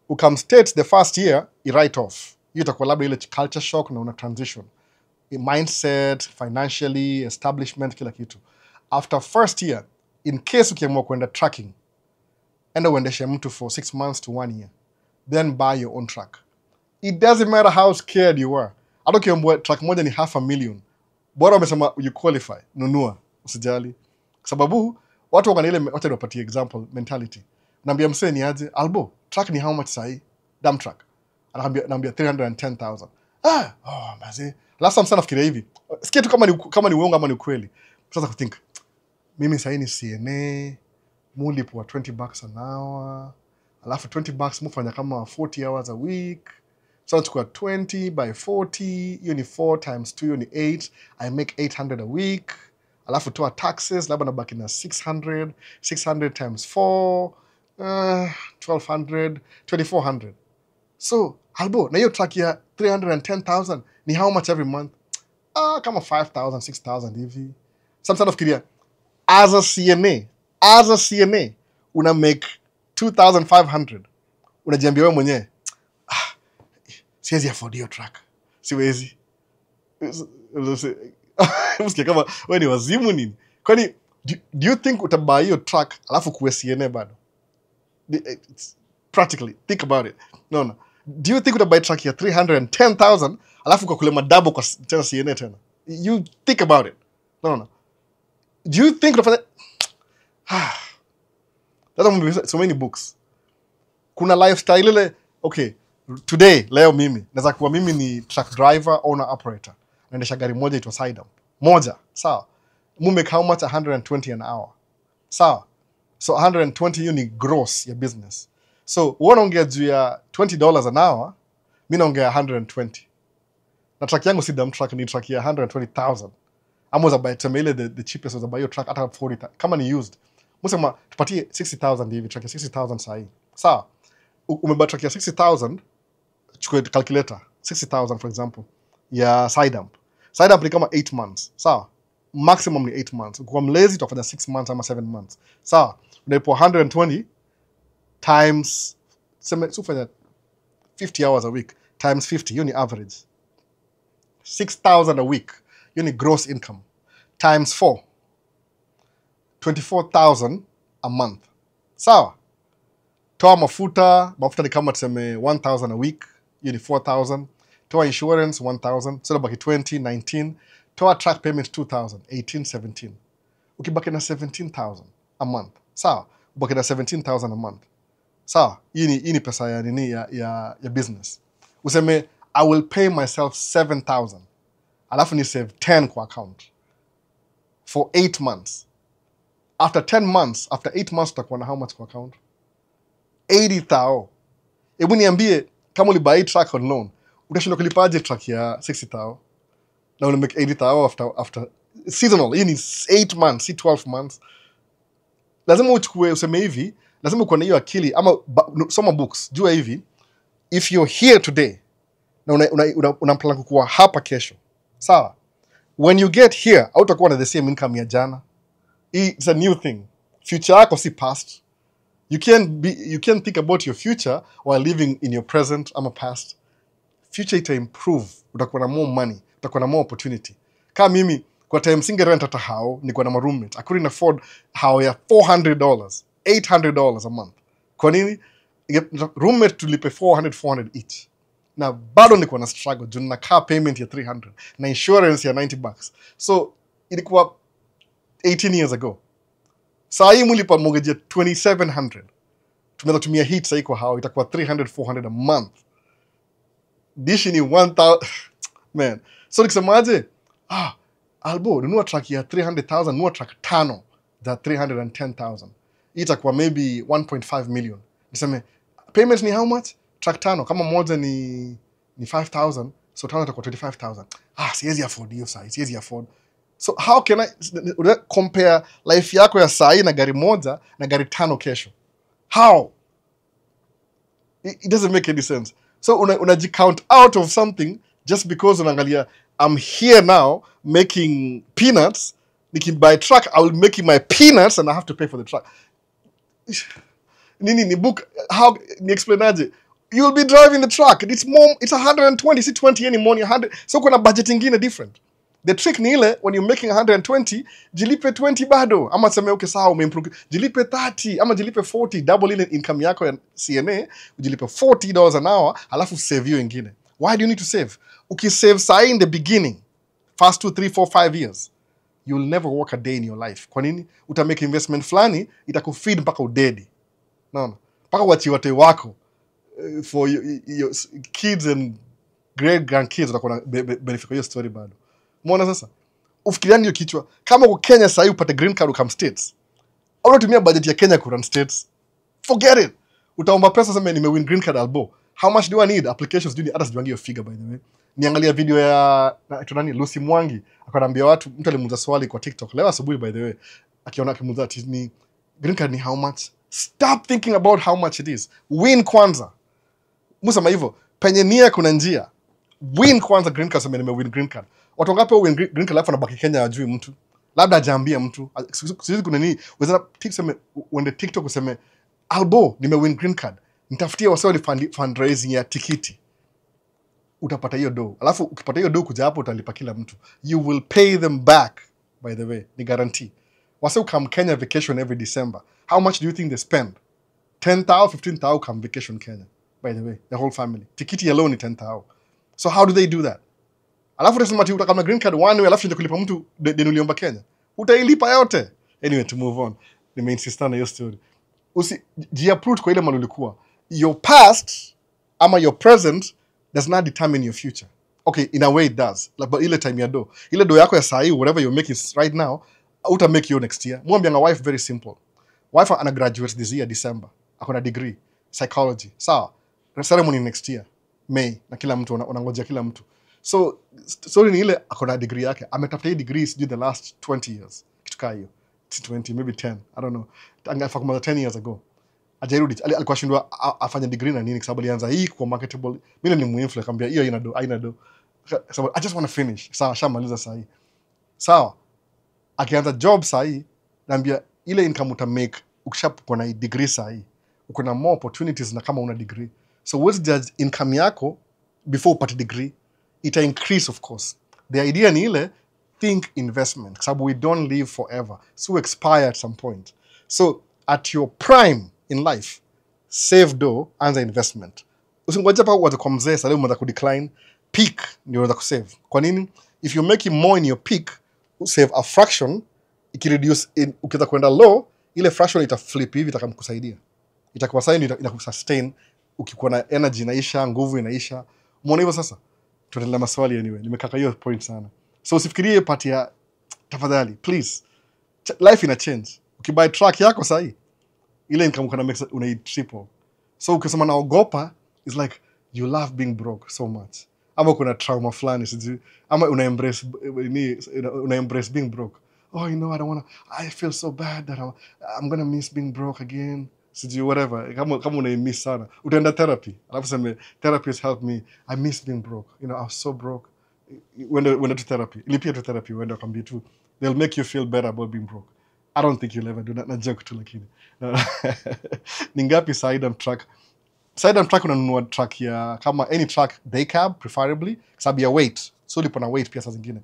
Ukamstate the first year, i write off. Hiyo itakuwa labda ile culture shock na una transition. Mindset, financially, establishment, kila kitu. After first year, in case ukiamua kwenda tracking, enda uendeshe mtu for 6 months to 1 year. Then buy your own truck. It doesn't matter how scared you are. Hata ukiambiwa truck moja ni $500,000. Bora wamesema you qualify, nunua, usijali. Kwa sababu watu wakana ile, wacha niwapatie example mentality. Naambia msee ni aje, Albo, truck ni how much sahi? Dump truck. Naambia 310,000. Mazi. Last time sana fikiria hivi. Sikia tu kama ni uongo ama ni ukweli. Sasa kuthink. Mimi sahi ni CNA, mulipwa $20 an hour. Alafu $20 mufanya kama 40 hours a week. So nachukua 20 by 40, hiyo ni 4 times 2, hiyo ni 8. I make 800 a week. Alafu toa taxes, labda nabaki na 600. 600 times 4, 1200, 2400. So, Albo, na hiyo track ya 310,000 ni how much every month? Kama 5,000, 6,000 hivi. Sometimes nafikiria, as a CNA, una make 2,500. Unajiambia wewe mwenyewe, siwezi afford hiyo track. Siwezi. Msikia kama wewe ni wazimu nini? Kwani do you think utabuy hiyo track alafu kuwe CNA bado? Practically, think about it. No. Do you think utabuy track ya 310,000 alafu kwa kule madabo kwa tena CNA tena? You think about it. No. Do you think utafanya so many books. Kuna lifestyle ile, okay, today, leo naweza kuwa mimi ni truck driver, owner, operator. Naendesha gari moja itwa Sidam. Moja, sawa. Make how much? 120 an hour. Sawa. So 120 hiyo ni gross ya business. So, unaongea juu ya $20 an hour, mimi naongea 120. Na truck yangu si dump truck, ni truck ya 120,000. Amoza buy temele the cheapest was buy your truck at 40,000. Kama ni used. Musema tupatie 60,000 hivi, truck ya 60,000 sahi. Sawa. Umebuy truck ya 60,000, chukue calculator. 60,000 for example ya side dump. Side dump ni kama 8 months. Sawa. Maximum ni 8 months. Ukikuwa mlazy utafanya 6 months ama 7 months. Sawa. Unaipo 120 times sufanya 50 hours a week times 50, hiyo ni average. 6,000 a week, hiyo ni gross income, times 4, 24,000 a month. Sawa? Toa mafuta ni kama tuseme 1,000 a week, hiyo ni 4,000. Toa insurance 1,000, so baki 20, 19. Toa track payment 2,000, 18, 17. Ukibaki na 17,000 a month. Sawa? Ubaki na 17,000 a month. Sawa? Hii ni pesa ya nini ya business. Useme I will pay myself 7,000. Alafu ni save 10 kwa account for 8 months. After 10 months, after 8 months utakuwa na how much kwa account? 80,000. Hebu niambie kama ulibuy track on loan, utashindwa kulipaje track ya 60,000? Na ule make 80,000 after seasonal. Hii ni 8 months, si 12 months. Lazima uchukue useme hivi, lazima uko na hiyo akili ama soma books. Jua hivi, if you're here today na una plan kuwa hapa kesho. Sawa? When you get here, hautakuwa na the same income ya jana. It's a new thing. Future yako si past. You can't think about your future while living in your present ama past. Future ita improve. Utakuwa na more money, utakuwa na more opportunity. Kama mimi kwa time singe rent hata hao, niko na my roommate. I couldn't afford hao ya $400, $800 a month. Kwa nini? Roommate tulipe 400 each. Na bado niko na struggle juu na car payment ya 300 na insurance ya $90. So ilikuwa 18 years ago. Saa hii mlipa mortgage ya 2,700. Tumeweza kutumia heat sasa iko hao itakuwa 300 400 a month. Dishi ni 1,000 man. So nikisemaje? Albo, nunua track ya 300,000, nunua track 5 za 310,000. Itakuwa maybe 1.5 million. Niseme payment ni how much? Track 5 kama moja ni 5,000, so 5 itakuwa 25,000. Siwezi afford hiyo saa, siwezi afford. So how can I compare life yako ya saa hii na gari moja na gari 5 kesho? How? It doesn't make any sense. So unajicount out of something just because unaangalia I'm here now making peanuts. Nikibuy truck, I will make my peanuts and I have to pay for the truck. Ni book, how ni explain aje? You will be driving the truck. It's 120, si 20 anymore, 100. So kuna budget ingine different. The trick ni ile, when you're making 120, jilipe 20 bado. Ama seme okay sawa umeimprove. Jilipe 30, ama jilipe 40, double ile income yako ya CNA, ujilipe $40 an hour, alafu save hiyo ingine. Why do you need to save? Ukisave saa in the beginning, first 2, 3, 4, 5 years, you will never work a day in your life. Kwa nini? Utamake investment flani, itakufeed mpaka udedi. Naona? Mpaka wachi wate wako. For your kids and great grandkids utakuwa na benefit kwa hiyo story bado. Muona sasa? Ufikiriani hiyo kichwa. Kama uko Kenya sasa hivi upate green card ukam states. Au unatumia budget ya Kenya kurun states. Forget it. Utaomba pesa sema nimewin green card albo. How much do I need? Applications do you need? Hata sijuangi hiyo figure by the way. Niangalia video ya tunani Lucy Mwangi akanambia watu, mtu alimuuliza swali kwa TikTok leo asubuhi by the way. Akiona akimuuliza ni green card ni how much? Stop thinking about how much it is. Win kwanza. Musema hivyo, penye nia kuna njia. Win kwanza green card sema nimewin green card. Watu ngapi win green card alafu anabaki Kenya hajui mtu. Labda hajaambia mtu. Sisi kuna nini? Wazana uende TikTok useme albo nimewin green card. Nitafutia wasao ni fundraising ya tikiti. Utapata hiyo do. Alafu ukipata hiyo do kuja hapo utalipa kila mtu. You will pay them back by the way. Ni guarantee. Wasao come Kenya vacation every December. How much do you think they spend? 10,000, 15,000 come vacation Kenya. By the way, the whole family. Tikiti alone ni 10,000. So how do they do that? Alafu utasema ati utakama green card one way alafu ndio kulipa mtu deni uliomba Kenya. Utailipa yote. Anyway, to move on. Nimeinsist on hiyo story. Jiapprove kwa ile mali ulikuwa. Your past ama your present does not determine your future. Okay, in a way it does. Like, but ile time ya do. Ile do yako ya saa hii, whatever you're making right now, uta make you next year. Mwambia wife very simple. Wife ana graduate this year December. Akona degree psychology. Sawa. Ceremony next year May na kila mtu unangojea kila mtu. So story ni ile akona degree yake. Ametafuta hii degree sijui the last 20 years. Kitu kaa hiyo. 20 maybe 10. I don't know. Angafa kama 10 years ago. Ajairudi alikuwa shindwa afanye degree na nini kwa sababu alianza hii kwa marketable. Mimi ni muinfluencer akamwambia hiyo haina do. So I just want to finish. Sawa, shamaliza saa hii. Sawa. Akianza job saa hii naambia ile income uta make ukishakuwa na degree saa hii. Uko na more opportunities na kama una degree. So what's judge income yako before upate degree? Ita increase, of course. The idea ni ile, think investment. Sababu we don't live forever. So we expire at some point. So at your prime in life, save dough, anza investment. Usingoje pa uanze kwa mzee, sasa leo umeanza kudecline, peak ndio unaanza kusave. Kwa nini? If you're making more in your peak, save a fraction, ikireduce ukiweza kwenda low, ile fraction itaflip hivi itakamkusaidia. Itakuwa sasa inakusustain ukikuwa na energy inaisha, nguvu inaisha. Umeona hivyo sasa? Tuendelea maswali anyway. Nimekaka hiyo point sana. So usifikirie part ya tafadhali, please. Life ina change. Ukibuy truck yako sahi, ile income una triple. So ukisema naogopa, it's like you love being broke so much. Ama kuna trauma fulani sijui, ama una embrace being broke. Oh, you know, I feel so bad that I'm gonna miss being broke again. Sijui whatever. Kama una miss sana. Utaenda therapy. Alafu sema therapist helped me. I miss being broke. You know, I was so broke. When to therapy. Ilipia to therapy when come be too. They'll make you feel better about being broke. I don't think you'll ever do that. Na joke tu lakini. Ningapi side truck? Side truck unanunua truck ya kama any truck day cab preferably sababu ya weight. So lipo na weight pia saa zingine.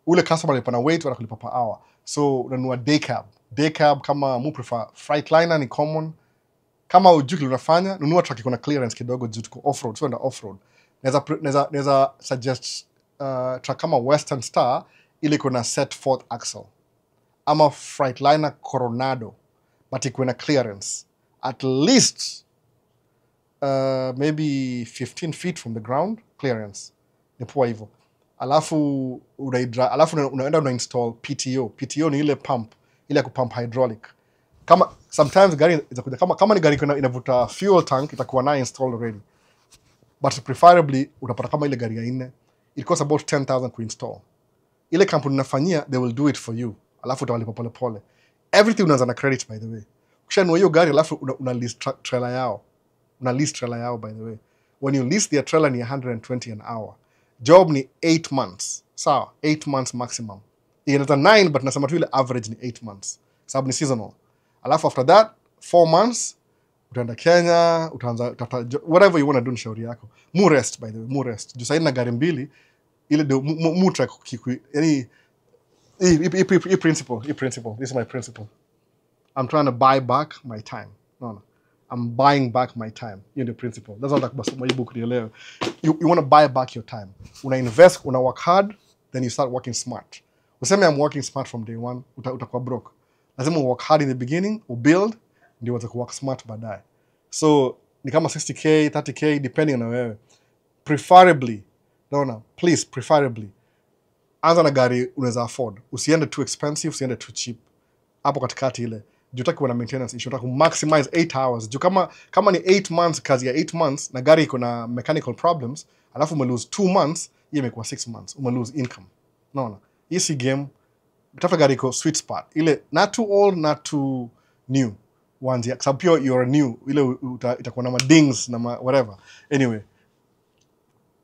Ule customer lipo na weight wanakulipa per hour. So unanunua day cab. Day cab kama mu prefer Freightliner ni common. Kama ujui unafanya nunua truck iko na clearance kidogo juu tuko off road. So enda off road. Naweza suggest truck kama Western Star ile iko na set fourth axle. Ama Freightliner Coronado but iko na clearance at least maybe 15 feet from the ground clearance. Ni poa hivyo. Alafu unaenda una install PTO. PTO ni ile pump, ile ya kupump hydraulic. Kama sometimes gari itakuja kama ni gari inavuta fuel tank itakuwa na installed already. But preferably utapata kama ile gari ya 4 it costs about 10,000 to install. Ile kampuni inafanyia they will do it for you. Alafu utawalipa pole pole. Everything unaanza na credit by the way. Ukishanunua hiyo gari alafu una lease trailer yao. Una lease trailer yao by the way. When you lease their trailer ni 120 an hour. Job ni 8 months. Sawa, 8 months maximum. Inaweza 9 but nasema tu ile average ni 8 months. Sababu ni seasonal. Alafu after that 4 months utaenda Kenya, utaanza whatever you want to do ni shauri yako. Mu rest by the way, mu rest. Juu saini na gari mbili ile ndio mu track yani hii principle. This is my principle. I'm trying to buy back my time. No. I'm buying back my time. Hiyo ndio principle. That's what my book nielewe. You want to buy back your time. Una invest, una work hard, then you start working smart. Useme I'm working smart from day one, utakuwa broke. Lazima work hard in the beginning, build, ndio uweze work smart baadaye. So ni kama 60k, 30k depending na wewe. Preferably, preferably anza na gari unaweza afford. Usiende too expensive, usiende too cheap. Hapo katikati ile. Jutaki kuwa na maintenance issue, utaki maximize 8 hours. Juu kama ni 8 months, kazi ya 8 months, na gari iko na mechanical problems, alafu ume lose 2 months, hiyo imekuwa 6 months. Ume lose income. Naona? Hii si game. Tafuta gari iko sweet spot. Ile not too old, not too new. Wanzia. Sababu pia you're new. Ile itakuwa na dings na whatever. Anyway.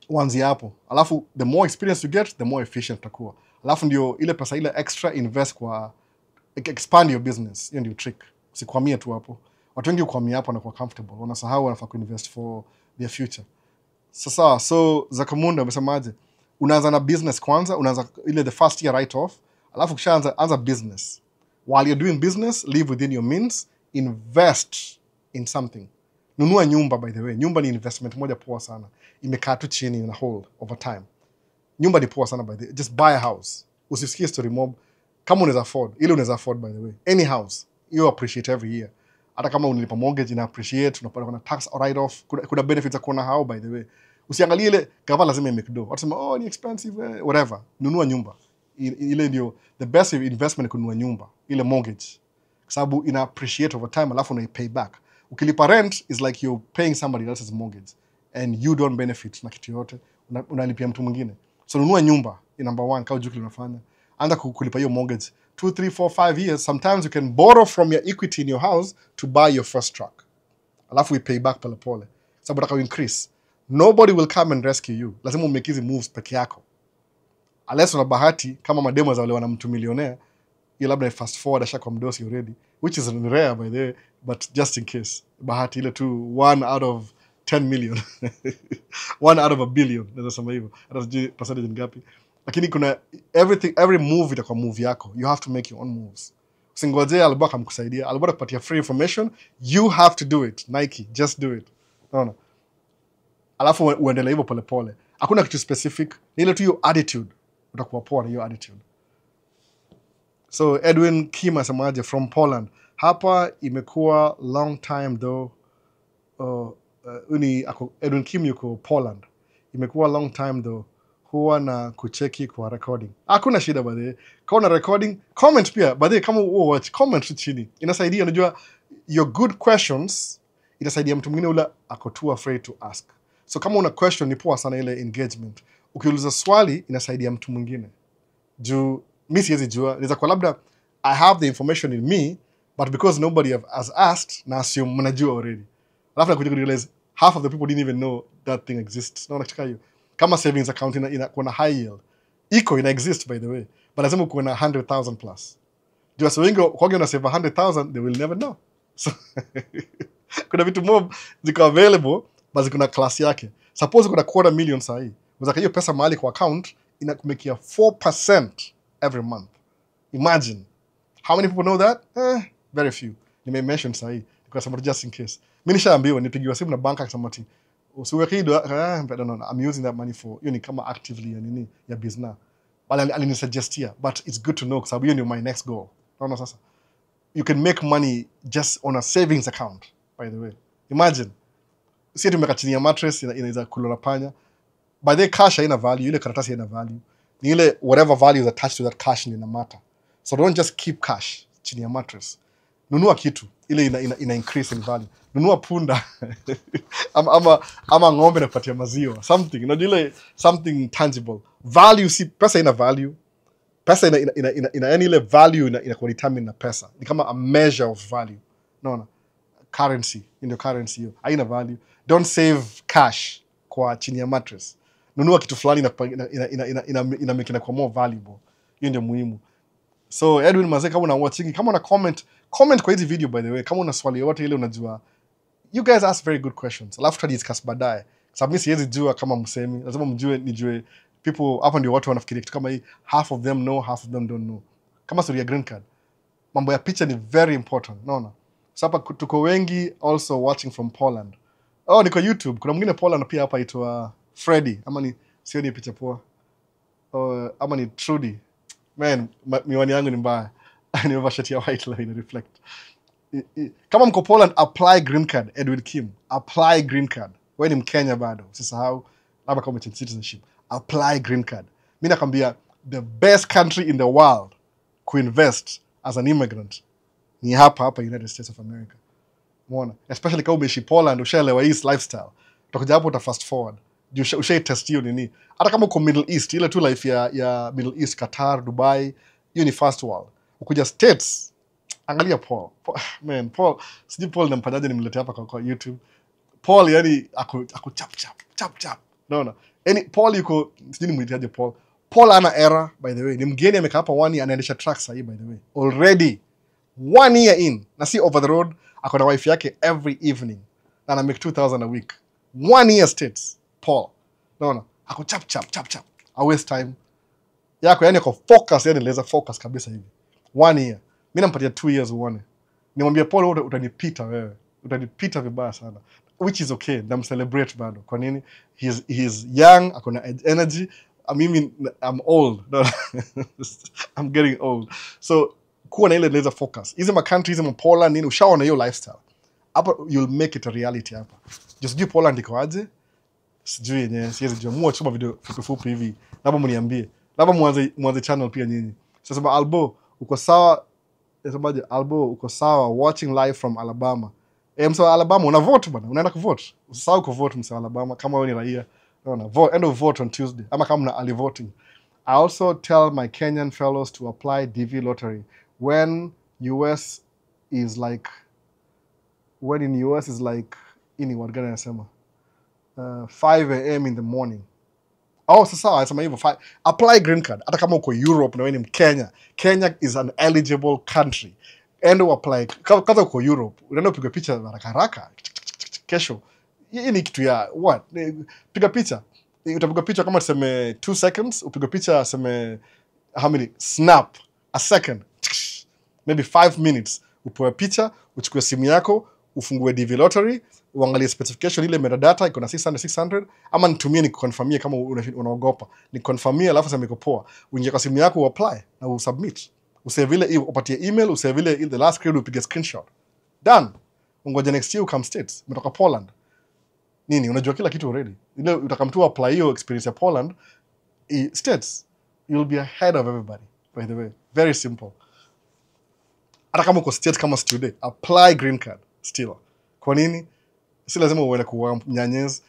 Wanzia hapo. Alafu the more experience you get, the more efficient utakuwa. Alafu ndio ile pesa ile extra invest kwa expand your business. Hiyo ndio trick. Usikwamie tu hapo. Watu wengi ukwamia hapo na kuwa comfortable. Wanasahau wanafaa kuinvest for their future. Sasa so Zakamunda umesemaje? Unaanza na business kwanza, unaanza ile the first year write off. Alafu kisha anza business. While you're doing business, live within your means, invest in something. Nunua nyumba by the way. Nyumba ni investment moja poa sana. Imekaa tu chini in a hold over time. Nyumba ni poa sana by the way. Just buy a house. Usisikie story mob. Kama unaweza afford, ile unaweza afford by the way. Any house, you appreciate every year. Hata kama unalipa mortgage ina appreciate, unapata tax write off, kuna benefits za kuona how by the way. Usiangalie ile gava lazima imake do. Watasema oh ni expensive whatever. Nunua nyumba. Ile ndio the best investment kununua nyumba, ile mortgage. Kwa sababu ina appreciate over time alafu una pay back. Ukilipa rent is like you're paying somebody else's mortgage and you don't benefit na kitu yote, unalipia mtu mwingine. So nunua nyumba in number 1 kama jukili unafanya. Anza kulipa hiyo mortgage 2, 3, 4, 5 years. Sometimes you can borrow from your equity in your house to buy your first truck. Alafu we pay back pole pole. Sababu nataka increase. Nobody will come and rescue you. Lazima umake hizi moves peke yako. Unless una bahati kama mademo za wale wana mtu millionaire, you labda fast forward ashakwa mdosi already, which is rare by the way, but just in case. Bahati ile tu 1 out of 10 million. 1 out of a billion. Naweza sema hivyo. Hata sijui percentage ni ngapi. Lakini kuna every move itakuwa move yako. You have to make your own moves. Usingojee Albo akamkusaidia. Albo atakupatia free information. You have to do it. Nike, just do it. Unaona? Alafu uendelee hivyo polepole. Hakuna kitu specific. Ni ile tu your attitude. Utakuwa poa na your attitude. So Edwin Kim asemaje from Poland. Hapa imekuwa long time though. Edwin Kim yuko Poland. Imekuwa long time though. Huwa na kucheki kwa recording. Hakuna shida baadhi. Kama una recording, comment pia. Baadhi kama watch, comment chini. Inasaidia, unajua your good questions inasaidia mtu mwingine ule ako too afraid to ask. So kama una question ni poa sana ile engagement. Ukiuliza swali inasaidia mtu mwingine. Juu mimi siwezi jua, inaweza kwa labda I have the information in me but because nobody has asked na assume mnajua already. Alafu nakuja realize half of the people didn't even know that thing exists. Naona kitu hiyo. Kama savings account ina high yield. Ina exist by the way. But lazima kuwe na 100,000 plus. Juu so wengi kwa una save 100,000 they will never know. So kuna vitu mob ziko available but ziko na class yake. Suppose kuna $250,000 saa hii. Unaweza hiyo pesa mahali kwa account inakumekia 4% every month. Imagine. How many people know that? Very few. Nime mention saa hii because just in case. Mimi nishaambiwa nipigiwa simu na bank akasema ati usiweke I don't know. I'm using that money for ni kama actively ya nini ya business. But alinisuggestia but it's good to know because hiyo ni my next goal. Naona sasa. You can make money just on a savings account by the way. Imagine. Si tumeka chini ya mattress inaweza kulala panya. By the cash haina value, ile karatasi haina value. Ni ile whatever value is attached to that cash ni ina matter. So don't just keep cash chini ya mattress. Nunua kitu ile ina increase in value. Nunua punda ama ng'ombe na kupatia maziwa. Something, unajua ile something tangible. Value si pesa ina value. Pesa ina yani ile value inakuwa determined na pesa. Ni kama a measure of value. Unaona? Currency, in the currency hiyo. Haina value. Don't save cash kwa chini ya mattress. Nunua kitu fulani ina make it more valuable. Hiyo ndio muhimu. So Edwin Mazee, kama una watching, kama una comment kwa hizi video by the way, kama una swali yote ile unajua. You guys ask very good questions. Alafu tutadiscuss baadaye. Sababu mimi siwezi jua kama msemi, lazima nijue people hapa ndio watu wanafikiria kitu kama hii, half of them know, half of them don't know. Kama story ya green card. Mambo ya picha ni very important, unaona? So hapa tuko wengi also watching from Poland. Oh, niko YouTube. Kuna mwingine Poland pia hapa aitwa Freddy. Ama ni sio ni picha poa. Ama ni Trudy. Man, miwani yangu ni mbaya. Nimevaa shati ya white line reflect. Kama mko Poland, apply green card. Edwin Kim, apply green card. Wewe ni Mkenya bado, usisahau. Labda kama umechange citizenship, apply green card. Mimi nakwambia the best country in the world kuinvest as an immigrant ni hapa United States of America. Umeona? Especially kama umeishi Poland, ushaelewa hii lifestyle. Utakuja hapo uta fast forward. Ushai test hiyo nini. Hata kama uko Middle East, ile tu life ya Middle East, Qatar, Dubai, hiyo ni first world. Ukuja States, angalia Paul. Paul, sijui Paul nampanyaje nimletea hapa kwa YouTube. Paul yani aku chap. Naona. Paul yuko sijui nimwitaje Paul. Paul ana era by the way. Ni mgeni amekaa hapa 1 year anaendesha truck sasa by the way. Already 1 year in. Na si over the road, ako na wife yake every evening. Na ana make 2,000 a week. 1 year States. Paul. Naona. Ako chap. I waste time. Yako yani ako focus, yani laser focus kabisa hivi. 1 year. Mimi nampatia 2 years uone. Nimwambia Paul utanipita wewe. Utanipita vibaya sana. Which is okay. Nam celebrate bado. Kwa nini? He is young, akona energy. I'm old. I'm getting old. So kuwa na ile laser focus. Hizi ma countries ma Poland nini ushaona hiyo lifestyle. Hapa you'll make it a reality hapa. Just do Poland iko aje? Sijui yenyewe, siwezi jua. Mua chuma video fupi hivi. Labda mniambie. Labda muanze channel pia nyinyi. Sasa Albo uko sawa? Sabaje Albo uko sawa watching live from Alabama. Msa Alabama una vote bana. Unaenda kuvote. Usisahau kuvote msa Alabama kama wewe ni raia. Unaona, vote, end of vote on Tuesday. Ama kama una early voting. I also tell my Kenyan fellows to apply DV lottery when in US is like what gonna nasema 5 a.m. in the morning. Oh, sasa nasema hivyo. Apply green card. Hata kama uko Europe na wewe ni Mkenya. Kenya is an eligible country. Endo apply. Kama uko Europe, unaenda kupiga picha haraka. Kesho hii ni kitu ya what, piga picha, utapiga picha kama tuseme 2 seconds, upiga picha seme how many snap a second, maybe 5 minutes, upoe picha, uchukue simu yako, ufungue DV lottery, uangalie specification ile metadata iko na 600 ama nitumie nikonfirmie kama unaogopa, nikonfirmie alafu sema iko poa, uingie kwa simu yako uapply na usubmit, usave ile upatie email, usave ile the last grade, upige screenshot, done. Ungoje next year come States, umetoka Poland nini, unajua kila kitu already, ile utakamtua apply hiyo experience ya Poland States, you'll be ahead of everybody. By the way, very simple. Hata kama uko state kama student, apply green card still. Kwa nini? Si lazima uende kwa mnyanyezi,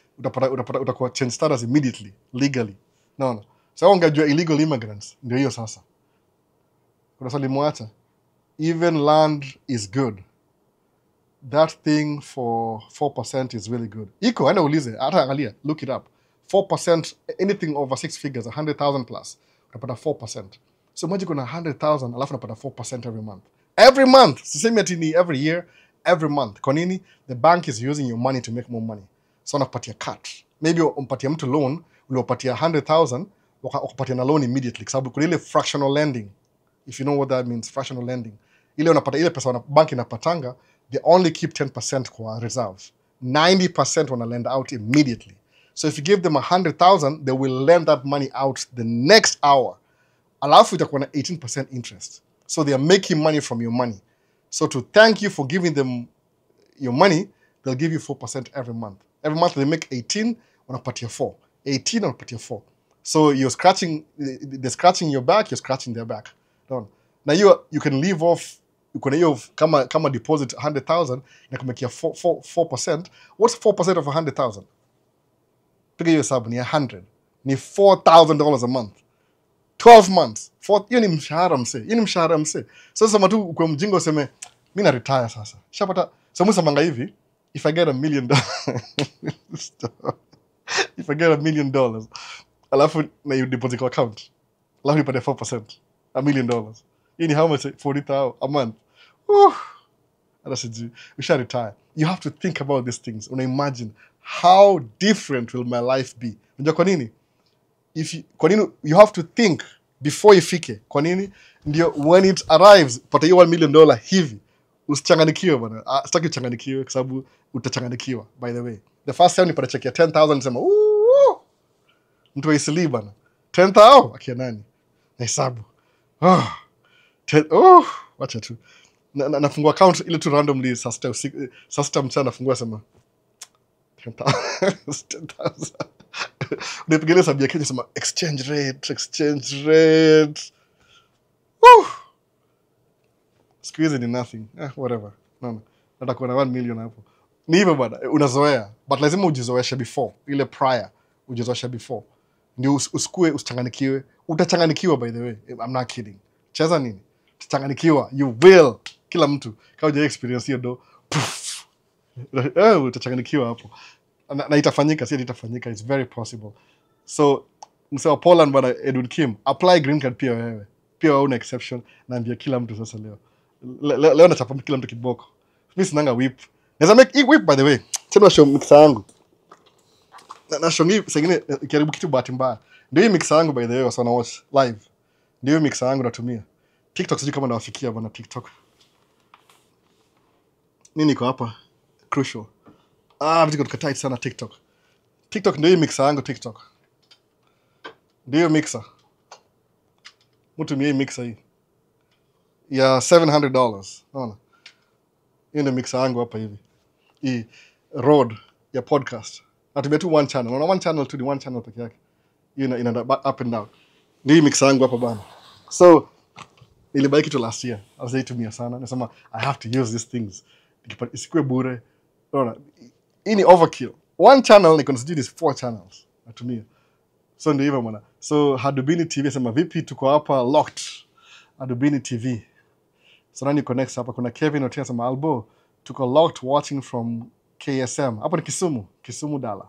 utakuwa change status immediately legally. No. So ungejua illegal immigrants ndio hiyo sasa. Kuna swali mwacha. Even land is good. That thing for 4% is really good. Iko enda ulize, hata angalia, look it up. 4%, anything over 6 figures, 100,000 plus, unapata 4%. So imagine kuna 100,000 alafu unapata 4% every month. Every month. Sisemi ati ni every year, every month. Kwa nini? The bank is using your money to make more money. So unapatia cut. Maybe umpatia mtu loan, uliopatia 100,000, wakapatia na loan immediately. Kwa sababu kuna ile fractional lending. If you know what that means, fractional lending. Ile unapata ile pesa bank inapatanga, they only keep 10% kwa reserve. 90% wana lend out immediately. So if you give them 100,000, they will lend that money out the next hour. Alafu itakuwa na 18% interest. So they are making money from your money. So to thank you for giving them your money, they'll give you 4% every month. Every month they make 18, wanapatia 4. 18 wanapatia 4. So you're scratching, they're scratching your back, you're scratching their back. Now you can leave off, ukona hiyo kama deposit 100,000 na kumekia 4%. What's 4% of 100,000? Piga hiyo hesabu ni 100. Ni $4,000 a month. 12 months. Hiyo ni mshahara mse. Sasa kama tu uko mjinga useme mimi na retire sasa. Shapata samusa manga hivi, if I get $1 million. If I get $1 million, alafu na you deposit kwa account. Alafu nipate 4%. $1 million. Hii ni how much? 40,000 a month. We shall retire. You have to think about these things. Una imagine how different will my life be. Unajua kwa nini? Kwa nini you have to think before ifike. Kwa nini? Ndio when it arrives, pata hiyo $1 million hivi. Usichanganikiwe bwana. Sitaki uchanganikiwe kwa sababu utachanganikiwa. By the way, the first time nipata check ya 10,000 nisema mtu wa isili bwana. 10,000 akia nani? Na hesabu. Wacha tu. Nafungua account ile tu randomly sasa mchana nafungua sema 10,000. Unapigilia sababu ya Kenya sema exchange rate. Squeeze ni nothing. Whatever. No. Natakuwa na 1 million hapo. Ni hivyo bwana, unazoea. But lazima ujizoeshe before. Ile prior ujizoeshe before. Ndio usikue usichanganikiwe. Utachanganikiwa by the way. I'm not kidding. Cheza nini? Utachanganikiwa. You will. Kila mtu. Kama huja experience hiyo do. Utachanganikiwa hapo. Na itafanyika, si itafanyika. It's very possible. So, msewa Poland bwana Edwin Kim, apply green card pia wewe. Pia wewe una exception. Naambia kila mtu sasa leo. Leo nachapa kila mtu kiboko. Mimi sinanga whip. Naweza make whip by the way. Tena show mixer yangu. Na show hii sengine karibu kitu bahati mbaya. Ndio hii mixer yangu by the way wasana watch live. Ndio hii mixer yangu natumia. TikTok sijui kama nawafikia bwana TikTok. Nini iko hapa? Crucial. Vitu tukatight sana TikTok. TikTok ndio hii mixer yangu TikTok. Ndio mixer. Mtu mie mixer hii. Ya $700. Unaona? Hiyo ndio mixer yangu hapa hivi. Hii Rode ya podcast. Natumia tu one channel. Unaona one channel tu ni one channel pekee yake. Hiyo ina up and down. Ndio hii mixer yangu hapa bana. So nilibuy kitu last year. Azaitumia sana. Nasema I have to use these things. Isikue bure. Unaona? Hii ni overkill. One channel ni consider is 4 channels. Natumia. So ndio hivyo bwana. So Hadubini TV sema vipi tuko hapa locked. Hadubini TV. So nani connects hapa kuna Kevin Otia sema Albo tuko locked watching from KSM. Hapo ni Kisumu Dala.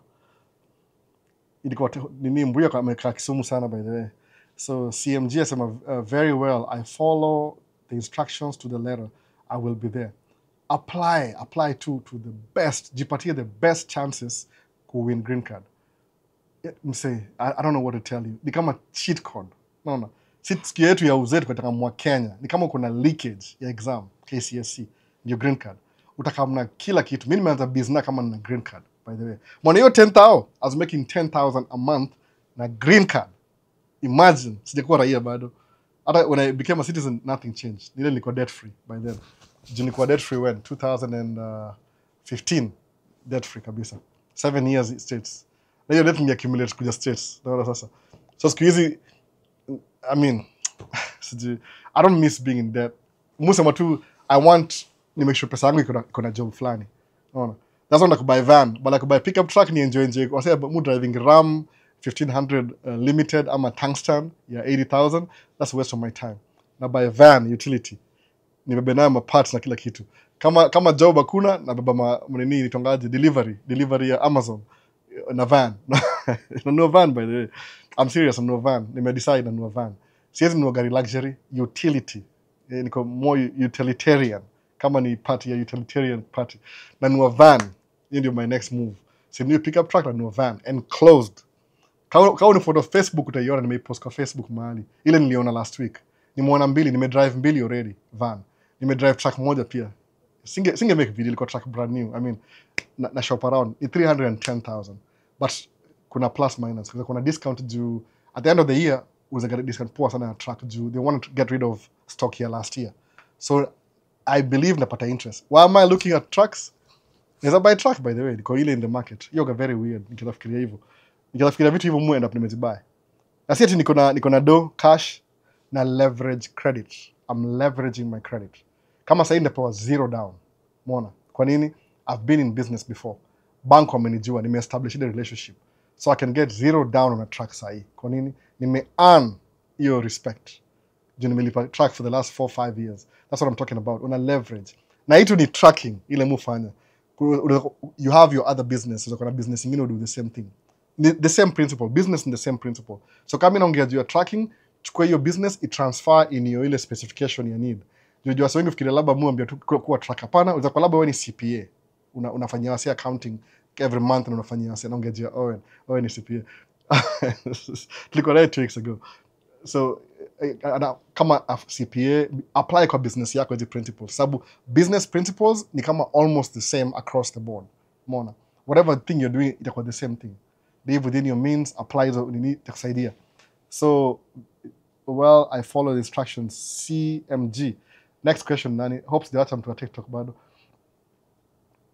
Ilikuwa nini mbuya kwa amekaa Kisumu sana by the way. So CMG asema very well I follow the instructions to the letter. I will be there. apply to the best, jipatie the best chances ku win green card. Msee, I don't know what to tell you. Ni kama cheat code. Naona. Siku yetu ya uzetu kwa mwa Kenya. Ni kama kuna leakage ya exam, KCSE, ndio green card. Utakamna kila kitu. Mimi nimeanza business kama na green card, by the way. Mwana hiyo 10,000, I was making 10,000 a month na green card. Imagine, sijakuwa raia bado. Hata when I became a citizen, nothing changed. Nile nilikuwa debt free by then. Nilikuwa debt free when 2015, debt free kabisa. 7 years states. Na hiyo debt ni-accumulate kuja states. Naona sasa. So siku hizi, I mean, I don't miss being in debt. Musema tu, I want ni make sure pesa yangu iko na job fulani. Naona. That's why I buy van, but like buy pickup truck ni enjoy. Wase mu driving Ram 1500 limited ama tungsten ya 80,000, that's a waste of my time. Na buy van utility. Nibebe nayo parts na kila kitu. Kama job hakuna na beba nini nitongaje delivery ya Amazon na van. No van, by the way. I'm serious, no van. Nimedecide no van. Siwezi nunua gari luxury, utility. Niko more utilitarian. Kama ni party ya utilitarian party. Na nunua van. Hiyo ndio my next move. So new pickup truck na nunua van enclosed. Kama ni photo Facebook utaiona, nimeipost kwa Facebook mahali. Ile niliona last week. Nimeona mbili, nimedrive mbili already van. Nimedrive truck moja pia. Singe make video, ilikuwa truck brand new. I mean, na shop around ni 310,000. But kuna plus minus. Kuna discount due at the end of the year, uza get a discount poa sana na truck due. They want to get rid of stock here last year. So I believe napata interest. Why am I looking at trucks? Neza buy truck, by the way. Niko ile in the market. Hiyo very weird. Nikifikiria hivyo. Nikifikiria vitu hivyo mu end up nimezibuy. Na si ati niko na do cash na leverage credit. I'm leveraging my credit. Kama sasa ndapewa zero down. Umeona? Kwa nini? I've been in business before. Bank wamenijua, nime-establish the relationship. So I can get zero down on a truck sahi. Kwa nini? Nime-earn your respect. Juu nimelipa truck for the last 4-5 years. That's what I'm talking about. Una leverage. Na hitu ni tracking ile mufanya. You have your other business. So kuna business ingine do the same thing. The same principle. Business in the same principle. So kama inaongea juu ya tracking, chukua hiyo business, i-transfer in your ile specification you need. Juu wengi fikiria labda muambia tu kuwa track. Hapana, unaweza kwa labda wewe ni CPA. Unafanyia wasi accounting every month na unafanyia wasi naongea juu ya Owen ni CPA. Tulikuwa naye 2 weeks ago. So kama CPA, apply kwa business yako hizi principles. Sababu business principles ni kama almost the same across the board. Umeona? Whatever thing you're doing, itakuwa the same thing. Live within your means, apply hizo nini itakusaidia. So, well, I follow the instructions. CMG. Next question, nani? Hopes the acha mtu wa TikTok bado.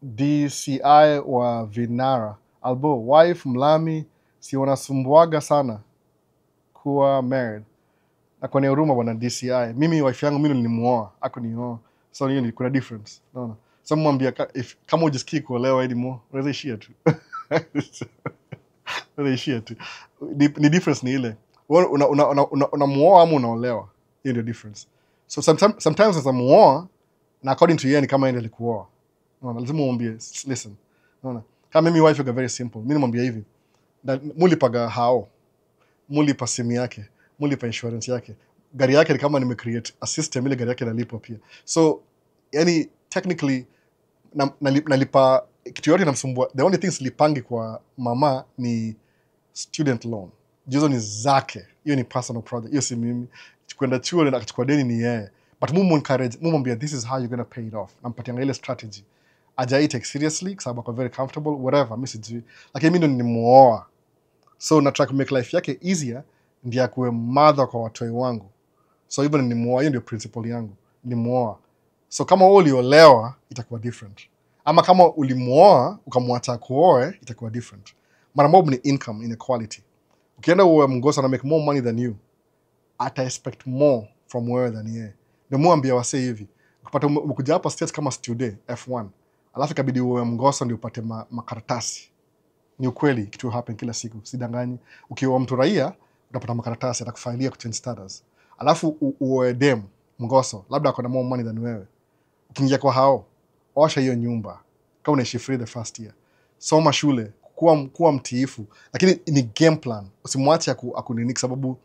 DCI wa Vinara. Albo, wife mlami, si wanasumbuaga sana kuwa married. Na kwa ni huruma bwana DCI. Mimi wife yangu mimi nilimuoa, hakunioa. So hiyo ni kuna difference. Unaona? So mwambia kama hujisikii kuolewa anymore, unaweza ishia tu. Unaweza ishia tu. Ni difference ni ile. Unamuoa ama unaolewa. Hiyo ndio difference. So sometimes as muoa na according to yeye ni kama yeye alikuoa. Unaona, lazima umwambie listen. Unaona? Kama mimi wife iko very simple. Mimi nimwambia hivi. Mulipaga hao. Mulipa simu yake. Mulipa insurance yake. Gari yake ni kama nimecreate a system ile gari yake inalipwa pia. So yani technically nalipa kitu yote namsumbua. The only things lipangi kwa mama ni student loan. Jizo ni zake. Hiyo ni personal project. Hiyo si mimi. Kwenda chuo na kuchukua deni ni yeye. But mumu encourage, mumu this is how you're going to pay it off. Nampatia ile strategy. Ajai take seriously kwa sababu ako very comfortable, whatever, mimi sijui. Lakini mimi ndo nimuoa. So na try to make life yake easier ndiye akuwe mother kwa watoi wangu. So even nimuoa, hiyo ndio principle yangu. Nimuoa. So kama wewe uliolewa itakuwa different. Ama kama ulimuoa ukamwacha kuoe itakuwa different. Mara mob ni income inequality. Ukienda uwe mgosa na make more money than you, ata expect more from wewe than yeye. Ndio muambia wase hivi. Ukipata ukuja hapa states kama student F1, alafu ikabidi uwe mgosa ndio upate makaratasi. Ni ukweli kitu happen kila siku, sidanganyi. Ukiwa mtu raia utapata makaratasi atakufailia ku change status. Alafu uwe dem mgoso, labda akona more money than wewe. Ukiingia kwa hao, osha hiyo nyumba. Kama unaishi free the first year. Soma shule, kuwa mtiifu. Lakini ni game plan. Usimwache akunini kwa sababu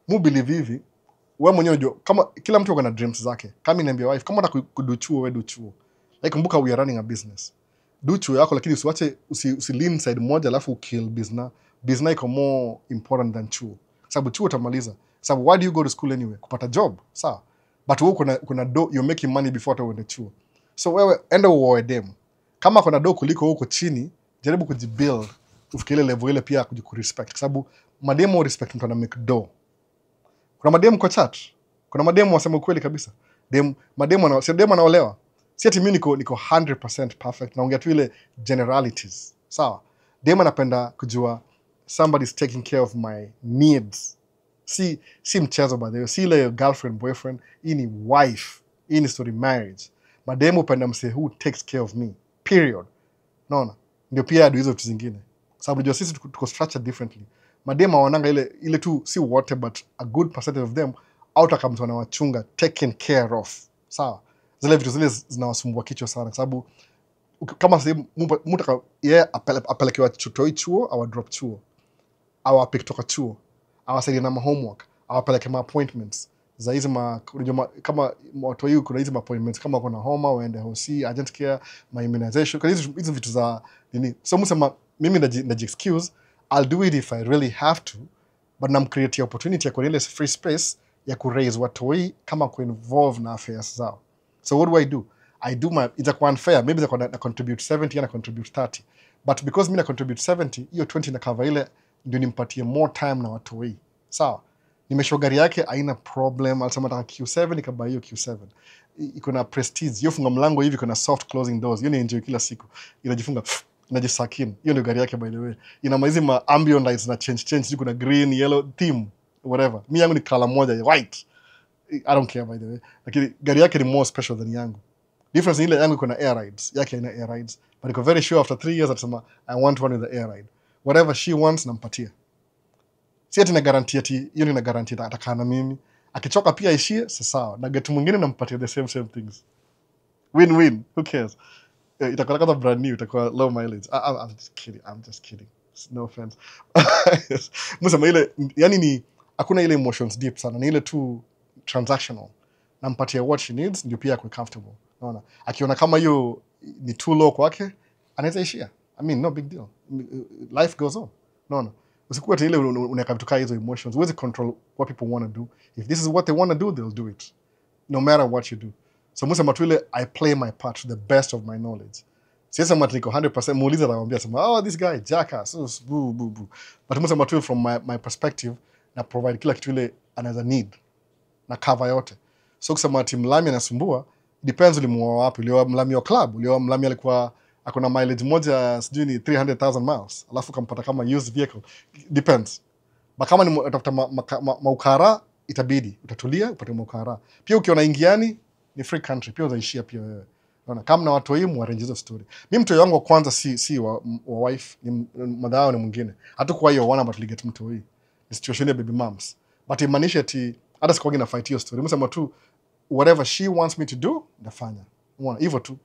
mu believe hivi. Wewe mwenyewe unajua kama kila mtu ana dreams zake. Kama niambia wife, kama unataka kuduchuo wewe duchuo. Like kumbuka we are running a business. Do chuo yako lakini usiwache lean side moja alafu kill business. Business iko more important than chuo. Sababu chuo utamaliza. Sababu why do you go to school anyway? Kupata job. Sawa. But wewe kuna do, you're making money before hata uende chuo. So wewe enda uoe demu. Kama kuna do kuliko huko chini, jaribu kujibuild ufikile level ile pia kujikurespect. Sababu mademu respect mtu ana make do. Kuna mademu kwa chat. Kuna mademu wasema ukweli kabisa. Mademu anaolewa. Si ati mimi niko 100% perfect. Naongea tu ile generalities. Sawa. Demu anapenda kujua somebody's taking care of my needs. Si mchezo by the way. Si ile girlfriend, boyfriend. Hii ni wife. Hii ni story marriage. Mademu upenda mse who takes care of me. Period. Naona. Ndio pia adu hizo vitu zingine. Sababu ndio sisi tuko structured differently. Mademu hawananga ile tu si wote but a good percentage of them out kama mtu anawachunga taken care of. Sawa. Zile vitu zile zinawasumbua kichwa sana kwa sababu kama sasa mtu apelekewa chuo au drop chuo au apik kutoka chuo au asaidie na homework au apeleke appointments za hizo kama watu hiyo kuna hizo appointments kama kuna homa waende hosi urgent care immunization kwa hizo vitu za nini. So msema mimi naji excuse I'll do it if I really have to, but namcreate opportunity ya kuendelea free space ya kuraise watoi kama kuinvolve na affairs zao. So what do? I do my, itakuwa unfair, maybe itakuwa na contribute 70 na contribute 30. But because mimi na contribute 70, hiyo 20 na cover ile ndio nimpatie more time na watoi. Sawa. Nimeshow gari yake haina problem, alisema nataka Q7 nikaba hiyo Q7. Iko na prestige, hiyo funga mlango hivi kuna soft closing doors. Hiyo ni enjoy kila siku. Inajifunga inajisakin. Hiyo ndio gari yake by the way. Ina maizi ma ambient lights na change kuna green, yellow theme, whatever. Mimi yangu ni color moja white. I don't care by the way. Lakini gari yake ni more special than yangu. Difference ile yangu iko na air rides. Yake ina air rides. But iko very sure after 3 years atasema I want one with the air ride. Whatever she wants nampatia. Si ati na guarantee ati hiyo ni guarantee atakaa na mimi. Akichoka pia aishie sawa. Na getu mwingine nampatia the same things. Win-win. Who cares? Itakuwa kama brand new, itakuwa low mileage. I'm just kidding. No offense. Msema ile yani ni hakuna ile emotions deep sana. Ni ile tu transactional. Nampatia what she needs ndio pia akwe comfortable. Unaona? Akiona kama hiyo ni too low kwake, anaweza ishia. I mean, no big deal. Life goes on. Unaona? Usikuwa ile unaweka vitu kama hizo emotions. Huwezi control what people want to do. If this is what they want to do, they'll do it. No matter what you do. So msema tu ile I play my part to the best of my knowledge. Sasa matiko 100% muuliza naambia sema this guy jackass boo. But msema tu from my perspective na provide kila kitu ile anaweza need na cover yote. So kusema ati mlami anasumbua depends ulimuoa wapi. Ulioa mlami wa club, ulioa mlami alikuwa akona mileage moja sijui ni 300,000 miles alafu kampata kama used vehicle, depends. But kama ni utafuta maukara itabidi utatulia upate maukara. Pia ukiona ingiani ni free country, pia utaishia pia wewe. Unaona kama na watu himu arrange hizo story. Mimi mtu wangu wa kwanza si wa wife, ni madhao ni mwingine. Hatakuwa hiyo wana but get mtu hii. Ni situation ya baby moms. But imaanisha ati hata sikuwa na fight hiyo story. Msema tu whatever she wants me to do nafanya. Unaona hivyo tu.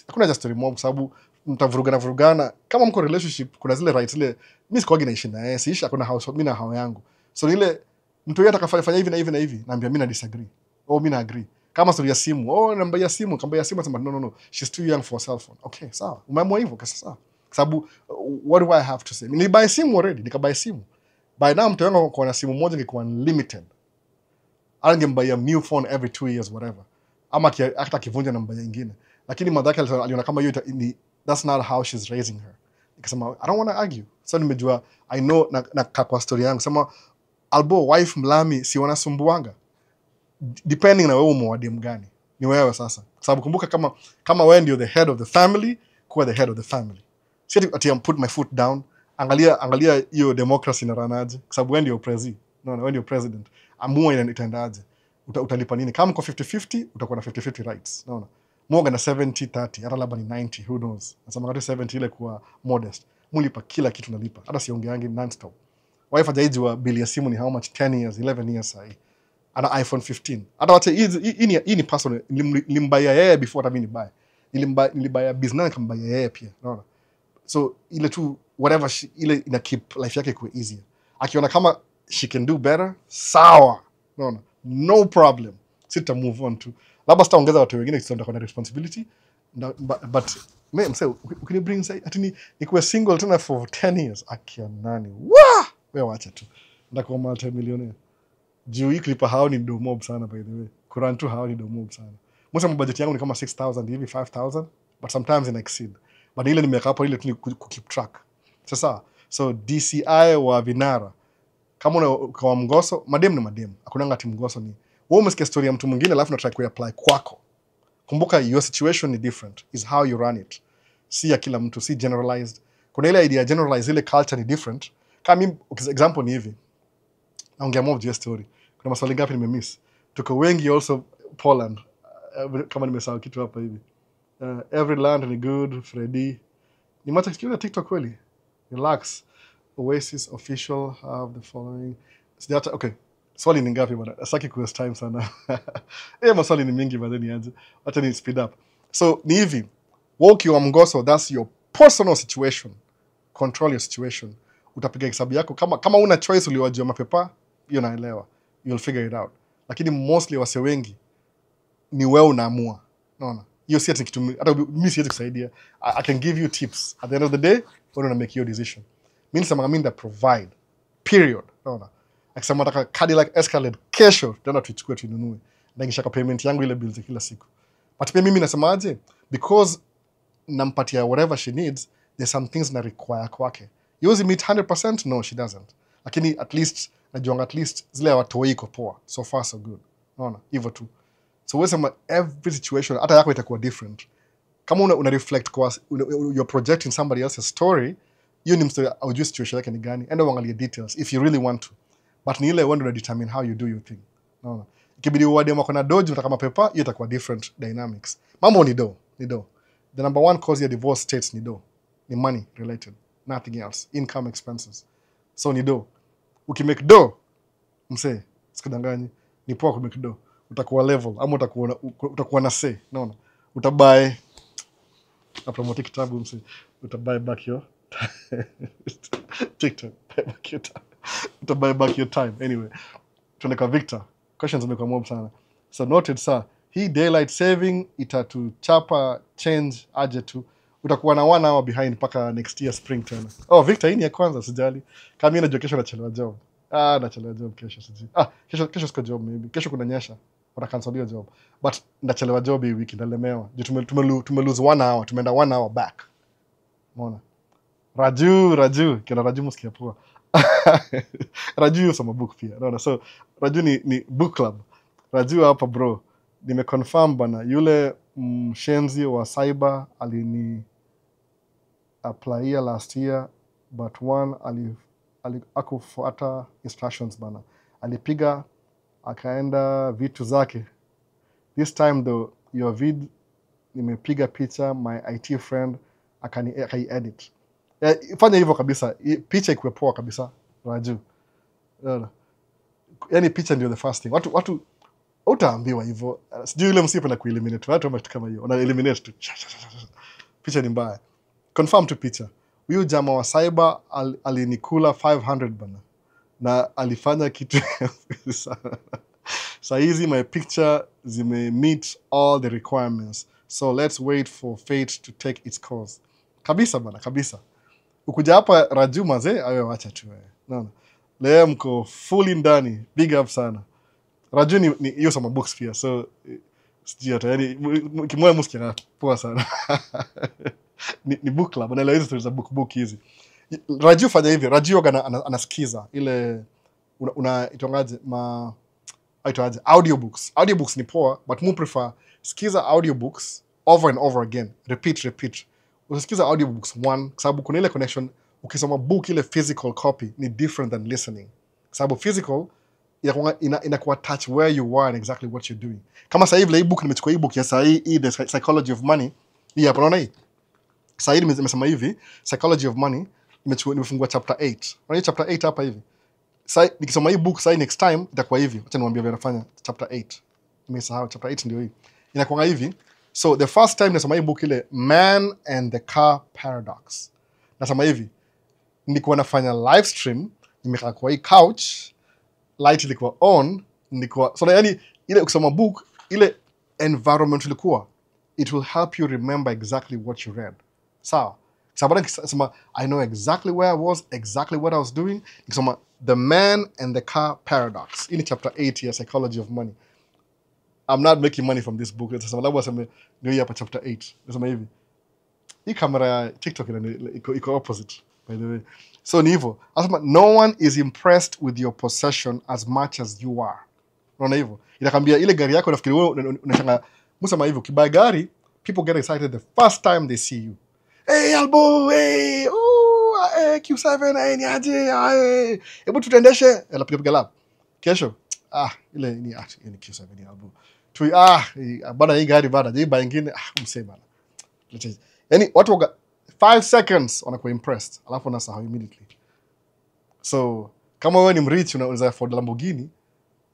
Hakuna just story mob sababu mtavurugana kama mko relationship kuna zile rights ile mimi sikuwa naishi na yeye siishi hakuna house mimi na hao yangu. So ile mtu yeye atakafanya hivi na hivi na hivi naambia mimi na disagree. Mimi na agree. Kama story ya simu, namba ya simu, kamba ya simu sema no. She's too young for a cell phone. Okay, sawa. Umeamua hivyo kasa sawa. Sababu what do I have to say? Ni buy simu already, nikabuy simu. By now mtu yangu kwa na simu moja ingekuwa unlimited. Angembuy a new phone every 2 years whatever. Ama hata kivunja namba nyingine. Lakini madhaka aliona kama hiyo that's not how she's raising her. Nikasema I don't want to argue. So nimejua I know na kwa story yangu sema albo wife mlami si wanasumbuanga. Depending na wewe umewadi mgani. Ni wewe sasa. Sababu kumbuka kama wewe ndio the head of the family, kuwa the head of the family. Si ati put my foot down. Angalia hiyo democracy na ranaje. Sababu wewe ndio president. No, wewe ndio president. Amua itaendaje. Utalipa nini? Kama uko 50-50, utakuwa na 50-50 rights. Unaona? Moga na 70-30, hata labda ni 90, who knows. Nasema kati 70 ile kuwa modest. Mulipa kila kitu nalipa. Hata siongeangi non-stop. Wife hajaijua bili ya simu ni how much 10 years, 11 years sahi. Ana iPhone 15. Hata wacha hii ni personal nilimbaya yeye before hata mimi nibaye. Nilibaya business kambaya yeye pia, unaona. So ile tu whatever ile ina keep life yake kwa easier. Akiona kama she can do better, sawa. Unaona? No problem. Sita move on to labda sitaongeza watu wengine kisha ndio responsibility But mimi msee ukinibring say ati nikuwe single tena for 10 years akia nani wa wewe wacha tu ndakuwa multi-millionaire juu hii clip hao ni domob sana by the way Quran tu hao ni domob sana most of my budget yangu ni kama 6,000 hivi 5,000 but sometimes in exceed but ile nimeweka hapo ile tu keep track sasa so DCI wa vinara kama kwa mgoso madem ni madem hakuna ngati mgoso ni wewe umesikia story ya mtu mwingine alafu unataka kuapply kwako. Kumbuka your situation is different is how you run it. Si ya kila mtu, si generalized. Kuna ile idea generalized ile culture ni different. Kama mimi example ni hivi. Naongea mob juu story. Kuna maswali ngapi nimemiss. Tuko wengi also Poland. Kama nimesahau kitu hapa hivi. Every land ni good, Freddy. Ni mata kitu TikTok kweli. Relax. Oasis official have the following. Sijata okay. Swali ni ngapi bwana? Saki ku waste time sana. Maswali ni mingi bado nianze. Acha ni speed up. So ni hivi. Walk your mgoso, that's your personal situation. Control your situation. Utapiga hesabu yako kama una choice uliwajua mapepa, hiyo naelewa. You'll figure it out. Lakini mostly wase wengi ni wewe unaamua. Unaona? Hiyo si ati kitu hata mimi siwezi kusaidia. I can give you tips. At the end of the day, wewe una make your decision. Mimi nasema mimi nda provide. Period. Unaona? Akisema nataka Cadillac Escalade kesho tena tuichukue tuinunue. Naingisha kwa payment yangu ile bills kila siku. But pia mimi nasemaje because nampatia whatever she needs there's some things na require kwake. Yours meet 100%? No, she doesn't. Lakini at least najuanga at least zile watu iko poa. So far so good. Unaona? Hivyo tu. So wewe sema every situation hata yako itakuwa different. Kama una reflect kwa you're projecting somebody else's story, you ni mstory au situation yake ni gani? Enda uangalie details if you really want to. But ni ile wewe ndio determine how you do your thing. Unaona? Ikibidi uwade mako na doji unataka mapepa, hiyo itakuwa different dynamics. Mambo ni do. The number one cause ya divorce states ni do. Ni money related, nothing else. Income expenses. So ni do. Ukimake do, msee, sikudanganyi, ni poa kumake do. Utakuwa level, ama utakuwa na say, unaona? Utabuy na promote kitabu msee. Utabuy back your TikTok, buy back your time. Utabuy back your time. Anyway, tuende Victor. Questions zimekuwa mob sana. So noted sir, hii daylight saving itatuchapa change aje tu. Utakuwa na 1 hour behind paka next year spring tena. Oh Victor, hii ni ya kwanza sijali. Kama mimi najua kesho nachelewa job. Nachelewa job kesho sijui. Kesho siko job maybe. Kesho kuna nyesha. Watacancel job. But nachelewa job hii wiki ndalemewa. Tume lose 1 hour, tumeenda 1 hour back. Umeona? Raju, kina Raju msikia poa. Raju yusoma book pia. Unaona? So Raju ni book club. Raju hapa bro. Nimeconfirm bana yule mshenzi wa cyber alini apply last year but one akufuata instructions bana. Alipiga akaenda vitu zake. This time though your vid nimepiga picha my IT friend akai edit. Fanya hivyo kabisa. Picha ikuwe poa kabisa Raju. Yaani picha ndio the first thing. Watu utaambiwa hivyo. Sijui yule msipe na kueliminate watu ama kitu kama hiyo. Una eliminate tu. Picha ni mbaya. Confirm tu picha. Huyu jamaa wa cyber alinikula 500 bana. Na alifanya kitu sana. Saizi my picture zime meet all the requirements. So let's wait for fate to take its course. Kabisa bana, kabisa. Ukuja hapa Raju mazee, awe wacha tu wewe. Naona. Leo mko fully ndani. Big up sana. Raju ni hiyo sama books pia. So sijui hata yani kimoja msikia poa sana. ni book club. Anaelewa hizo stories za book hizi. Raju fanya hivi. Raju anasikiza ile itongaje aitwaje audiobooks. Audiobooks ni poa but mu prefer sikiza audiobooks over and over again. Repeat. Usisikiza audiobooks one sababu kuna ile connection ukisoma book ile physical copy ni different than listening. Sababu physical inakuwa touch where you are and exactly what you're doing. Kama sasa hivi hii book nimechukua hii book ya sasa hii the psychology of money. Hii hapa unaona hii. Sasa hii nimesema hivi psychology of money nimefungua chapter 8. Unaona chapter 8 hapa hivi. Sasa nikisoma hii book sasa next time itakuwa hivi. Acha niwaambie vile nafanya chapter 8. Nimesahau chapter 8 ndio hii. Inakuwa hivi. So the first time nasoma hii book ile Man and the Car Paradox. Nasoma hivi. Nilikuwa nafanya live stream, nimekaa kwa hii couch, light ilikuwa on, nilikuwa so yani ile ukisoma book ile environment ilikuwa it will help you remember exactly what you read. Sawa. Sababu nikisema I know exactly where I was, exactly what I was doing. Nikisema The Man and the Car Paradox. In chapter 8 here, Psychology of Money. I'm not making money from this book. Nasema labda waseme ndio hapa chapter 8. Nasema hivi. Hii kamera ya TikTok iko opposite, by the way. So ni hivyo. Nasema no one is impressed with your possession as much as you are. Unaona hivyo? Inakwambia ile gari yako nafikiri wewe unashanga msema hivyo kibai gari, people get excited the first time they see you. Hey Albo, hey, Q7, ni aje, hebu tutendeshe, piga lap. Kesho, ile ni Q7 ni Albo. Bada hii gari bada, hii baa ingine, msee bana. Yani watu waga 5 seconds wanakuwa impressed, alafu unasahau immediately. So, kama wewe ni mrich unaweza afford Lamborghini,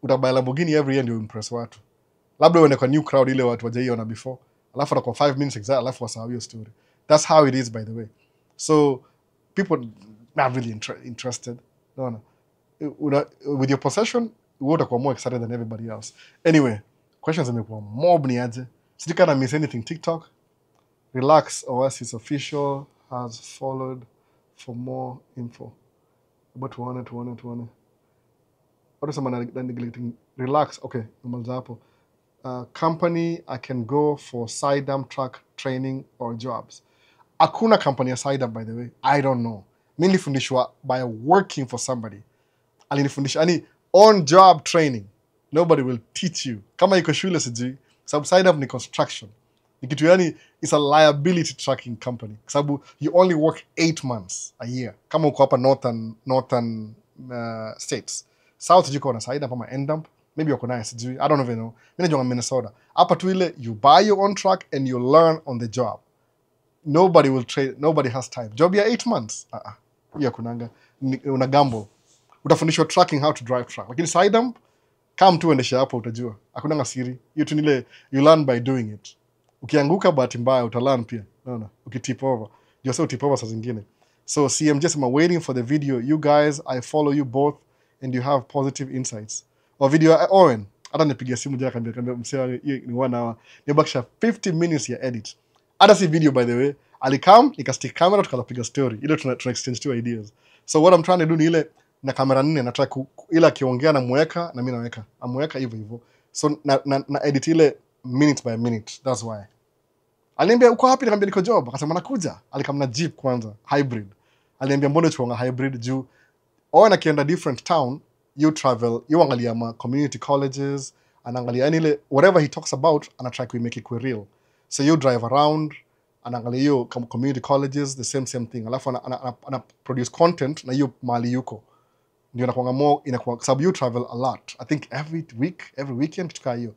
utabuy Lamborghini every year ndio impress watu. Labda uende kwa new crowd ile watu wajaiona before, alafu anakuwa 5 minutes exact, alafu wasahau hiyo story. That's how it is, by the way. So, people not really interested. No. With your possession, you would be more excited than everybody else. Anyway, questions zimekuwa mob ni aje. Sijui kana miss anything TikTok. Relax, Oasis Official has followed for more info. But tuone. What is someone neglecting? Relax, okay. Hapo. Company I can go for side dump truck training or jobs. Hakuna company ya side dump, by the way. I don't know. Mimi nilifundishwa by working for somebody. Alinifundisha on job training. Nobody will teach you. Kama iko shule sijui. Sababu side dump ni construction. Ni kitu yani it's a liability tracking company. Sababu you only work 8 months a year. Kama uko hapa northern states. South jiko na side dump ama end dump. Maybe you're nice, I don't even know. Mimi najua Minnesota. Hapa tu ile you buy your own truck and you learn on the job. Nobody will trade, nobody has time. Job ya 8 months. Hiyo kunanga una gamble. Utafundishwa trucking, how to drive truck. Lakini side dump kama tu uendesha hapo utajua. Hakuna ngasiri. Hiyo tu nile you learn by doing it. Ukianguka bahati mbaya utalearn pia. Unaona? Ukitip over. Ndio sasa utip over saa zingine. So CMJ sema waiting for the video. You guys, I follow you both and you have positive insights. Or video Owen, hata nipigia simu jana kaambia msee ni 1 hour. Nibakisha 50 minutes ya edit. Hata si video, by the way. Alikam nikastick camera tukapiga story. Ile tuna exchange two ideas. So what I'm trying to do ni ile na kamera 4 na try ile akiongea na mweka na mimi naweka. Amweka hivyo. So na edit ile minute by minute. That's why. Aliniambia uko wapi? Nikamwambia niko job. Akasema nakuja. Alikamna jeep kwanza, hybrid. Aliniambia mbona tuonga hybrid juu Owen akienda different town, you travel, you angalia ma community colleges, anangalia ile whatever he talks about, ana try to make it real. So you drive around, anangalia hiyo community colleges, the same thing. Alafu ana produce content na hiyo mali yuko. Ndio inakuwa more inakuwa sababu you travel a lot. I think every weekend tukaa hiyo.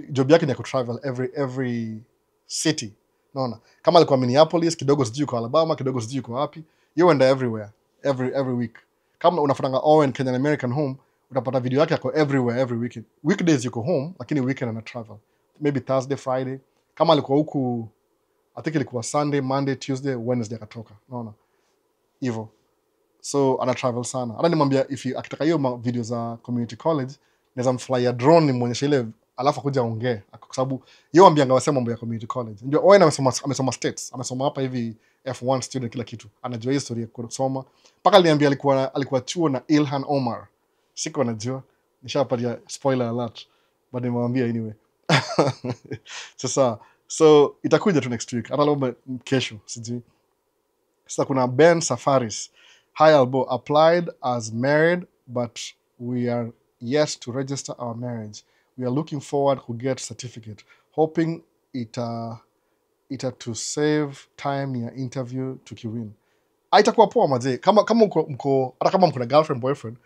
Job yake ni ku travel every city. Naona. Kama alikuwa Minneapolis, kidogo sijui kwa Alabama, kidogo sijui kwa wapi. You went everywhere every week. Kama unafuatanga Owen Kenyan American Home, utapata video yake yako everywhere every weekend. Weekdays yuko home, lakini weekend ana travel. Maybe Thursday, Friday. Kama alikuwa huku, I think ilikuwa Sunday, Monday, Tuesday, Wednesday akatoka. Unaona? Hivyo. So ana travel sana. Hata nimwambia akitaka hiyo video za community college, naweza mfly ya drone nimuonyeshe ile alafu kuja ongee. Kwa sababu yeye ambianga wasema mambo ya community college. Ndio Owen amesoma states, amesoma hapa hivi F1 student kila kitu. Anajua history ya kusoma. Paka aliniambia alikuwa chuo na Ilhan Omar. Siko najua. Nishapatia spoiler alert. But nimwambia anyway. Sasa so itakuja tu next week. Hata leo kesho sijui. Sasa kuna Ben Safaris. Hi Albo, applied as married but we are yet to register our marriage. We are looking forward to get certificate. Hoping it to save time ya interview tukiwin. Haitakuwa poa mazee. Kama mko hata kama mko na girlfriend boyfriend,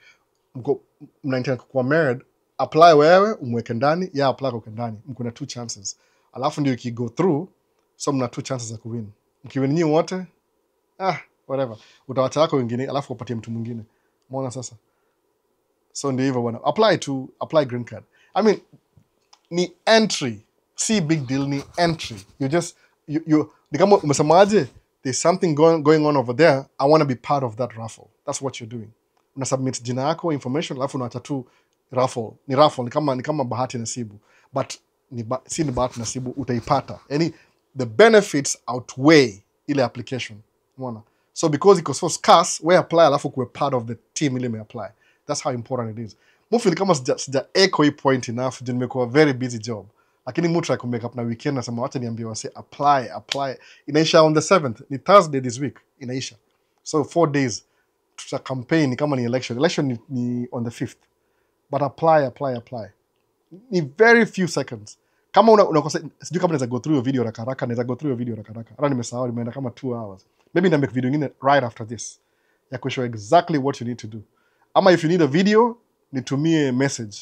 mko mnaintend kuwa married, apply wewe umweke ndani, ya apply kwa ndani. Mko na 2 chances. Alafu ndio go through, so mna 2 chances za kuwin. Mkiwin nyinyi wote, whatever. Utawacha wako wengine alafu upatie mtu mwingine. Umeona sasa? So ndio hivyo bwana. Apply green card. I mean, ni entry. See big deal ni entry. You just ni kama umesemaje, there's something going on over there. I want to be part of that raffle. That's what you're doing. Una submit jina yako, information, alafu unaacha tu raffle. Ni raffle ni kama bahati nasibu. But si ni bahati nasibu, utaipata. Yani the benefits outweigh ile application. Umeona? So because iko so scarce, we apply alafu kuwe part of the team ile me apply. That's how important it is. Mufili kama sija echo hii point enough, juu nimekuwa very busy job. Lakini mu try kumake up na weekend, nasema wacha niambie wase apply. Inaisha on the 7th, ni Thursday this week, inaisha. So 4 days, tuta campaign kama ni election. Election ni on the 5th. But apply. Ni very few seconds. Kama unakosa, sijui kama naweza go through your video haraka, naweza go through your video haraka. Hata nimesahau, nimeenda kama 2 hours. Maybe na make video nyingine right after this, ya kushow exactly what you need to do. Ama if you need a video, nitumie message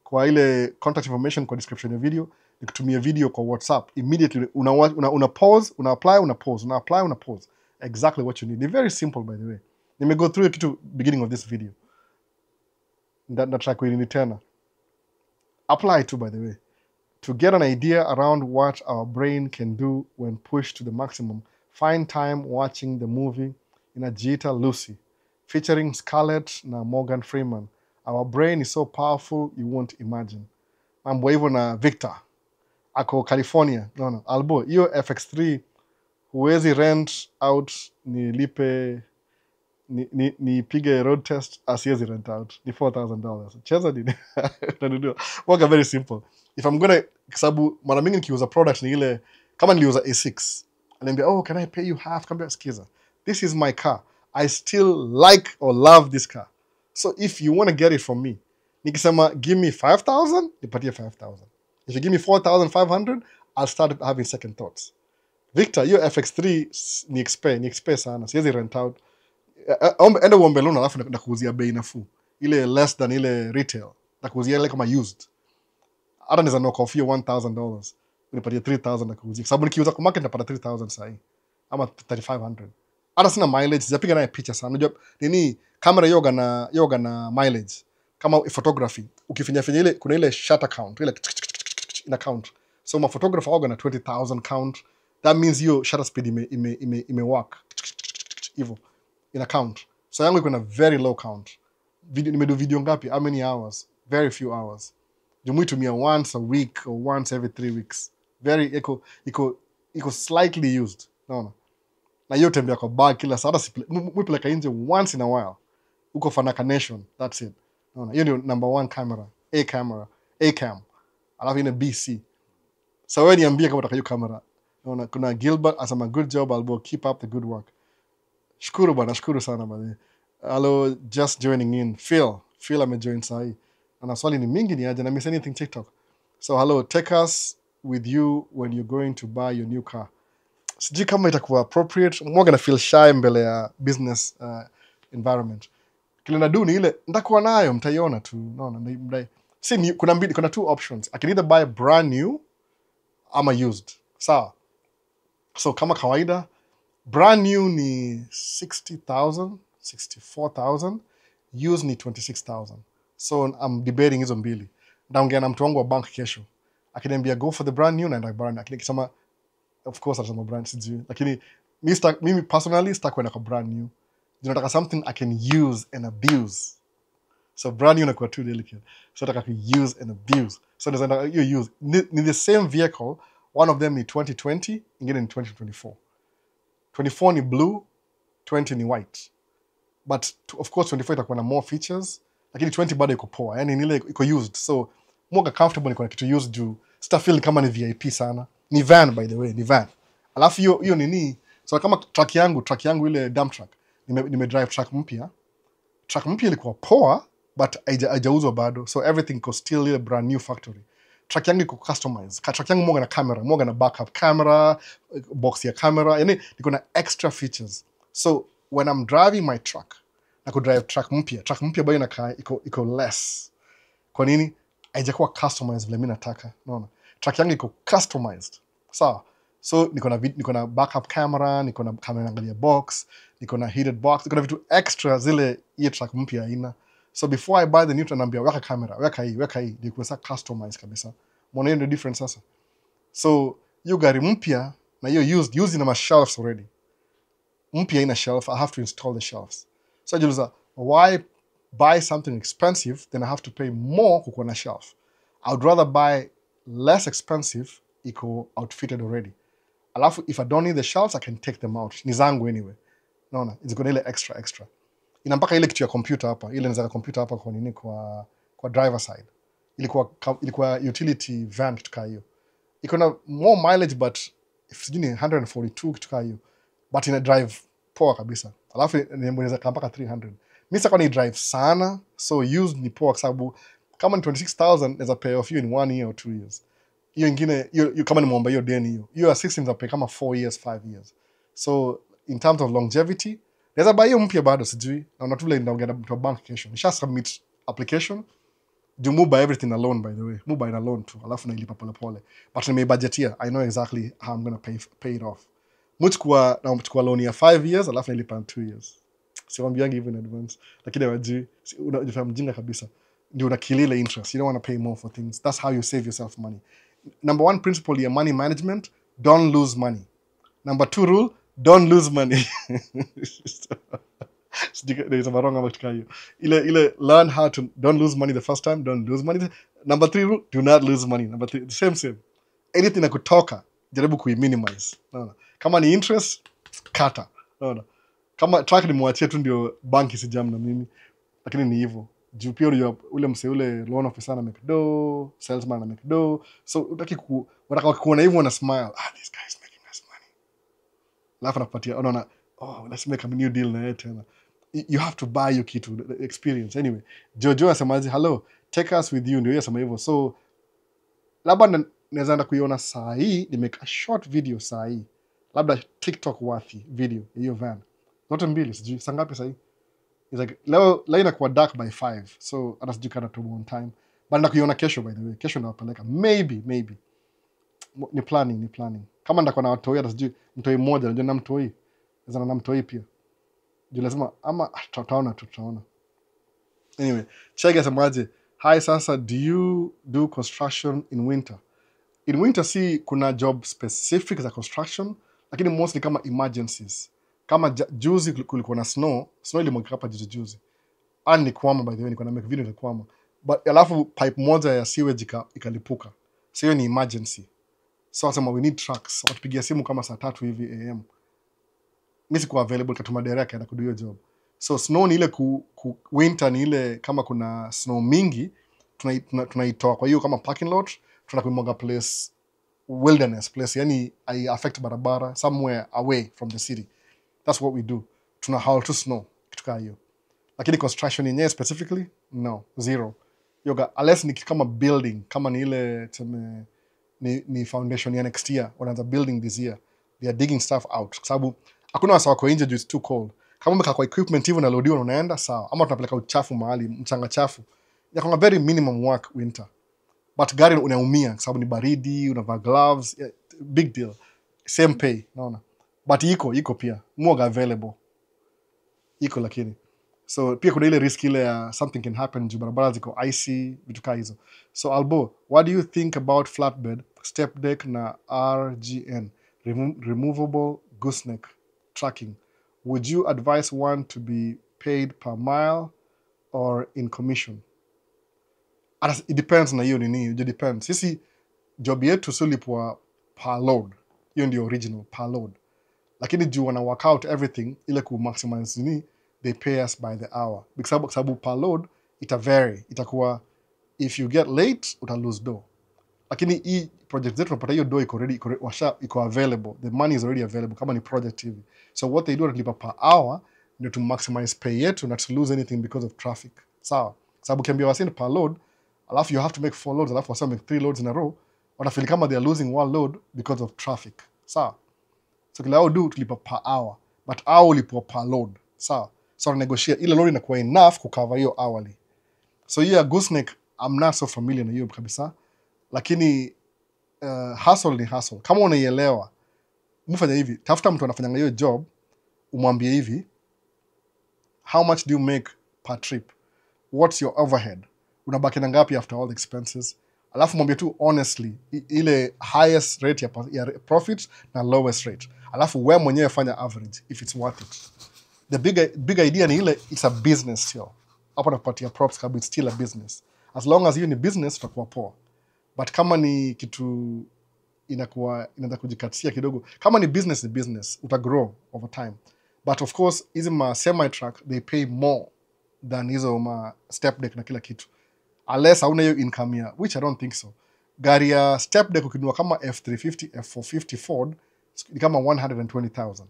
kwa ile contact information kwa description ya video, nikutumie video kwa WhatsApp. Immediately una pause, una apply, una pause, una apply, una pause. Exactly what you need. It's very simple, by the way. Nime go through it to beginning of this video. That track we need tena. Apply too, by the way. To get an idea around what our brain can do when pushed to the maximum, find time watching the movie Inajiita Lucy, featuring Scarlett na Morgan Freeman. Our brain is so powerful you won't imagine. Mambo hivyo na Victor ako California. No. Albo, hiyo FX3 huwezi rent out, nipige road test, asiwezi rent out. Ni $4,000. Cheza nini? Work very simple. If I'm gonna, sababu mara mingi nikiuza product ni ile, kama niliuza A6, ananiambia, oh, can I pay you half? Kambia, sikiza, this is my car. I still like or love this car. So if you want to get it from me, nikisema, give me 5,000, nipatie 5,000. If you give me 4,500, I'll start having second thoughts. Victor, your FX3 ni expe sana. Siwezi rent out. Enda uombe loan alafu nakuuzia bei nafuu. Ile less than ile retail. Nakuuzia ile kama used. Hata niza knock off $1,000. Unipatia 3,000 nakuuzia. Sababu nikiuza kwa market napata 3,000 sahi. Ama 3,500. Hata sina mileage, sijapiga naye picha sana. Unajua nini, camera yoga na mileage. Kama photography, ukifinya ile kuna ile shutter count, ile ina count. So my photographer yoga na 20,000 count. That means your shutter speed ime work. Hivyo ina count. So yangu iko na very low count. Nimedo video ngapi? How many hours? Very few hours. Jumu itumia once a week or once every 3 weeks. Very iko slightly used. Naona. Na hiyo tembea kwa bag kila saa, mwipeleka nje once in a while. Uko Fanaka Nation, that's it. Naona. Hiyo ndio number 1 camera, A-cam. Alafu ina BC. So wewe niambie kama utaka hiyo camera. Naona kuna Gilbert asema good job, Albo, keep up the good work. Shukuru sana bwana. Hello, just joining in. Phil amejoin sahi. Ana swali ni mingi ni aje na miss anything TikTok. So hello, take us with you when you're going to buy your new car. Sijui kama itakuwa appropriate. Mwaga na feel shy mbele ya business environment. Kile na do ni ile nitakuwa nayo, mtaiona tu. Naona kuna 2 options. I can either buy brand new ama used. Sawa. So kama kawaida, brand new ni 60,000, 64,000, used ni 26,000. So I'm debating hizo mbili. Ndaongea na mtu wangu wa bank kesho. Akiniambia go for the brand new, naenda brand. Akisema of course atasema brand sijui. Lakini mimi personally sitakwenda kwa brand new. Nataka something I can use and abuse. So brand new inakuwa too delicate. So nataka ku use and abuse. So nataka you use ni the same vehicle. One of them ni 2020, ingine ni 2024. 24 ni blue, 20 ni white. But of course 24 itakuwa na more features, lakini 20 bado iko poa. Yani nile iko used. So more comfortable niko na kitu used juu sita feel kama ni VIP sana. Ni van, by the way, ni van. Alafu hiyo nini? So kama truck yangu ile dump truck. Nime drive truck mpya. Truck mpya ilikuwa poa, but haijauzwa bado. So everything iko still ile brand new factory. Truck yangu iko customized. Truck yangu moga na camera, moga na backup camera, box ya camera. Yani niko na extra features. So when I'm driving my truck, I could drive truck mpya bado inakaa iko less. Kwa nini? Haijakuwa customized vile mimi nataka. Unaona? Truck yangu iko customized. Sawa. So niko na backup camera, niko na camera inaangalia box, niko na heated box, niko na vitu extra zile hiyo truck mpya haina. So before I buy the new truck, naambia weka camera, weka hii, ndio kwa sasa customized kabisa. Mbona hiyo difference sasa? So hiyo gari mpya na hiyo used ina shelves already. Mpya ina shelf, I have to install the shelves. So I just why buy something expensive then I have to pay more kukuwa na shelf? I would rather buy less expensive iko outfitted already. Alafu if I don't need the shelves I can take them out. Ni zangu anyway. Naona ziko na ile extra. Ina mpaka ile kitu ya computer hapa. Ile nzaka computer hapa kwa nini kwa driver side. Ilikuwa utility van kitu kama hiyo. Iko na more mileage but if sijui ni 142 kitu kama hiyo. But ina drive poa kabisa. Alafu inaweza mpaka 300. Mimi sasa ni drive sana, so used ni poa kwa sababu kama ni 26,000 naweza pay off you in 1 year or 2 years. Hiyo ingine hiyo kama nimeomba hiyo deni hiyo. Hiyo assistance za pay kama 4 years, 5 years. So in terms of longevity, naweza buy hiyo mpya bado sijui. Na unatule ndaongea na bank kesho. Nisha submit application. Do move by everything alone, by the way. Move by alone too. Alafu nailipa pole pole. But nime budgetia. I know exactly how I'm going to pay it off. Mchukua loan ya 5 years, alafu nailipa 2 years. Siwambiangi even in advance. Lakini wajui, unafahamu mjinga kabisa. Ndio unakilile interest. You don't want to pay more for things. That's how you save yourself money. Number 1 principle ya money management, don't lose money. Number 2 rule, don't lose money. There's a wrong about kayo. Ile learn how to don't lose money the first time, don't lose money. Number 3 rule, do not lose money. Number 3, the same. Anything na kutoka, jaribu kuiminimize. Naona. Kama ni interest, kata. Naona. Kama track ni mwachie tu ndio banki sijam na mimi. Lakini ni hivyo. Juu pia ule mse ule loan officer na make do, salesman na make do. So unataka kuona hivyo na smile. This guy is making us money. Alafu nakupatia unaona, let's make a new deal na yeye tena. You have to buy your kitu, the experience. Anyway, Jojo asemaje, hello, take us with you. Ndio yeye asema hivyo. So labda naweza enda kuiona saa hii, ni make a short video saa hii. Labda TikTok worthy video hiyo van. Zote mbili sijui saa ngapi saa hii. It's like leo inakuwa dark by 5. So hata sijui kana to on time. But ndakuiona kesho by the way. Kesho ndawapeleka. Maybe. Ni planning. Kama ndakuwa na watoi hata sijui mtoi mmoja, najua na mtoi. Naweza na mtoi pia. Juu lazima ama tutaona. Anyway, Chege asemaje, hi sasa, do you do construction in winter? In winter si kuna job specific za construction, lakini mostly kama emergencies. Kama juzi kulikuwa na snow ilimwagika hapa juzi. Ni kwama by the way, nilikuwa na make video ile kwama. But alafu pipe moja ya sewage ikalipuka. So hiyo ni emergency. So asema we need trucks. Watupigia simu kama saa 3 hivi AM. Mimi sikuwa available, katuma dereka ya kudu hiyo job. So snow ni ile winter ni ile kama kuna snow mingi tunaitoa kwa hiyo kama parking lot, tunakuimwaga place wilderness place, yani I affect barabara somewhere away from the city. That's what we do. Tuna haul to snow kitu kama hiyo. Lakini construction yenyewe specifically no, zero. Yoga unless ni kama building, kama ni ile ni foundation ya next year, wanaanza building this year. They are digging stuff out. Kwa sababu hakuna wasa wako nje, it's too cold. Kama umeka kwa equipment hivyo na loadiwa unaenda sawa, ama tunapeleka uchafu mahali, mchanga chafu. Yako very minimum work winter. But gari unaumia kwa sababu ni baridi, unavaa gloves, yeah, big deal. Same pay, naona. But iko pia, more available. Iko lakini. So pia kuna ile risk ile ya something can happen juu barabara ziko icy, vitu kama hizo. So Albo, what do you think about flatbed, step deck na RGN, removable gooseneck tracking? Would you advise one to be paid per mile or in commission? It depends na hiyo nini, it depends. Sisi job yetu sulipwa per load. Hiyo ndio original per load. Lakini juu wana work out everything ile ku maximize nini, they pay us by the hour. Kwa sababu per load ita vary. Itakuwa if you get late uta lose dough. Lakini hii project zetu tunapata hiyo dough iko available. The money is already available kama ni project hivi. So what they do is per hour ndio to maximize pay yetu, not to lose anything because of traffic. Sawa. Sababu kiambia wasini per load, alafu you have to make 4 loads, alafu wasini make 3 loads in a row, wanafeel kama they are losing 1 load because of traffic. Sawa. So kila au do tulipa per hour, but hour ulipo per load. Sawa. So negotiate ile load inakuwa enough kucover hiyo hourly. So hiyo gooseneck I'm not so familiar na hiyo kabisa. Lakini hustle ni hustle. Kama unaielewa, mfanya hivi, tafuta mtu anafanya hiyo job, umwambie hivi, how much do you make per trip? What's your overhead? Unabaki na ngapi after all the expenses? Alafu mwambie tu honestly, ile highest rate ya profits na lowest rate. Alafu wewe mwenyewe fanya average if it's worth it. The big idea ni ile, it's a business still. Hapo nakupatia props kabisa, it's still a business. As long as you ni business utakuwa poa. But kama ni kitu inaanza kujikatia kidogo, kama ni business, utagrow over time. But of course hizi ma semi truck they pay more than hizo ma step deck na kila kitu, unless hauna hiyo income ya, which I don't think so. Gari ya step deck ukinunua kama F350 F450 Ford ni kama 120,000.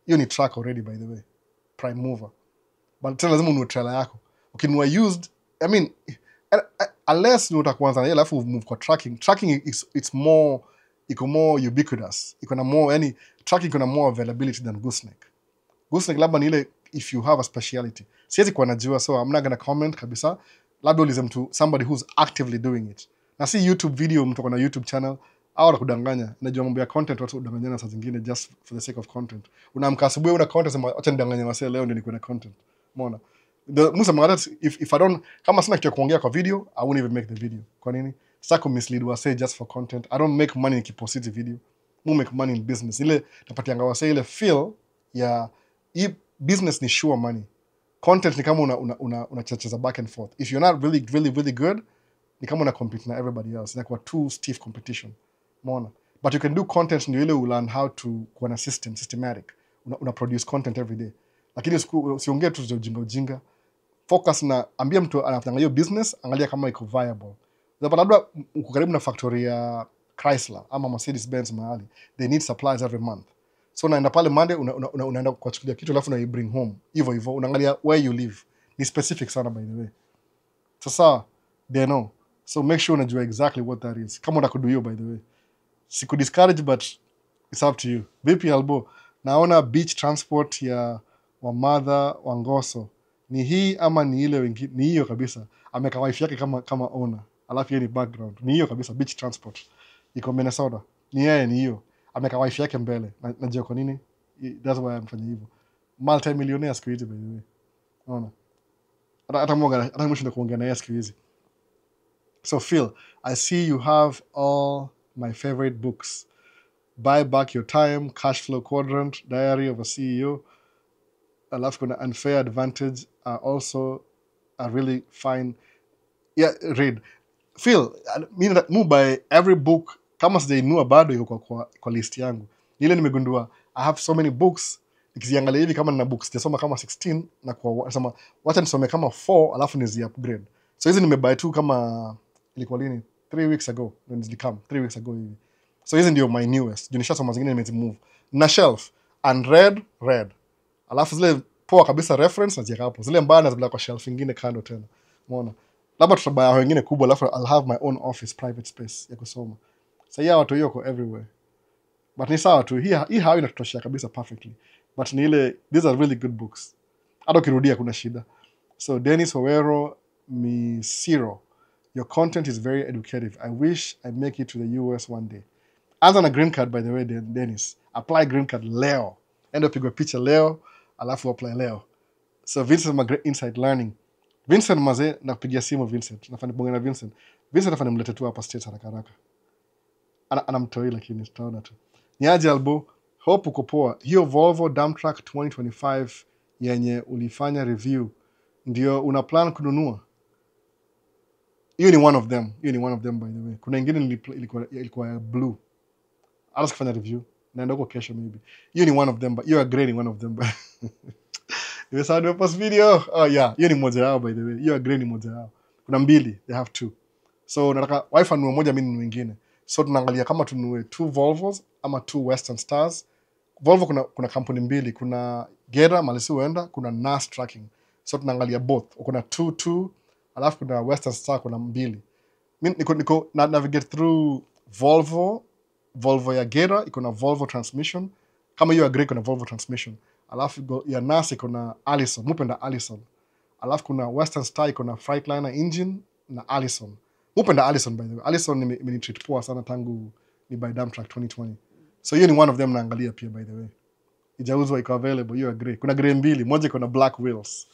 Hiyo ni truck already, by the way, prime mover. But tena lazima ununue trailer yako. Ukinunua used, I mean, unless ni utakuanza na hiyo alafu move kwa trucking it's more, iko more ubiquitous, iko na more, yani trucking iko na more availability than gooseneck. Gooseneck labda ni ile if you have a speciality. Siwezi kuwa najua, so I'm not gonna comment kabisa. Labda ulize mtu, somebody who's actively doing it. Na si YouTube video, mtu na YouTube channel au anakudanganya. Najua mambo ya content, watu udanganyana saa zingine just for the sake of content. Unaamka asubuhi una content, sema acha nidanganye wasee leo ndio niko na content. Umeona? Musa magana, if I don't, kama sina kitu ya kuongea kwa video, I won't even make the video. Kwa nini? Sasa ku mislead wasee just for content. I don't make money nikipost video. Mu make money in business. Ile napatianga wasee ile feel ya hii business ni sure money. Content ni kama unacheza back and forth. If you're not really good, ni kama una compete na everybody else. Inakuwa too stiff competition. Umeona? But you can do content ndio ile learn how to kuwa na systematic. Una produce content every day. Lakini usiongee tu ujinga. Focus na, ambia mtu anafanya hiyo business, angalia kama iko viable. Labda uko karibu na factory ya Chrysler ama Mercedes Benz mahali, they need supplies every month. So unaenda pale Monday, unaenda kuchukulia kitu alafu na bring home. Hivyo unaangalia where you live. Ni specific sana, by the way. Sasa they know. So make sure unajua exactly what that is. Kama unakudu hiyo, by the way. Siku discourage, but it's up to you. Vipi Albo? Naona beach transport ya Wamadha Wangoso. Ni hii ama ni ile wengine? Ni hiyo kabisa. Ameka wife yake kama owner. Alafu yeye ni background. Ni hiyo kabisa, beach transport. Iko Minnesota. Ni yeye, ni hiyo. Ameka wife yake mbele. Najua kwa nini? That's why amfanya hivyo. Multi-millionaire siku hizi, by the way. Unaona? Hata mwisho kuongea na yeye siku hizi. So Phil, I see you have all my favorite books. Buy Back Your Time, Cash Flow Quadrant, Diary of a CEO, alafu kuna Unfair Advantage are also a really fine, yeah, read. Phil, mu buy every book, kama sijainua bado iko kwa list yangu. Ile nimegundua, I have so many books, nikiziangalia hivi kama nina books sijasoma kama 16, na kwa nasema wacha nisome kama 4 alafu nizi upgrade. So hizi nimebuy tu kama ilikuwa lini? 3 weeks ago, when zilikam 3 weeks ago hivi. So hizi ndio my newest. Junishasoma zingine nimezimove. Na shelf, unread, read. Alafu zile poa kabisa reference naziweka hapo. Zile mbaya nazibla kwa shelf nyingine kando tena. Umeona? Labda tutabaya wengine kubwa, alafu I'll have my own office, private space ya kusoma. Sasa hiyo watu yoko everywhere. But ni sawa tu. Hii hawa inatutoshea kabisa perfectly. But ni ile, these are really good books. Hata ukirudia kuna shida. So Dennis Owero Misiro, your content is very educative. I wish I make it to the US one day. Anza na green card, by the way, Dennis. Apply green card leo. End up you go picture leo, alafu apply leo. So Vincent ma great insight learning. Vincent maze nakupigia simu Vincent. Nafanya bonge na Vincent. Vincent nafanya mlete tu hapa States haraka. Anamtoi lakini tutaona tu. Niaje Albo, hope uko poa. Hiyo Volvo dump truck 2025 yenye ulifanya review ndio una plan kununua? Hiyo ni one of them. By the way. Kuna ingine ilikuwa blue. Ala sikufanya review. Naenda huko kesho maybe. Hiyo ni one of them, but you are grading one of them. Nimesahau nimepost video. Oh yeah, hiyo ni moja yao, by the way. You are grading moja yao. Kuna mbili, they have 2. So nataka wife anunue moja, mimi ninunue nyingine. So tunaangalia kama tununue 2 Volvos ama 2 Western Stars. Volvo kuna kampuni mbili, kuna Gera malisi uenda, kuna NAS tracking. So tunaangalia both. Kuna 2 alafu kuna Western Star kuna mbili. Mimi niko navigate through Volvo ya Gera iko na Volvo transmission. Kama hiyo agree kuna Volvo transmission. Alafu ya NAS iko na Allison, mupenda Allison. Alafu kuna Western Star iko na Freightliner engine na Allison. Mupenda Allison, by the way. Allison ni treat poa sana tangu ni by dump truck 2020. So hiyo ni one of them naangalia pia, by the way. Ijauzwa iko available, you agree. Kuna grey mbili, moja iko na black wheels.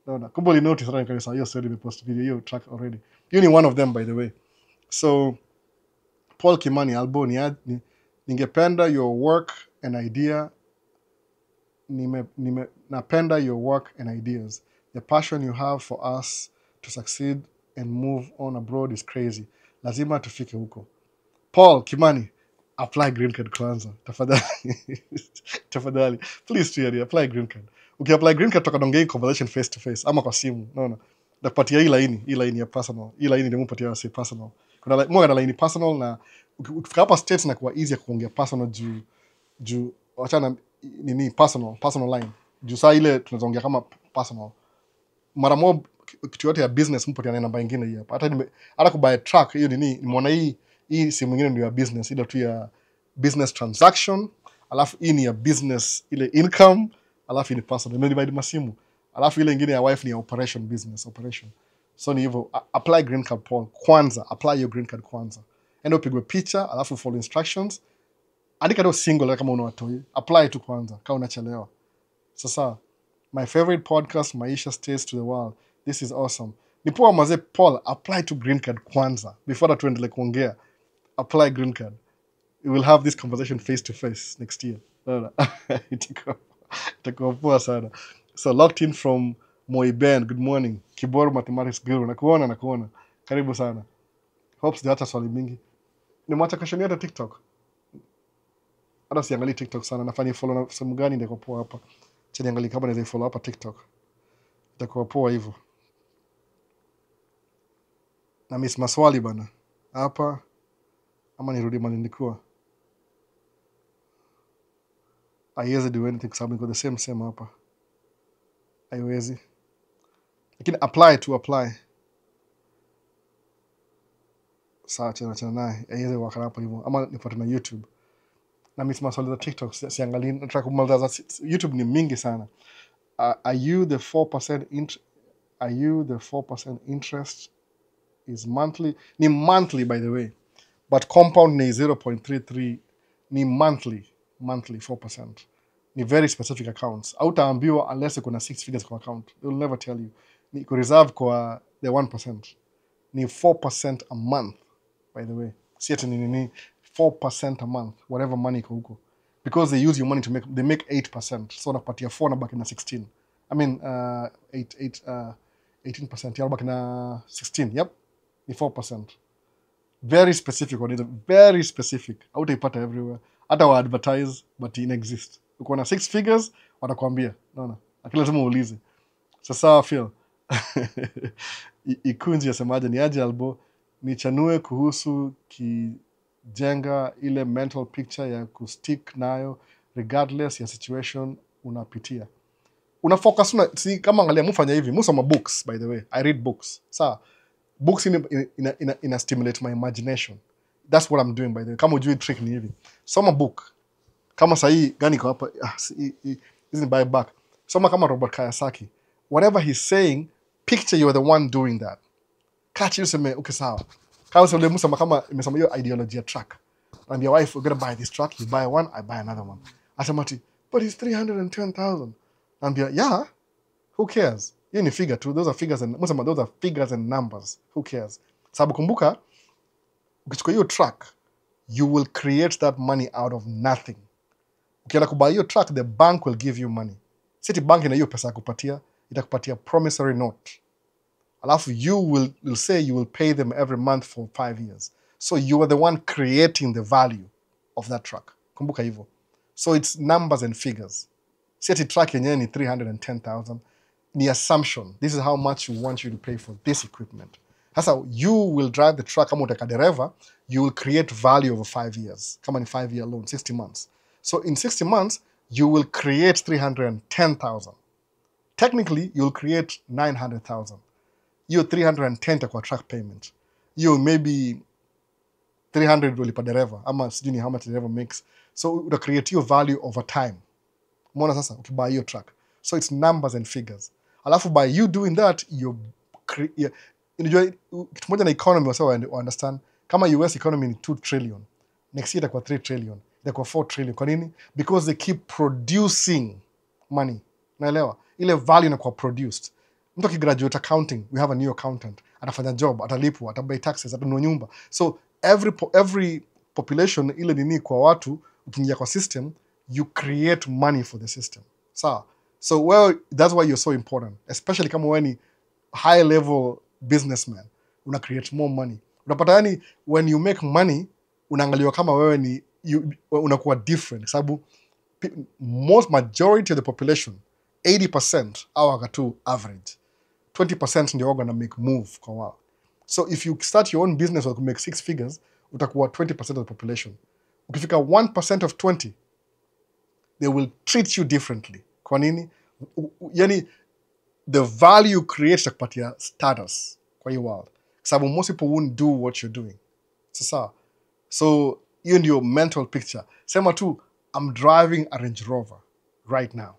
Naona kumbe notice sana nikasema hiyo story nimepost video hiyo track already. Hiyo ni one of them, by the way. So Paul Kimani Albo, ningependa your work and idea. Napenda your work and ideas. The passion you have for us to succeed and move on abroad is crazy. lazima tufike huko. Paul Kimani, apply green card kwanza tafadhali. Tafadhali please tuyarie, apply green card. Ukiapply green card tukadongea conversation face to face ama kwa simu, naona nakupatia hii line ya personal, hii line ndio mpatia wase personal. Kuna moja na line personal, na ukifika hapa states na kuwa easy ya kuongea personal juu achana nini personal line juu saa ile tunaongea kama personal. Mara moja kitu yote ya business mpatia na namba nyingine hii hapa. Hata kubuy truck hiyo nini, nimeona hii simu nyingine ndio ya business, ile tu ya business transaction, alafu hii ni ya business ile income, alafu ni personal. Ndio divide masimu. Alafu ile nyingine ya wife ni ya business operation. So ni hivyo, apply green card Paul kwanza, apply your green card kwanza. Enda upigwe picha, alafu follow instructions. Andika ndio single kama unawatoi. Apply tu kwanza kama unachelewa. Sasa my favorite podcast, Maisha Stays to the World. This is awesome. Nipoa maze Paul, apply to green card kwanza before that tuendelee kuongea. Apply green card. We will have this conversation face to face next year. Itakuwa poa sana. So locked in from Moiben, good morning. Kiboro Mathematics Guru, nakuona. Karibu sana. Hopes hata swali mingi. Nimwacha question hata TikTok. Hata siangalia TikTok sana. Nafanya follow na sehemu gani ndio poa hapa. Cha niangalia kama naweza follow hapa TikTok. Itakuwa poa hivyo. Na miss maswali bana. Hapa ama nirudi mali nilikuwa. Haiwezi do anything sababu niko the same hapa. Haiwezi. Lakini apply. Sawa chana naye. Haiwezi waka hapa hivyo. Ama nipate na YouTube. Na miss maswali za TikTok siangalia, nataka kumaliza YouTube ni mingi sana. Are you the 4% interest is monthly? Ni monthly by the way. But compound ni 0.33, ni monthly 4%. Ni very specific accounts. Hautaambiwa unless kuna 6 figures kwa account. They will never tell you. Ni ku reserve kwa the 1%. Ni 4% a month by the way. Si ati ni 4% a month whatever money iko huko. Because they use your money to make 8%. So nakupatia 4 na baki na 16. I mean 18%. Ya baki na 16. Yep. Ni 4%. Very specific on it. Very specific. Hautaipata everywhere. Hata wa advertise but in exist. Uko na 6 figures watakwambia. Naona. Lakini lazima uulize. Sasa feel. Ikunzi yasemaje ni aje albo nichanue kuhusu kijenga ile mental picture ya kustick nayo regardless ya situation unapitia. Una focus si kama angalia mfanya hivi. Musoma books by the way. I read books. Sawa. Books in stimulate my imagination. That's what I'm doing by the way. Kama ujui trick ni hivi. Soma book. Kama sahi gani kwa hapa isn't buy back. Soma kama Robert Kiyosaki. Whatever he's saying, picture you're the one doing that. Catch you seme okay sawa. Kama sema musoma kama imesema hiyo ideology ya track. And your wife, we're gonna buy this truck. You buy one, I buy another one. Asamati, but it's 310,000. And yeah, who cares? Hiyo ni figure too. Those are figures and numbers. Who cares? Sababu kumbuka, ukichukua hiyo truck, you will create that money out of nothing. Ukienda kubuy hiyo truck, the bank will give you money. City bank ina hiyo pesa kupatia, itakupatia promissory note. Alafu you will say you will pay them every month for 5 years. So you are the one creating the value of that truck. Kumbuka hivyo. So it's numbers and figures. City truck yenyewe ni 310,000. The assumption, this is how much we want you to pay for this equipment. Sasa you will drive the truck kama utaka dereva, you will create value over 5 years. Kama ni 5-year loan, 60 months. So in 60 months, you will create 310,000. Technically, you will create 900,000. Hiyo 310 kwa truck payment. Hiyo maybe 300 ulipa dereva, ama sijui ni how much dereva makes. So uta create your value over time. Umeona sasa ukibuy your truck. So it's numbers and figures. Alafu by you doing that, unajua kitu moja na economy wasa wa understand. Kama US economy ni 2 trillion. Next year itakuwa 3 trillion. Itakuwa 4 trillion. Kwa nini? Because they keep producing money. Naelewa? Ile value inakuwa produced. Mtu akigraduate accounting, we have a new accountant. Atafanya job, atalipwa, atabay taxes, atanunua nyumba. So every population ile nini kwa watu, ukiingia kwa system, you create money for the system. So that's why you're so important. Especially kama wewe ni high level businessman. Una create more money. Unapata yani when you make money unaangaliwa kama wewe ni unakuwa different sababu most majority of the population 80% au wakatu average 20% ndio gonna make move kwa wao. So if you start your own business or make 6 figures utakuwa 20% of the population. Ukifika 1% of 20 they will treat you differently. Kwa nini? Yani the value you create itakupatia status kwa hiyo world. Sababu most people won't do what you're doing. Sasa. So hiyo ndio mental picture. Sema tu I'm driving a Range Rover right now.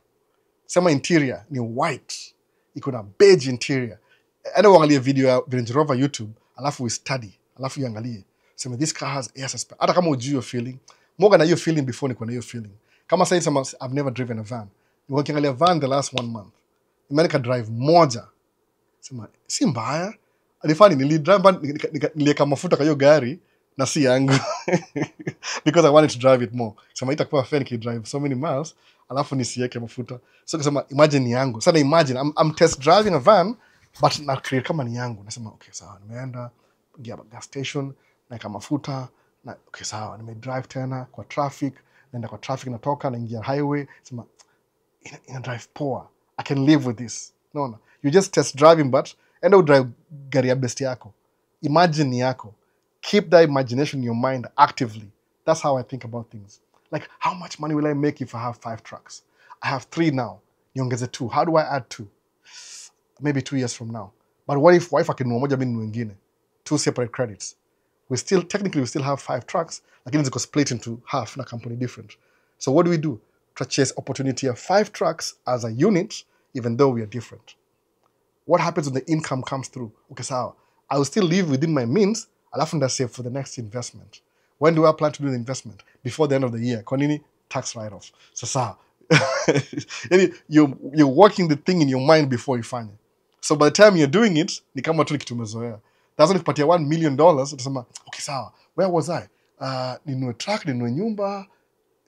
Sema interior ni white. Iko na beige interior. Enda uangalie video ya Range Rover YouTube, alafu we study, alafu uangalie. Sema this car has air suspension. Hata kama ujui your feeling, moga na hiyo feeling before niko na hiyo feeling. Kama sasa I've never driven a van. Niko kiangalia van the last 1 month. Nimeenda drive moja. Sema si mbaya. Alifani nilieka mafuta kwa hiyo gari na si yangu. Because I wanted to drive it more. Sema itakuwa fair drive so many miles alafu nisiweke mafuta. So kasema imagine ni yangu. Sasa imagine I'm test driving a van but na create kama ni yangu. Nasema okay sawa, nimeenda gas station naeka mafuta na okay sawa, drive tena kwa traffic, naenda kwa traffic natoka naingia highway. Sema ina drive poa. I can live with this. No. You just test driving but enda drive gari ya best yako. Imagine ni yako. Keep that imagination in your mind actively. That's how I think about things. Like, how much money will I make if I have 5 trucks? I have 3 now. Niongeze 2. How do I add 2? Maybe 2 years from now. But what if I can moja mimi wengine? 2 separate credits. We still have 5 trucks. Lakini ziko split into half na company different. So what do? To chase opportunity of 5 trucks as a unit, even though we are different. What happens when the income comes through? Okay, sawa. I will still live within my means. Alafu nda save for the next investment. When do I plan to do the investment? Before the end of the year. Kwa nini? Tax write-off. So sawa. You're working the thing in your mind before you find it. So by the time you're doing it, ni kama tu kitu umezoea. That's when kupatia $1 million, utasema, okay sawa. Where was I? Ninunue truck, ninunue nyumba.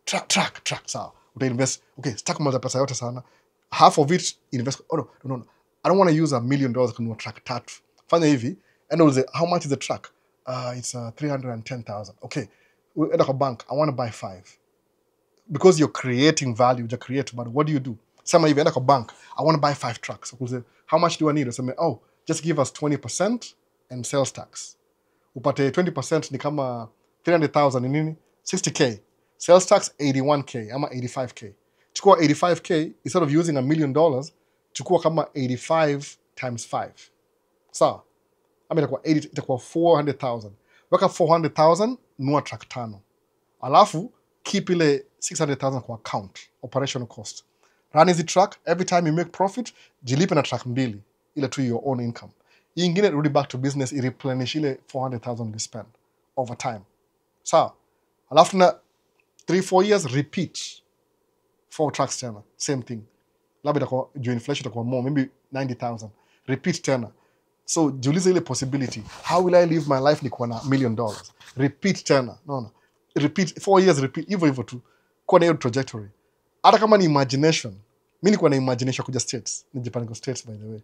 Truck, sawa. Uta-invest. Okay, sitaki kumaliza pesa yote sana. Half of it invest. Oh no. I don't want to use $1 million kununua truck 3. Fanya hivi. And we'll say, how much is the truck? It's 310,000. Okay, at a bank, I want to buy 5. Because you're creating value, you create, but what do? Some even at a bank, I want to buy 5 trucks. We'll say, how much do I need? I say, oh, just give us 20% and sales tax. Upate 20% ni kama 300,000 ni nini? 60K. Sales tax 81K, ama 85K. Chukua 85K, instead of using $1 million, chukua kama 85 times 5. Sawa. Itakuwa 400,000. Weka 400,000, nunua truck 5. Alafu, keep ile 600,000 kwa account, operational cost. Run the truck, every time you make profit, jilipe na truck 2, ile to your own income. Hii ingine rudi back to business, replenish ile 400,000 you spend over time. Sawa. Alafu na 3-4 years, repeat. 4 trucks tena, same thing. Labda itakuwa, juu inflation itakuwa more, maybe 90,000. Repeat tena. So, jiulize ile possibility. How will I live my life nikuwa na $1 million? Repeat tena. No. Repeat. 4 years, repeat. Hivyo tu. Kwa na hiyo trajectory. Hata kama ni imagination. Mimi nikuwa na imagination kuja States. Ni Japan States, by the way.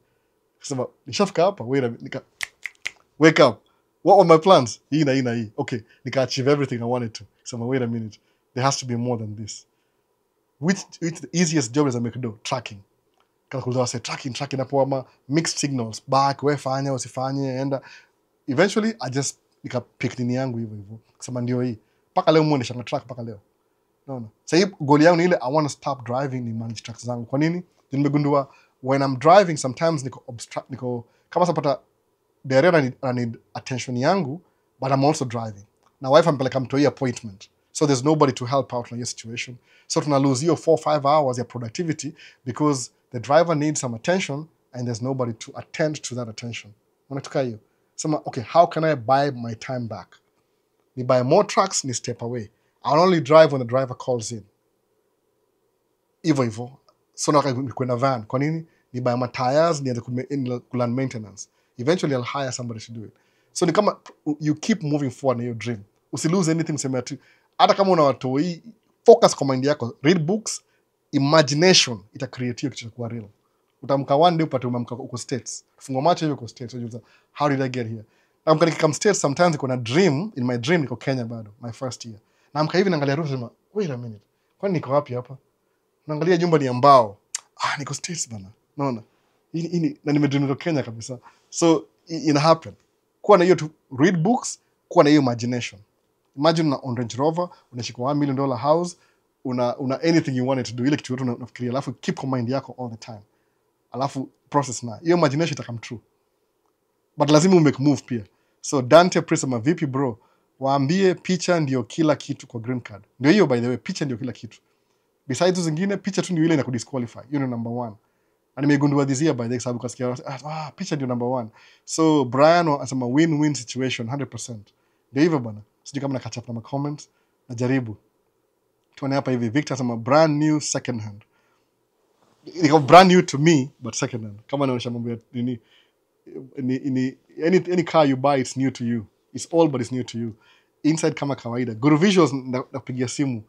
Sema, nishafika hapa. Wake up. What were my plans? Hii na hii. Okay. Nika achieve everything I wanted to. Sema, wait a minute. There has to be more than this. Which the easiest job is I make do? Tracking. Tracking hapo ama mixed signals back wewe fanya usifanye enda eventually I just pick nini yangu hivyo kusema ndio hii paka leo muone shanga track paka leo no sasa goal yangu ni ile I want to stop driving ni manage trucks zangu. Kwa nini? Nimegundua when I'm driving sometimes niko kama sapata dereva I need attention yangu but I'm also driving na wife ampeleka mtoi appointment so there's nobody to help out in your situation, so tuna lose your 4-5 hours of productivity because the driver needs some attention and there's nobody to attend to that attention. Unataka hiyo. Sema, okay, how can I buy my time back? Ni buy more trucks, ni step away. I'll only drive when the driver calls in. Hivyo. So na kwenda van. Kwa nini? Ni buy my tires, ni kulearn maintenance. Eventually I'll hire somebody to do it. So ni kama you keep moving forward in your dream. Usilose anything sema tu. Hata kama una watoi, focus kwa mind yako. Read books. Imagination ita create hiyo kitu kwa real. Utamka one day upate umamka uko States. Funga macho hiyo uko States. How did I get here? I'm gonna come stairs sometimes niko na dream, in my dream niko Kenya bado, my first year. Na amka hivi naangalia roof sema, wait a minute. Kwani niko wapi hapa? Naangalia nyumba ni ya mbao. Niko States bana. Naona. Hii na nimedream niko Kenya kabisa. So ina happen. Kuwa na hiyo tu read books, kuwa na hiyo imagination. Imagine una on Range Rover, unashika $1 million house, una anything you wanted to do, ile kitu yote unafikiria, alafu keep kwa mind yako all the time. Alafu process na. Hiyo imagination ita come true. But lazima umake move pia. So Dante Prisma, vipi bro? Waambie picha ndio kila kitu kwa green card. Ndio hiyo by the way, picha ndio kila kitu. Besides zingine, picha tu ndio ile inakudisqualify. Hiyo ndio number 1. Na nimegundua this year by the way, sababu kasikia picha ndio number 1. So Brian anasema win-win situation 100%. Ndio hivyo bwana. Sijui kama na catch up na comments. Najaribu. Tuone hapa hivi. Victor anasema brand new second hand. Iko brand new to me but second hand. Kama naonyesha mambo ya nini, any car you buy, it's new to you. It's old but it's new to you. Inside kama kawaida. Guru Visuals napigia simu.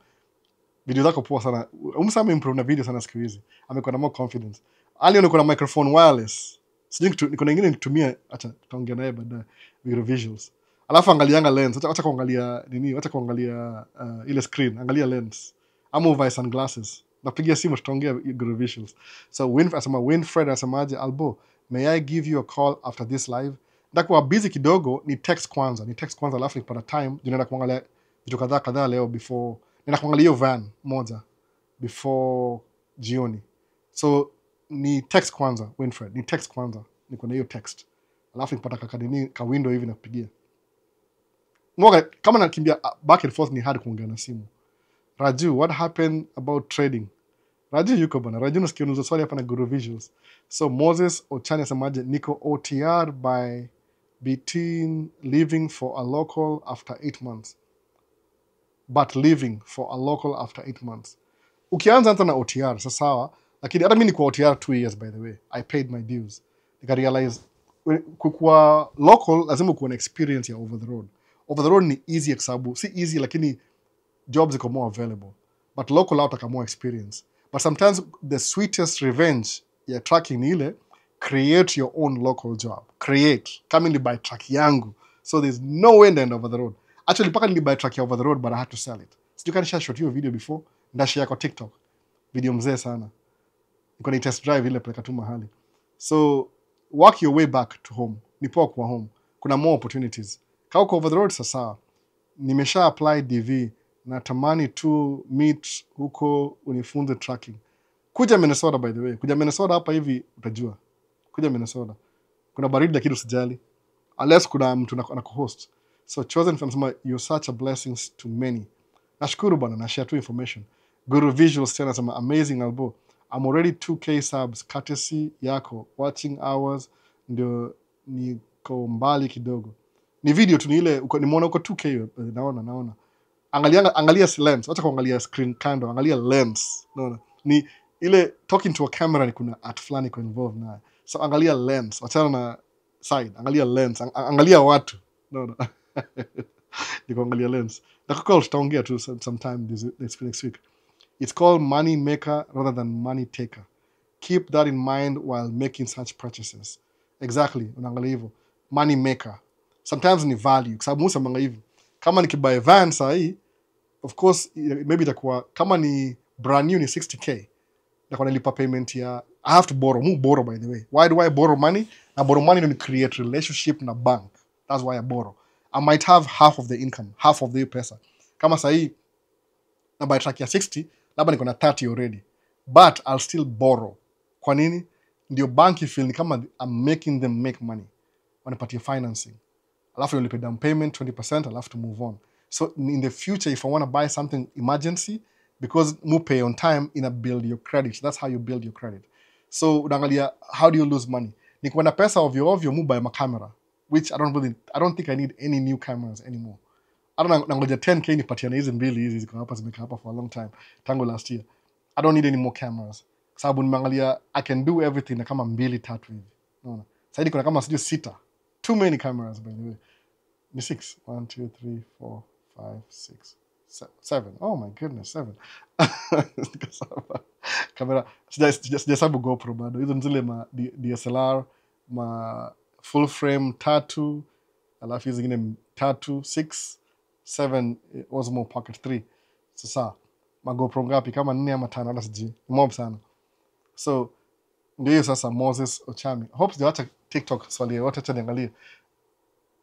Video zako poa sana. Umsame improve na video sana siku hizi. Amekuwa na more confidence. Ali niko na microphone wireless. Sijui niko na nyingine nitumia, acha tutaongea naye baadaye. Guru Visuals. Alafu angalianga lens. Acha kuangalia nini? Acha kuangalia ile screen. Angalia lens. Ama uvae sunglasses. Napigia simu tutaongea Guru Visuals. So Winfred asemaje, Albo, may I give you a call after this live? Ndakuwa busy kidogo, ni text kwanza alafu nikipata time ninaenda kuangalia vitu kadhaa leo before ninaenda kuangalia hiyo van moja before jioni. So ni text kwanza Winfred, ni text kwanza, niko na hiyo text. Alafu nikipata ka window hivi nakupigia. Ngoja kama nakimbia back and forth ni hard kuongea na simu. Raju, what happened about trading? Raju yuko bana. Raju nasikia unuzo swali hapa na Guru Visuals. So Moses Ochani asemaje, niko OTR by between leaving for a local after 8 months. But leaving for a local after 8 months. Ukianza hata na OTR, sasa sawa. Lakini hata mimi niko OTR 2 years by the way. I paid my dues. Nika realize kukua local lazima kuwa na experience ya over the road. Over the road ni easy kwa sababu si easy lakini jobs ziko more available. But local out aka more experience. But sometimes the sweetest revenge ya tracking ni ile, create your own local job. Create. Kama nilibuy truck yangu. So there's no end over the road. Actually, paka nilibuy truck ya over the road, but I had to sell it. Sijui kani shot hiyo video before. Ndashare kwa TikTok. Video mzee sana. Niko ni test drive ile peleka tu mahali. So work your way back to home. Ni poa kwa home. Kuna more opportunities. Kama uko over the road sasa, nimesha apply DV. Natamani tu meet huko unifunze tracking. Kuja Minnesota by the way. Kuja Minnesota hapa hivi utajua. Kuja Minnesota. Kuna baridi lakini usijali. Unless kuna mtu anakuhost. So Chosen Famsema, you're such a blessing to many. Nashukuru bwana, na share tu information. Guru Visuals tena sema amazing Albo. I'm already 2K subs courtesy yako. Watching hours ndio niko mbali kidogo. Ni video tu ni ile nimeona uko 2K naona. Angalia lens, acha kuangalia screen kando, angalia lens. Naona. Ni ile talking to a camera ni kuna art fulani iko involved nayo. So angalia lens, achana na side, angalia lens, angalia watu. Naona. Niko angalia lens. Nakukua tutaongea tu sometime this next week. It's called money maker rather than money taker. Keep that in mind while making such purchases. Exactly, unaangalia hivyo. Money maker. Sometimes ni value. Kwa sababu musa manga hivi. Kama nikibuy van saa hii, of course, maybe itakuwa, kama ni brand new ni 60K. Nakuwa nalipa payment ya, I have to borrow. Borrow by the way. Why do I borrow money? Na borrow money to create relationship na bank. That's why I borrow. I might have half of the income, half of the pesa. Kama saa hii, na buy track ya 60, labda niko na 30 already. But I'll still borrow. Kwa nini? Ndio banki feel ni kama I'm making them make money. Wanapatia financing. Alafu nilipe down payment 20%, I'll have to move on. So in the future, if I want to buy something emergency, because mu pay on time, build your credit. That's how you build your credit. So unaangalia, how do you lose money? Nikiwa na pesa ovyo mu buy my camera, which I don't think I need any new cameras anymore. I don't nangoja 10K nipatiana hizi mbili hizi ziko hapa zimekaa hapa for a long time tangu last year. I don't need any more cameras. Sababu nimeangalia I can do everything na kama 2-3 hivi. Unaona? Sasa kuna kama sijui 6. Too many cameras by the way. Ni 6. 1 2 3 4 5 6 7. Oh my goodness, 7. Kamera sijahesabu GoPro bado. Hizo zile ma DSLR, ma full frame tatu, alafu hizo zingine 3 6 7 Osmo Pocket 3. Sasa magopro ngapi kama 4 ama 5 hata sijui, mob sana. So ndio hiyo sasa. Moses Ochami, hope sijaacha TikTok swali yote, acha niangalie.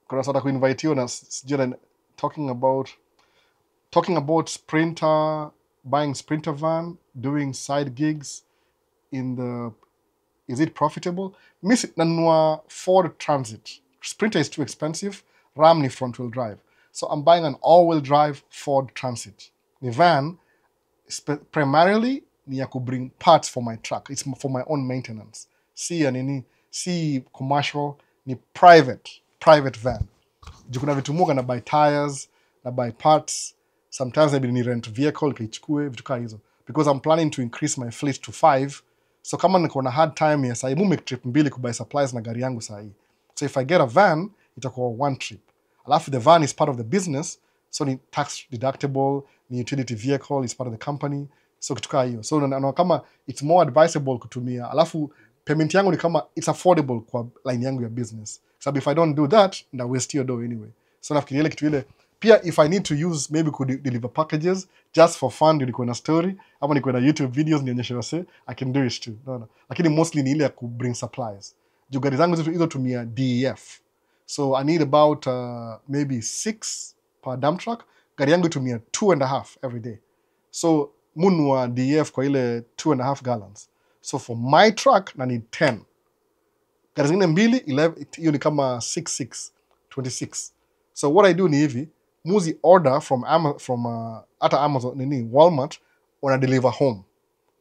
Kuna sasa kuinvite you na sijui talking about Sprinter, buying Sprinter van, doing side gigs in the, is it profitable? Miss nanunua Ford Transit. Sprinter is too expensive. Ram ni front wheel drive. So I'm buying an all wheel drive Ford Transit. Ni van primarily ni ya bring parts for my truck. It's for my own maintenance. Si commercial, ni private van. Jukuna vitu moga na buy tires, na buy parts. Sometimes maybe ni rent vehicle kaichukue vitu kama hizo, because I'm planning to increase my fleet to 5. So kama niko na hard time ya sahi, make trip 2 kubuy supplies na gari yangu sahi. So if I get a van, itakuwa 1 trip. Alafu the van is part of the business, so ni tax deductible, ni utility vehicle, is part of the company. So kitu kama hiyo. So na kama it's more advisable kutumia. Alafu payment yangu ni kama it's affordable kwa line yangu ya business. So if I don't do that, na waste your dough anyway. So nafikiri ile kitu ile pia, if I need to use, maybe could deliver packages just for fun, niko na story ama niko na YouTube videos nionyeshe wase, I can do it too. No. Lakini mostly ni ile ya ku bring supplies. Juu gari zangu hizo tumia DEF. So I need about maybe 6 per dump truck. Gari yangu tumia 2.5 every day. So munua DEF kwa ile 2.5 gallons. So for my truck na need 10. Gari zingine 2, 11, hiyo ni kama 26. So what I do ni hivi, muzi order from Amazon, Walmart, wana deliver home.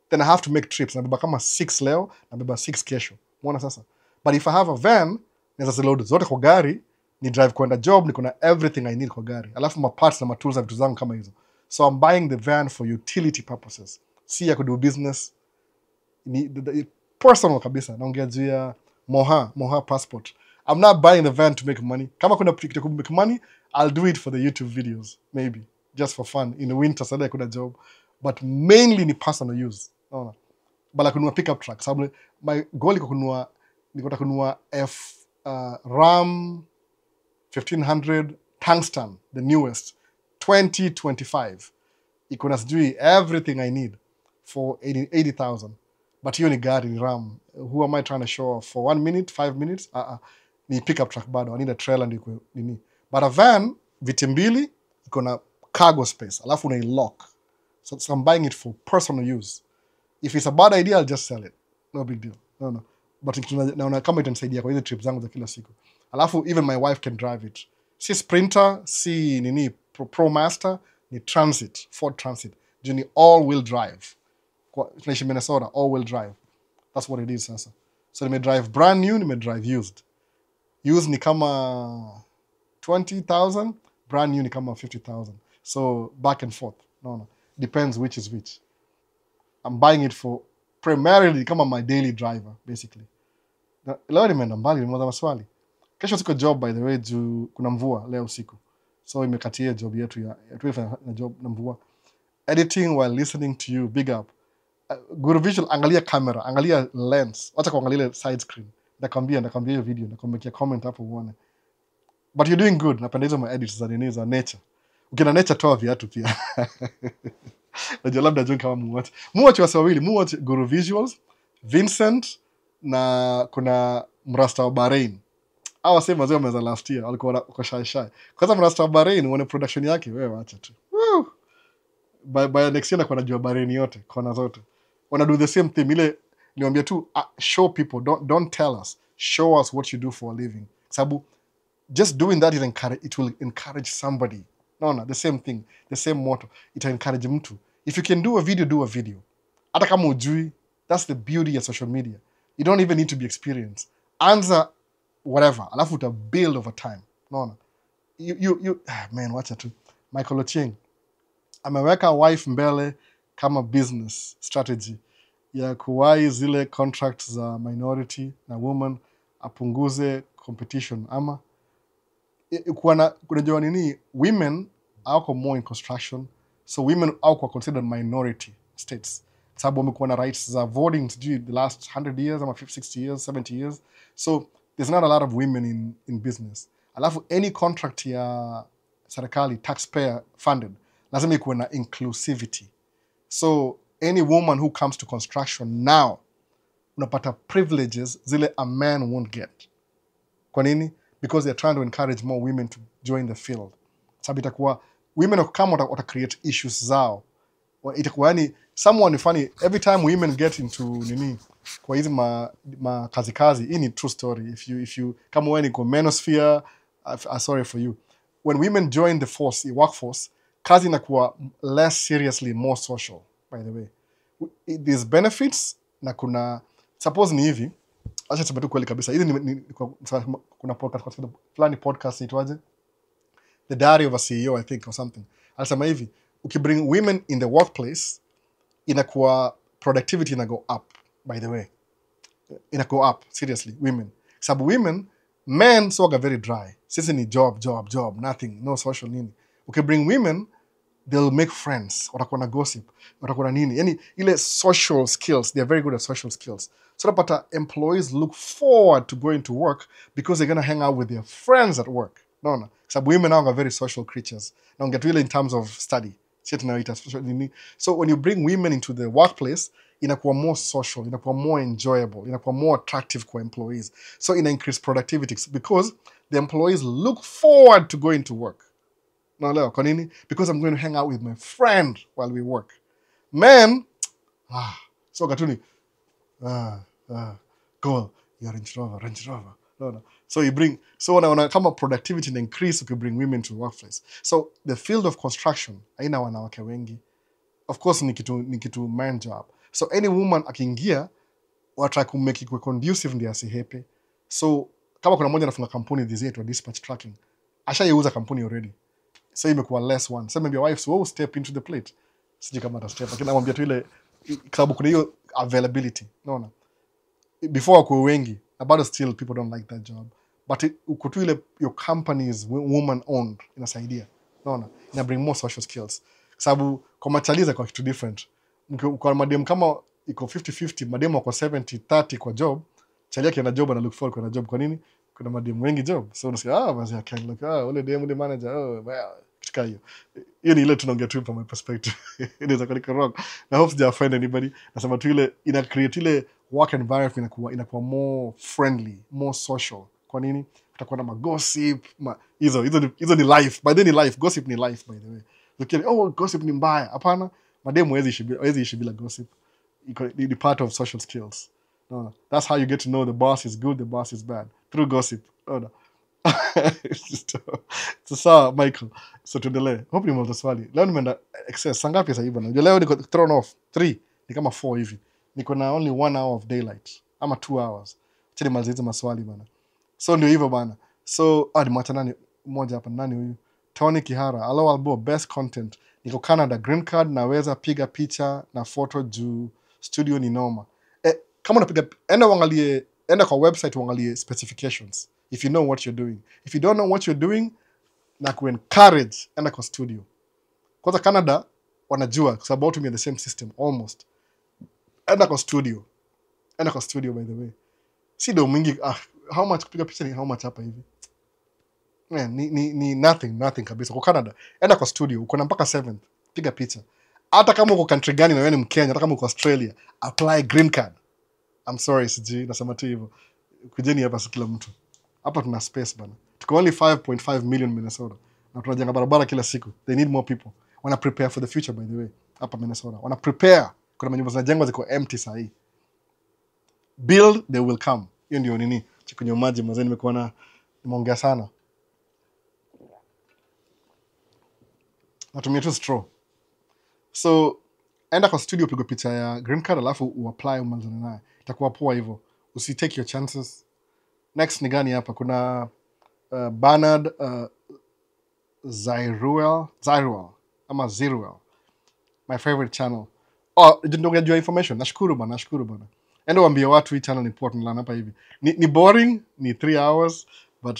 Then I have to make trips. Nabeba kama 6 leo, nabeba 6 kesho. Mwona sasa. But if I have a van, neza ziload zote kwa gari, ni drive kwenda job, niko na everything I need kwa gari. Alafu ma parts na ma tools na vitu zangu kama hizo. So I'm buying the van for utility purposes. Si ya kudo business. Personal kabisa. Naongea juu ya Moha passport. I'm not buying the van to make money. Kama kuna to make money, I'll do it for the YouTube videos, maybe. Just for fun. In the winter, sada kuna job. But mainly ni personal use. No. Bala kunua pickup truck. Sababu my goal iko kunua Ram 1500 Tungsten, the newest, 2025. Iko na sijui everything I need for 80,000. But hiyo ni gari, ni Ram. Who am I trying to show off? For 1 minute, 5 minutes? Ni pickup truck bado. I need a trailer ndiko nini. But a van, viti 2, iko na cargo space. Alafu una lock. So I'm buying it for personal use. If it's a bad idea, I'll just sell it. No big deal. No. But naona kama itanisaidia kwa hizo trips zangu za kila siku. Alafu even my wife can drive it. Si Sprinter, si nini Pro Master, ni Transit, Ford Transit. Ni all-wheel drive. Tunaishi Minnesota, all-wheel drive. That's what it is sasa. So nime drive brand new, nime drive used. Used ni kama 20,000, brand new ni kama 50,000. So back and forth. No. Depends which is which. I'm buying it for primarily kama my daily driver, basically. Leo nimeenda mbali, nimeanza maswali. Kesho siko job, by the way, juu kuna mvua leo usiku. So imekatia job yetu na job na mvua. Editing while listening to you, big up. Guru Visual, angalia camera, angalia lens. Wacha kuangalia ile side screen. Nakwambia hiyo video, nakwambia comment hapo uone. But you're doing good. Napenda hizo ma edits za nini za nature. Ukina nature toa viatu pia. Najua labda juu kama muwatch wasi wawili, muwatch Guru Visuals, Vincent na kuna Mrasta wa Bahrain. Hawa same wazee wameza last year, walikuwa kwa shy. Kwanza Mrasta wa Bahrain uone production yake, wewe acha tu. By next year nakuwa najua Bahrain yote, kona zote. Wana do the same thing. Ile niwaambia tu, show people, don't tell us. Show us what you do for a living. Sababu just doing that it will encourage somebody. No, the same thing, the same motto. It will encourage mtu. If you can do a video, do a video. Hata kama ujui, that's the beauty of social media. You don't even need to be experienced. Answer whatever. Alafu uta build over time. No. Man, wacha tu. Michael Ochieng ameweka wife mbele kama business strategy ya kuwai zile contracts za minority na woman, apunguze competition ama kunajua nini, women are more in construction, so women are considered minority states. Sababu wamekuwa na rights za voting the last 100 years ama 50, 60 years, 70 years. So there's not a lot of women in business. Alafu any contract ya serikali taxpayer funded lazima ikuwe na inclusivity. So any woman who comes to construction now unapata privileges zile a man won't get. Kwa nini? Because they're trying to encourage more women to join the field. Sababu itakuwa women kama wata create issues zao. Itakuwa yani someone funny every time women get into nini kwa hizi ma kazi hii ni true story. If you kama wewe niko manosphere, sorry for you. When women join the workforce, kazi inakuwa less seriously, more social, by the way. These benefits na kuna suppose ni hivi, acha tuseme tu kweli kabisa. Hizi kuna podcast itwaje? The Diary of a CEO, I think, or something. Alisema hivi, ukibring women in the workplace, inakuwa productivity ina go up, by the way. Ina go up, seriously, women. Sababu women, men soga very dry. Sisi ni job, nothing, no social nini. Ukibring women, they'll make friends. Watakuwa na gossip, watakuwa na nini. Yani, ile social skills, they're very good at social skills. So napata employees look forward to going to work because they're going to hang out with their friends at work. Naona? Sababu women are very social creatures. Na ungetu ile in terms of study. So when you bring women into the workplace, inakuwa more social, inakuwa more enjoyable, inakuwa more attractive kwa employees. So ina increase productivity because the employees look forward to going to work. Naelewa kwa nini? Because I'm going to hang out with my friend while we work. Men, so katuni, go, you're Range Rover. No. So you bring, so when kama productivity and increase, you can bring women to the workplace. So the field of construction, haina wanawake wengi. Of course, ni kitu man job. So any woman akiingia, watry to make it conducive ndiye asihepe. So kama kuna mmoja anafunga kampuni these days, dispatch tracking, ashaiuza kampuni already. So imekuwa less one. So maybe your wife will step into the plate. Sijui kama ata step. Lakini namwambia tu ile, sababu kuna hiyo availability. Naona? Before kwa wengi, about still people don't like that job. But uko tu ile your company is woman owned, inasaidia. Naona? Ina bring more social skills. Sababu kwa machaliza kwa kitu different. Kwa madem kama iko 50-50, madem wako 70-30 kwa job, chali yake ana job na look forward kwa job. Kwa nini? Kuna madem wengi job. So unasikia basi I can look ule dem ule manager well kitika hiyo. Hiyo ni ile tunaongea tu from my perspective. Inaweza kuwa wrong. Na hope sija offend anybody. Nasema tu ile ina create ile work environment inakuwa more friendly, more social. Kwa nini? Utakuwa na gossip, hizo ni life. By the way, life, gossip ni life by the way. Ukiona gossip ni mbaya. Hapana, mademu hawezi ishi bila gossip. It's part of social skills. No. That's how you get to know the boss is good, the boss is bad. Through gossip. No. Sasa Michael, so tuendelee. Hope ni mwanzo swali. Leo nimeenda excess. Sangapi sasa hivi bana? Leo niko thrown off 3. Ni kama 4 hivi. Niko na only 1 hour of daylight. Ama 2 hours. Acha nimalize maswali bana. So ndio hivyo bana. So nimwacha nani mmoja hapa, nani huyu? Tony Kihara. Hello Albo, best content. Niko Canada, green card, naweza piga picha na photo juu studio ni noma. Kama unapiga, enda kwa website uangalie specifications. If you know what you're doing. If you don't know what you're doing, na encourage, enda kwa studio. Kwanza Canada, wanajua, kwa sababu tumia the same system, almost. Enda kwa studio. Enda kwa studio, by the way. Si do mwingi, how much kupiga picha ni how much hapa hivi? Ni nothing kabisa. Kwa Canada, enda kwa studio, uko na mpaka 7th, piga picha. Hata kama uko country gani na wewe ni Mkenya, hata kama uko Australia, apply green card. I'm sorry, siji, nasema tu hivyo. Kujeni hapa kila mtu. Hapa tuna space bana. Tuko only 5.5 million Minnesota. Na tunajenga barabara kila siku. They need more people. Wana prepare for the future, by the way. Hapa Minnesota. Wana prepare. Kuna manyumba zinajengwa ziko empty sahi. Build, they will come. Hiyo ndio nini? Chikunywa maji mzee, nimekuwa nimeongea sana. Natumia tu straw. So enda kwa studio piga picha ya green card alafu uapply umalizane naye. Itakuwa poa hivyo. Take your chances. Next ni gani hapa? Kuna Bernard Ziruel ama Ziruel. My favorite channel. Ndio ngejua information. Nashukuru bana. Enda waambie watu hii channel ni important lana hapa hivi. Ni boring, ni 3 hours, but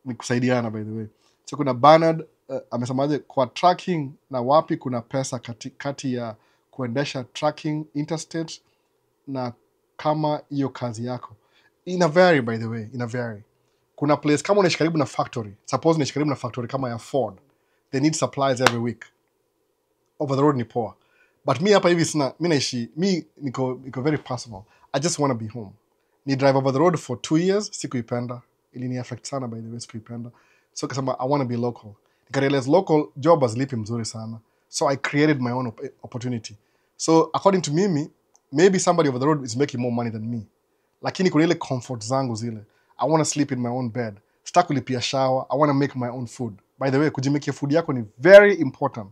ni kusaidiana by the way. So kuna Bernard amesemaje kwa tracking na wapi kuna pesa kati ya kuendesha tracking interstate na kama hiyo kazi yako. Ina vary by the way, ina vary. kuna place kama unaishi karibu na factory, suppose unaishi karibu na factory kama ya Ford, they need supplies every week, over the road ni poa. But me hapa hivi sina, mi niko very personal. I just want to be home. Ni drive over the road for 2 years, sikuipenda. Ilini affect sana by the way, sikuipenda. So kasema I want to be local. Nikarealize local job hazilipi mzuri sana. So I created my own opportunity. So according to Mimi, maybe somebody over the road is making more money than me. Lakini kuna ile comfort zangu zile. I want to sleep in my own bed. Sitaki kulipia shower. I want to make my own food. By the way, kujimekia food yako ni very important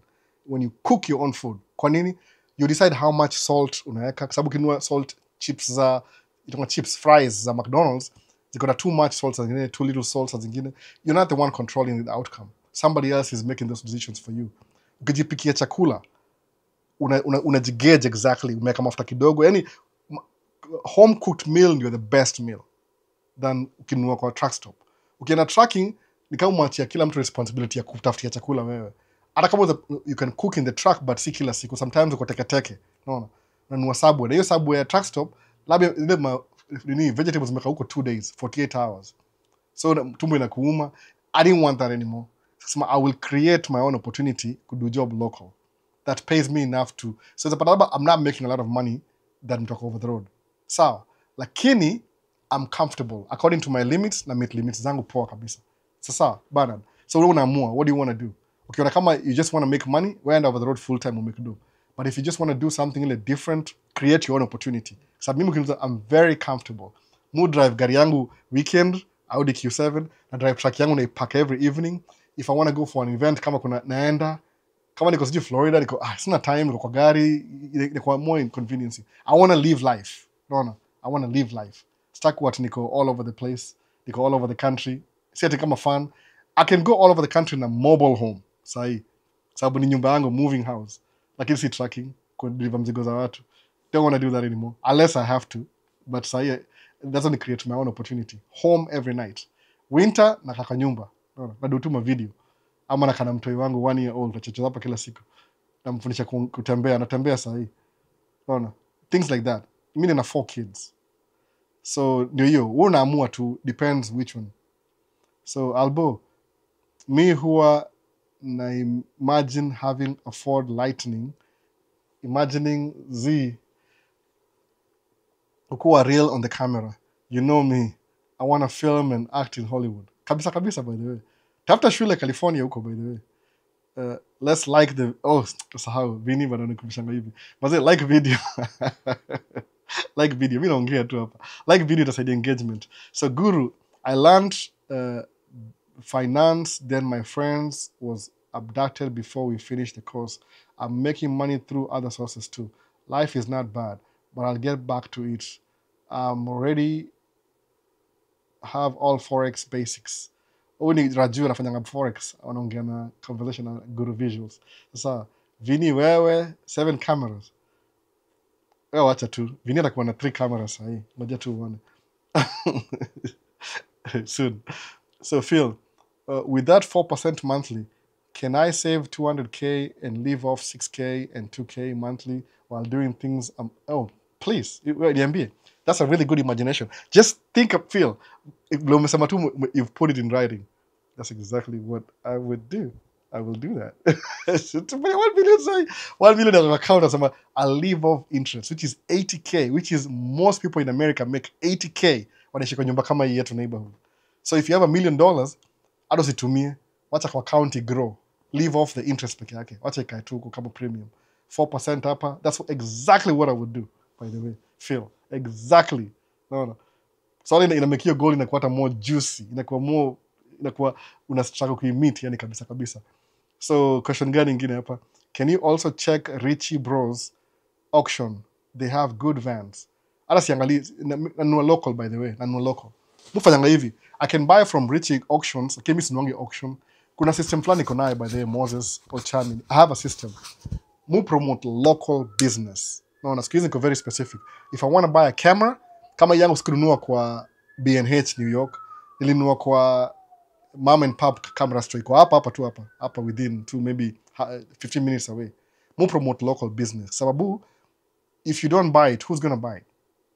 when you cook your own food. Kwa nini? You decide how much salt unaweka. Kwa sababu kinua salt chips chips fries za McDonald's, ziko na too much salt saa zingine, too little salt saa zingine. You're not the one controlling the outcome. Somebody else is making those decisions for you. Ukijipikia chakula, unajigauge exactly, umeweka mafuta kidogo. Yani home cooked meal ndio the best meal than ukinunua kwa truck stop. Ukienda trucking, ni kama mwachia kila mtu responsibility ya kutafutia chakula wewe. Hata kama you can cook in the truck, but si kila siku. Sometimes uko teke. Unaona? Unanunua Subway. Na hiyo Subway ya truck stop, labda ile vegetables zimeka huko 2 days, 48 hours. So tumbo inakuuma. I didn't want that anymore. So I will create my own opportunity to do job local that pays me enough to. So I'm not making a lot of money that I'm talking over the road. Sawa. Lakini I'm comfortable according to my limits, na meet limits zangu poa kabisa. Sasa bana. So wewe unaamua, what do you want to do? Ukiona kama you just want to make money, wewe over the road full time make do. But if you just want to do something a little different, create your own opportunity. So I'm very comfortable. Mu drive gari yangu weekend, Audi Q7, na drive truck yangu naipack every evening. If I want to go for an event kama kuna naenda, kama niko sijui Florida, niko sina time, niko kwa gari, niko more inconvenience. I want to live life. No. I want to live life. Stuck what niko all over the place, niko all over the country. Si ati kama fun. I can go all over the country in a mobile home. Sahi. Sababu ni nyumba yangu, moving house. Lakini si trucking, kudeliver mzigo za watu. Don't want to do that anymore. Unless I have to. But sahi, that's only create my own opportunity. Home every night. Winter, nakaka nyumba. Nadutuma video. Ama nakana mtoi wangu 1 year old. Tachecho hapa kila siku. Namfundisha kutembea. Natembea sahi. Things like that. Mimi nina 4 kids. So, ndio hiyo. Wewe unaamua tu. Depends which one. So, Albo, me huwa na imagine having a Ford Lightning, imagining ukuwa real on the camera. You know me. I want to film and act in Hollywood. Kabisa, by the way. Tafuta shule California huko, by the way. Let's like the... Oh, sahau. Vini bado nikumbishanga hivi. But like video. Like video. Mimi naongea tu hapa. Like video itasaidia engagement. So, Guru, I learned finance, then my friends was abducted before we finished the course. I'm making money through other sources too. Life is not bad, but I'll get back to it. I'm already have all Forex basics. Only Raju anafanyanga Forex, wanaongea na conversation na Guru Visuals. Sasa, Vini wewe, 7 cameras. Wewe wacha tu. Vini atakuwa na 3 cameras sahi. Ngoja tu uone. Soon. So Phil, with that 4% monthly, can I save 200K and leave off 6K and 2K monthly while doing things? Please, that's a really good imagination. Just think of Phil. You've put it in writing. That's exactly what I would do. I will do that. 1 million account, I'll leave off interest, which is 80K, which is most people in America make 80K wanaishi kwa nyumba kama hii yetu neighborhood. So if you have $1 million, ado situmie, wacha kwa county grow. Leave off the interest peke yake. Wacha ikae tu kama premium. 4% hapa. That's exactly what I would do, by the way. Phil. Exactly. No. So inamake your goal inakuwa more juicy. Inakuwa unastruggle kuimit yani kabisa. So question gani ingine hapa? Can you also check Richie Bros auction? They have good vans. Hata siangali nanunua local, by the way. Nanunua local. Mufanyanga hivi. I can buy from Richie auctions. Mimi sinuangi auction. Kuna system fulani iko nayo, by the way, Moses or Charmin. I have a system. Mu promote local business. No, siku hizi niko very specific. If I want to buy a camera, kama yangu sikununua kwa B&H New York, nilinunua kwa mom and pop camera store. Kwa hapa within maybe 15 minutes away. Mu promote local business. Sababu, if you don't buy it, who's going to buy it?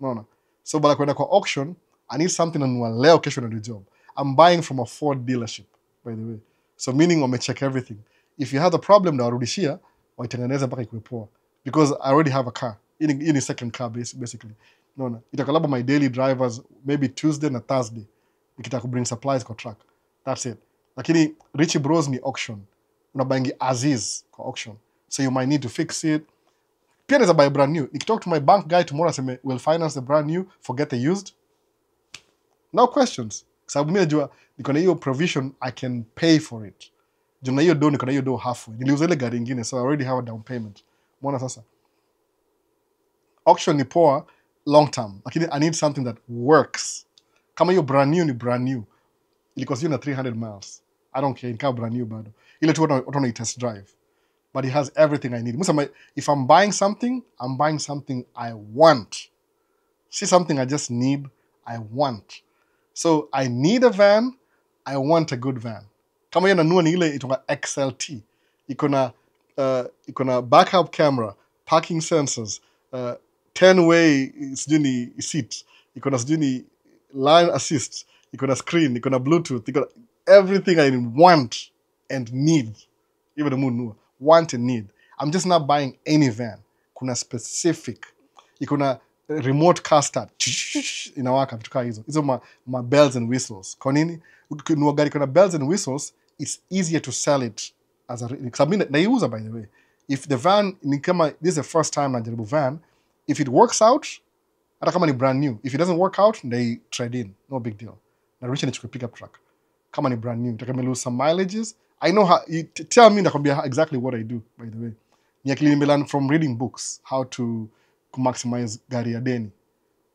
No. So, bala kwenda kwa auction, I need something nanunua leo kesho na do job. I'm buying from a Ford dealership, by the way. So meaning wamecheck everything. If you have the problem, nawarudishia, waitengeneze mpaka ikuwe poa. Because I already have a car. Hii ni second car, basically. No. Itakalaba my daily drivers, maybe Tuesday na Thursday. Nikitaka bring supplies kwa truck. That's it. Lakini Richie Bros ni auction. Unabangi Aziz kwa auction. So you might need to fix it. Pia naweza buy brand new. Nikitalk to my bank guy tomorrow, aseme, we'll finance the brand new, forget the used. No questions. Sababu mimi najua niko na hiyo provision, I can pay for it. Juu na hiyo do, niko na hiyo do halfway. Niliuza ile gari ingine, so I already have a down payment. Mbona sasa? Auction ni poa long term, lakini I need something that works. Kama hiyo brand new ni brand new, ilikuwa sio na 300 miles. I don't care, ikawa brand new bado. Ile tu watu wana test drive. But it has everything I need. Musama, if I'm buying something I want. See something I just need, I want. So I need a van, I want a good van. Kama hiyo nanua ni ile itonga XLT. Iko na backup camera, parking sensors, 10-way sijui ni seat, iko na sijui ni line assist, iko na screen, iko na Bluetooth, iko na everything I want and need. Even the moon want and need. I'm just not buying any van. Kuna specific. Iko na remote car start. Inawaka vitu kaa hizo. Hizo ma bells and whistles. Kwa nini? Ukinunua gari kuna bells and whistles, it's easier to sell it as a... Naiuza, by the way. If the van, ni kama, this is the first time najaribu van, if it works out, hata kama ni brand new. If it doesn't work out, they trade in. No big deal. Narudisha nichukue pickup truck. Kama ni brand new. Takame lose some mileages. I know how... tell me nakwambia exactly what I do, by the way. Ni akili nimelearn from reading books, how to maximize gari ya deni.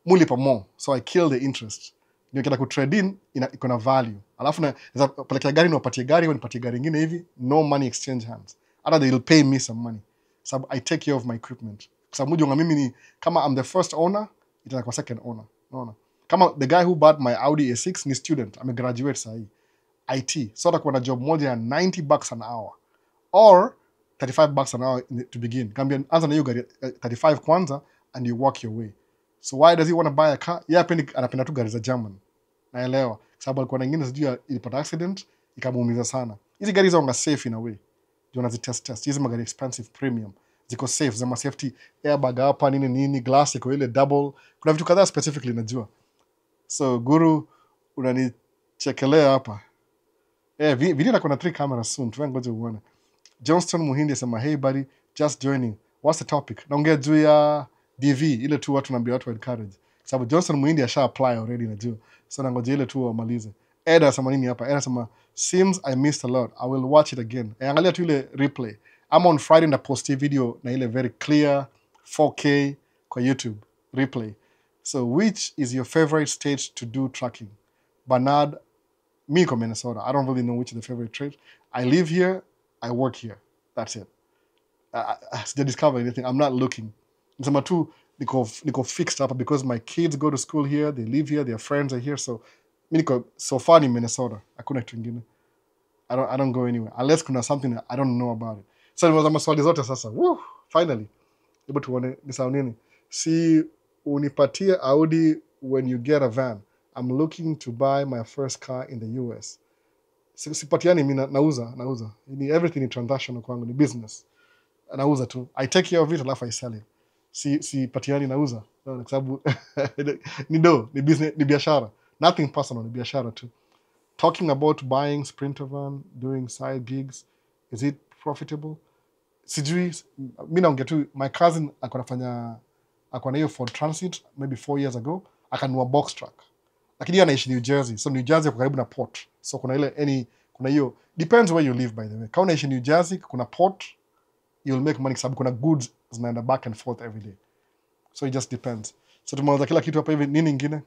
Mulipa more, so I kill the interest. Ndio kila ku trade in iko na value. Alafu na pelekea gari na upatie gari au nipatie gari nyingine hivi, no money exchange hands. Other they will pay me some money. So I take care of my equipment. Kwa sababu mjunga mimi ni kama I'm the first owner, itakuwa second owner. Unaona? Kama the guy who bought my Audi A6 ni student, amegraduate sahi. IT. So atakuwa na job moja ya $90 an hour or $35 an hour to begin. Kambia anza na hiyo gari 35 kwanza and you work your way. So why does he want to buy a car? Yeah, anapenda tu gari za German. Naelewa. Sababu alikuwa na nyingine sijui ilipata accident ikamuumiza sana. Hizi gari zonga safe in a way. Ndio test. Hizi magari expensive premium. Ziko safe, zama safety, airbag hapa nini, glass iko ile double. Kuna vitu kadhaa specifically najua. So Guru unanichekelea hapa. Video na kuna 3 cameras soon. Tuangoje uone. Johnston Muhindi asema, hey buddy, just joining. What's the topic? Naongea juu ya DV, ile tu watu naambia watu encourage. Sababu Johnston Muhindi asha apply already najua. So nangoja ile tu wamalize. Eda asema nini hapa? Eda asema, seems I missed a lot. I will watch it again. Angalia tu ile replay. I'm on Friday na post video na ile very clear 4K kwa YouTube replay. So which is your favorite state to do tracking? Bernard, me from Minnesota. I don't really know which is the favorite state. I live here, I work here. That's it. I didn't discover anything. I'm not looking. Nisema tu niko fixed up because my kids go to school here, they live here, their friends are here. So niko so far in Minnesota. Hakuna kitu kingine. I don't go anywhere unless kuna something I don't know about it. So nimeanza maswali zote sasa. Woo, finally. Hebu tuone ni sawa nini. Si unipatie Audi when you get a van. I'm looking to buy my first car in the US. Sipatiani mimi nauza. Everything is transactional kwangu, ni business. Nauza tu. I take care of it alafu I sell it. Sipatiani nauza. Kwa sababu ni business, ni biashara. Nothing personal, ni biashara tu. Talking about buying Sprinter van, doing side gigs, is it profitable? Sijui, mimi naongea tu, my cousin akona hiyo Ford Transit maybe 4 years ago, akanunua box truck. Lakini yeye anaishi New Jersey. So New Jersey kwa karibu na port. So kuna hiyo depends where you live by the way. Kama unaishi New Jersey kuna port, you'll make money sababu kuna goods zinaenda back and forth every day. So it just depends. So tumeanza kila kitu hapa hivi, nini ingine?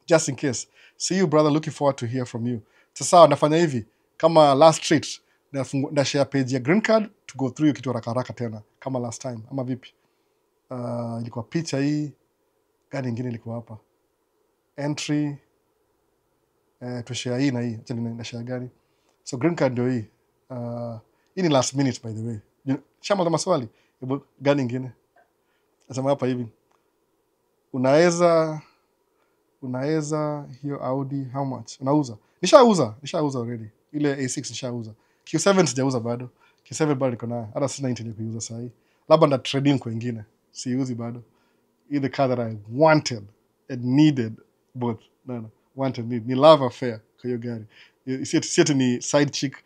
Just in case. See you brother, looking forward to hear from you. Sasa nafanya hivi kama last treat na share page ya green card to go through kitu haraka tena kama last time ama vipi? Ilikuwa picha hii, gani nyingine ilikuwa hapa? Entry, to share hii na hii. Acha na share gani? So green card ndio hii. Hii ni last minute by the way. Shamba za maswali. Gani nyingine? Nasema hapa hivi. Unaweza unaweza hiyo Audi how much? Unauza? Nishauza already. Ile A6 nishauza. Q7 sijauza bado. Q7 bado niko nayo. Hata sina intention ya kuuza sasa hivi. Labda na trading kwingine. Siuzi bado. The car that I wanted and needed both. No. Wanted, need. Ni love affair kwa hiyo gari. Si ati ni side chick.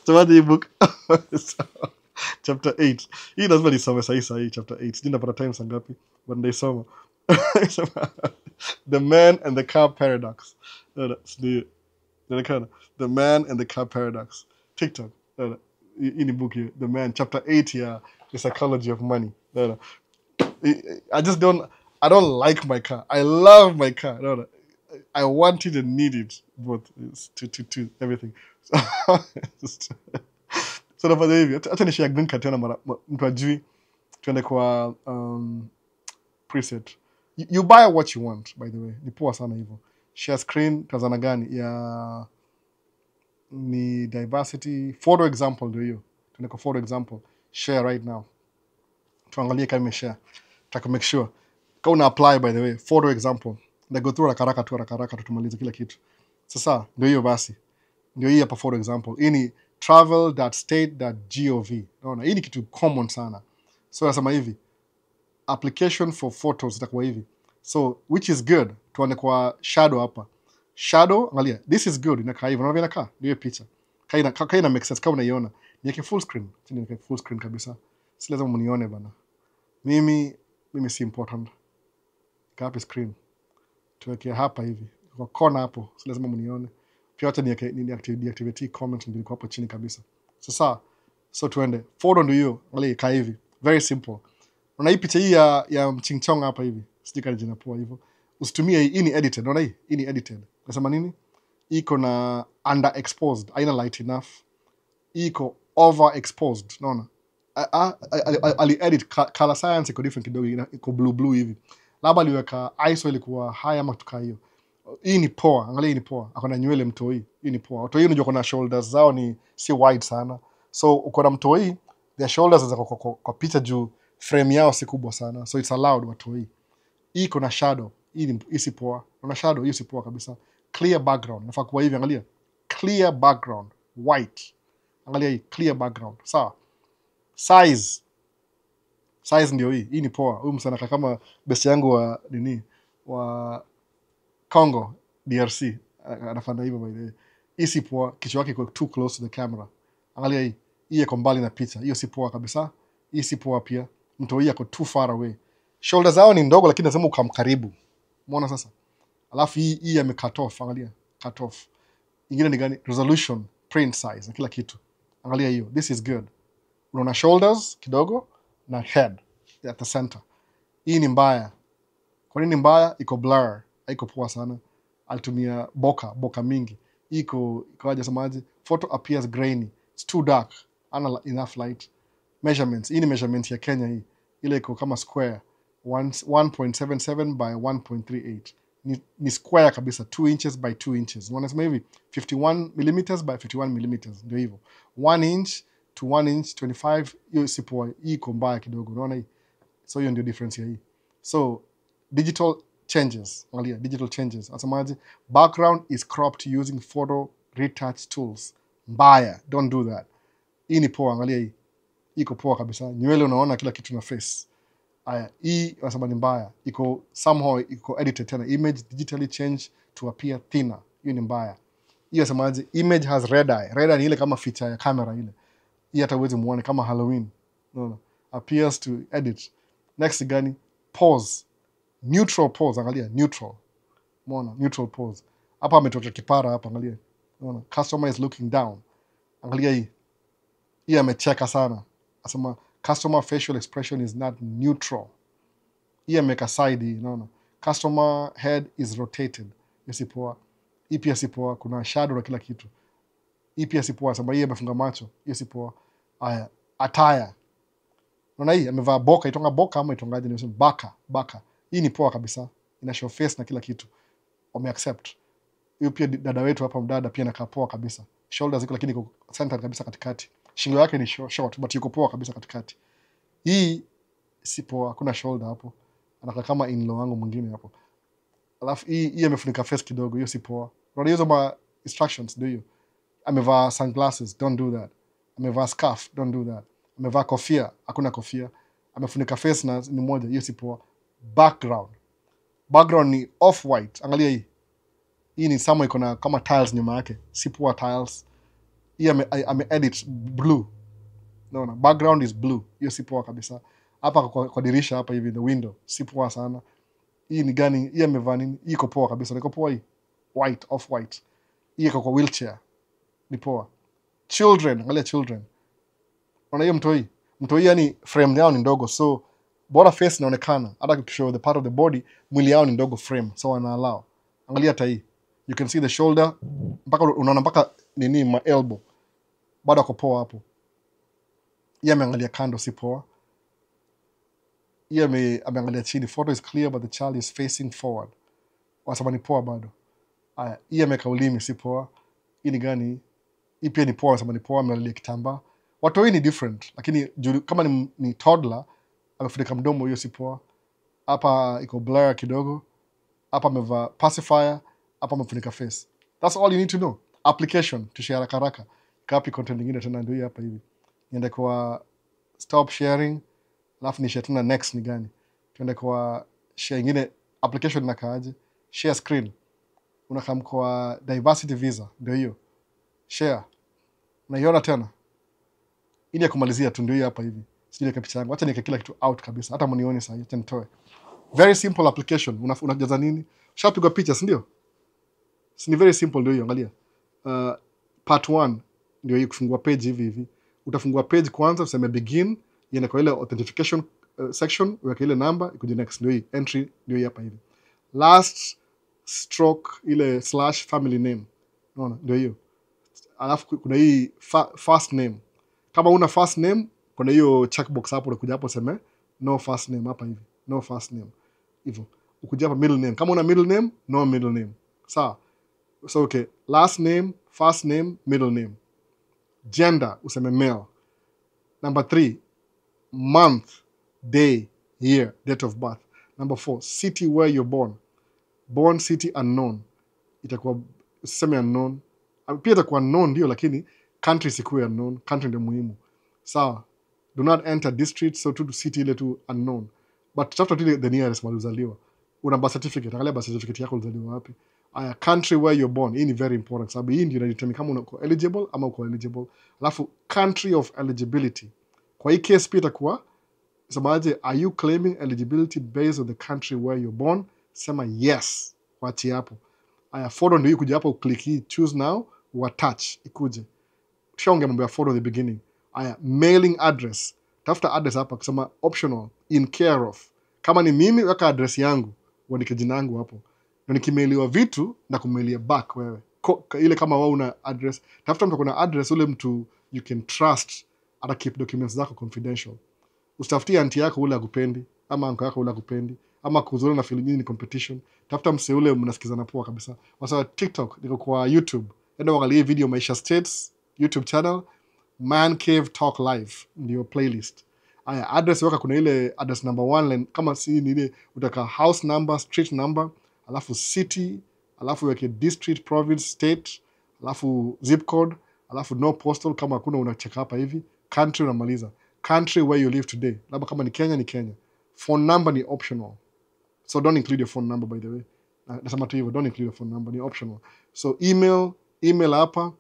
So what the book? Chapter 8. Hii lazima nisome sahi chapter 8. Sijui napata time saa ngapi but ndaisoma. The Man and the Car Paradox. The Man and the Car Paradox. TikTok. In book here. The Man. Chapter 8 here. The Psychology of Money. I don't like my car. I love my car. I want it and need it. Both. To everything. So nafanya hivi. Acha nishare green card tena mtu ajui. Tuende kwa preset. You buy what you want, by the way. Ni poa sana hivyo. Share screen, tazana gani? Ya ni diversity. Photo example ndio hiyo. Tuende kwa photo example. Share right now. Tuangalie kama imeshare. Taka make sure. Kama una apply, by the way. Photo example. Na go through haraka tutumalize kila kitu. Sasa, ndio hiyo basi. Ndio hii hapa photo example. Hii ni travel.state.gov. Unaona, hii ni kitu common sana. So nasema hivi. Application for photos itakuwa hivi. So which is good? Tuone kwa shadow hapa. Shadow, angalia. This is good. Inakaa hivi. Unaona inakaa? Ndio picha. Kaina make sense kama unaiona. Niweke full screen. Niweke full screen kabisa. Si lazima mnione bana. Mimi si important. Kapi screen. Tuweke hapa hivi. Kwa corner hapo. Si lazima mnione. Pia hata deactivate comment ndio hapo chini kabisa. Sasa so tuende. Photo ndio hiyo. Angalia kaa hivi. Very simple. Unaona hii picha hii ya mchingchong hapa hivi. Stika jina poa hivyo. Usitumie hii ni edited. Unaona hii? Hii ni edited. Nasema nini? Iko na underexposed. Haina light enough. Iko overexposed. Unaona? Ali edit color science iko different kidogo, iko blue hivi. Labda aliweka ISO ilikuwa high ama tukaa hiyo. Hii ni poa. Angalia hii ni poa. Akona nywele mtoi. Hii ni poa. Watoi unajua kuna shoulders zao ni si wide sana. So uko na mtoi, their shoulders zako kwa picha juu frame yao si kubwa sana. So it's allowed watoi. Hii kuna shadow. Hii si poa. Kuna shadow, hii si poa kabisa. Clear background. Nafaa kuwa hivi, angalia. Clear background. White. Angalia hii. Clear background. Sawa. Size ndio hii. Hii ni poa. Huyu msana kama best yangu wa nini? Wa Congo, DRC. Anafanya hivyo by the way. Hii si poa. Kichwa yake iko too close to the camera. Angalia hii. Hii iko mbali na picha. Hiyo si poa kabisa. Hii si poa pia. Mtu hii ako too far away. Shoulders zao ni ndogo lakini lazima ukamkaribu. Umeona sasa? Alafu hii ame cut off, angalia. Cut off. Ingine ni gani? Resolution, print size, na kila kitu. Angalia hiyo. This is good. Unaona shoulders kidogo na head at the center. Hii ni mbaya. Kwa nini mbaya? Iko blur. Haiko poa sana. Alitumia boka mingi. Iko aje samaji? Photo appears grainy. It's too dark. Ana enough light. Measurements. Hii ni measurements ya Kenya hii. Ile iko kama square. 1.77 by 1.38. Ni square kabisa. 2 inches by 2 inches. Wanasema hivi 51 millimeters by 51 millimeters. Ndio hivyo. 1 inch to 1 inch 25. Hiyo si poa. Hii iko mbaya kidogo. Unaona hii? So hiyo ndio difference ya hii. So digital changes. Angalia digital changes. Asemaje? Background is cropped using photo retouch tools. Mbaya. Don't do that. Hii ni poa. Angalia hii. Iko poa kabisa. Nywele unaona kila kitu na face. Aya, hii wanasema ni mbaya. Iko somehow iko edited tena. Image digitally changed to appear thinner. Hiyo ni mbaya. Hiyo wasemaje? Image has red eye. Red eye ni ile kama feature ya camera ile. Hii hata uwezi muone kama Halloween. No. Appears to edit. Next gani? Pose. Neutral pose. Angalia. Neutral. Umeona? Neutral pose. Hapa ametoka kipara hapa. Angalia. Umeona? Customer is looking down. Angalia hii. Hii amecheka sana. Asema customer facial expression is not neutral. Hii ameka side hii. Unaona? Customer head is rotated. Hii si poa. Hii pia si poa. Kuna shadow na kila kitu. Hii pia si poa. Sema hii amefunga macho. Hii si poa. Aya. Attire. Unaona hii amevaa boka, itonga boka ama itongaje ni baka. Hii ni poa kabisa. Ina show face na kila kitu. Wame accept. Hiyo pia dada wetu hapa mdada pia anakaa poa kabisa. Shoulders ziko lakini iko center kabisa katikati. Shingo yake ni short but yuko poa kabisa katikati. Hii si poa, kuna shoulder hapo. anakaa kama in-law wangu mwingine hapo. Alafu hii amefunika face kidogo, hiyo si poa. Unaona hizo ma instructions ndio hiyo. Amevaa sunglasses, don't do that. Amevaa scarf, don't do that. Amevaa kofia, hakuna kofia. Amefunika face na ni moja, hiyo si poa. Background ni off white. Angalia hii. Hii ni somewhere iko na kama tiles nyuma yake. Si poa tiles. Hii ame edit blue. Naona background is blue. Hiyo si poa kabisa. Hapa kwa dirisha hapa hivi the window. Si poa sana. Hii ni gani? Hii amevaa nini? Hii iko poa kabisa. Iko poa hii. White, off white. Hii iko kwa wheelchair. Ni poa. Children, angalia children. Unaona hiyo mtoi? Mtoi yani frame yao ni ndogo, so bora face inaonekana. Hata ukishow the part of the body, mwili yao ni ndogo frame, so wana allow. Angalia hata hii. You can see the shoulder, mpaka unaona mpaka nini ma elbow. Bado ako poa hapo. Yeye ameangalia kando, si poa. Yeye ameangalia chini. Photo is clear but the child is facing forward. Wasema ni poa bado. Haya, yeye ameka ulimi, si poa. Hii ni gani? Hii pia ni poa, wasema ni poa, ameangalia kitambaa. Watu hii ni different, lakini kama ni toddler, amefunika mdomo, hiyo si poa. Hapa iko blur kidogo. Hapa amevaa pacifier, hapa amefunika face. That's all you need to know. Application to share haraka. Copy content nyingine tena ndio hapa hivi. Niende kwa stop sharing, alafu ni share tena next ni gani? Tuende kwa share nyingine, application inakaaje? Share screen. Unakam kwa diversity visa, ndio hiyo. Share. Unaiona tena? Ili ya kumalizia tu ndio hapa hivi. Sijui ile picha yangu. Acha niweke kila kitu out kabisa. Hata mnione sasa, acha nitoe. Very simple application. Unajaza nini? Shapiga picha, si ndio? Si ni very simple ndio hiyo, angalia. Part 1 ndio hii kufungua page hivi. Utafungua page kwanza, useme begin, iende kwa ile authentication section, uweke ile namba, ikuje next ndio hii. Entry ndio hii hapa hivi. Last stroke ile / family name. Unaona? Ndio hiyo. Alafu kuna hii first name. Kama una first name, kuna hiyo checkbox hapo, unakuja hapo useme no first name hapa hivi. No first name. Hivyo. Ukuja hapa middle name. Kama una middle name, no middle name. Sawa. So okay, last name, first name, middle name. Gender, useme male. Number 3, month, day, year, date of birth. Number 4, city where you're born. Born city unknown. Itakuwa useme unknown. Pia itakuwa unknown ndio, lakini country sikuwe unknown. Country ndio muhimu. Sawa. Do not enter district, so to city ile tu unknown. But tafuta tu the nearest where ulizaliwa. Una birth certificate, angalia birth certificate yako ulizaliwa wapi. Country where you're born. Hii ni very important sababu hii ndio inadetermine kama uko eligible ama uko eligible. Alafu country of eligibility. Kwa hii case pia itakuwa semaje, are you claiming eligibility based on the country where you're born? Sema yes. Wachi hapo. Photo ndio kuja hapo, click hii choose now, attach ikuje. Tushaongea mambo ya photo the beginning. Mailing address. Tafuta address hapa kusema optional, in care of. Kama ni mimi, weka address yangu, uandike jina langu hapo. Na nikimailiwa vitu na kumailia back wewe. Ile kama wewe una address, tafuta mtu kuna address, ule mtu you can trust, ata keep documents zako confidential. Usitafutie auntie yako ule akupendi, ama uncle yako ule akupendi, ama kuzuri na feel ni competition. Tafuta mse ule mnasikizana poa kabisa. Wasa TikTok, niko kwa YouTube. Enda angalia video Maisha States YouTube channel, Man Cave Talk Live, ndio playlist. Address weka kuna ile address number 1 kama si ni ile utaka house number, street number, alafu city, alafu weke district, province, state, alafu zip code, alafu no postal kama hakuna unacheck hapa hivi, country unamaliza. Country where you live today. Labda kama ni Kenya ni Kenya. Phone number ni optional. So don't include your phone number by the way. Nasema tu hivyo, don't include your phone number, ni optional. So email hapa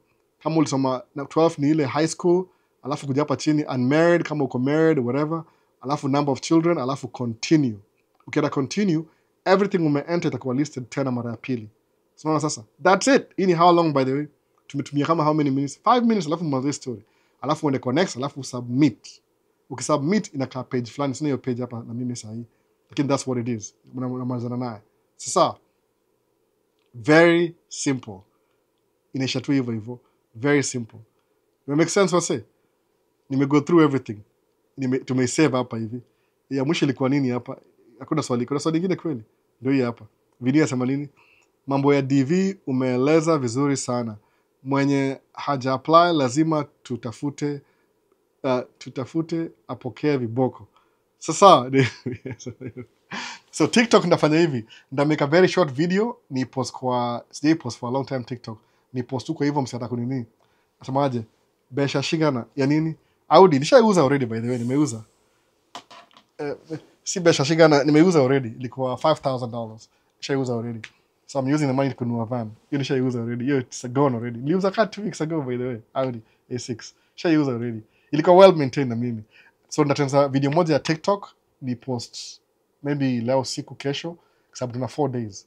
kama ulisoma na 12 ni ile high school, alafu kuja hapa chini unmarried kama uko married whatever, alafu number of children, alafu continue. Ukienda continue, everything enter itakuwa listed tena mara ya pili. So sasa that's it. Hii ni how long by the way? Tumetumia kama how many minutes? 5 minutes, alafu mwanzo story. Alafu uende connect, alafu submit. Ukisubmit inakaa page fulani, sina hiyo page hapa na mimi sahi. Lakini that's what it is. Unamalizana naye. Sasa very simple. Inaisha tu hivyo. Very simple. It make sense wase? Go through everything. Tumesave hapa hivi. Ya mwisho ilikuwa nini hapa? Hakuna swali. Kuna swali lingine kweli? Ndio hii hapa. Video sema nini? Mambo ya DV umeeleza vizuri sana. Mwenye haja apply lazima tutafute apokee viboko. Sasa So TikTok ndafanya hivi, nda make a very short video, ni post kwa, sijai post for a long time TikTok, ni post tu kwa hivyo msiata kunini. Asemaje, besha shigana, ya nini? Audi, nishaiuza already by the way, nimeuza. Si besha shigana, nimeuza already, ilikuwa $5,000. Nishaiuza already. So I'm using the money to kununua van. Hiyo nishaiuza already. Yo, it's gone already. Niliuza kaa 2 weeks ago by the way, Audi A6. Nishaiuza already. Ilikuwa well maintained na mimi. So ndatenza video moja ya TikTok, ni post maybe leo siku kesho, kwa sababu tuna 4 days.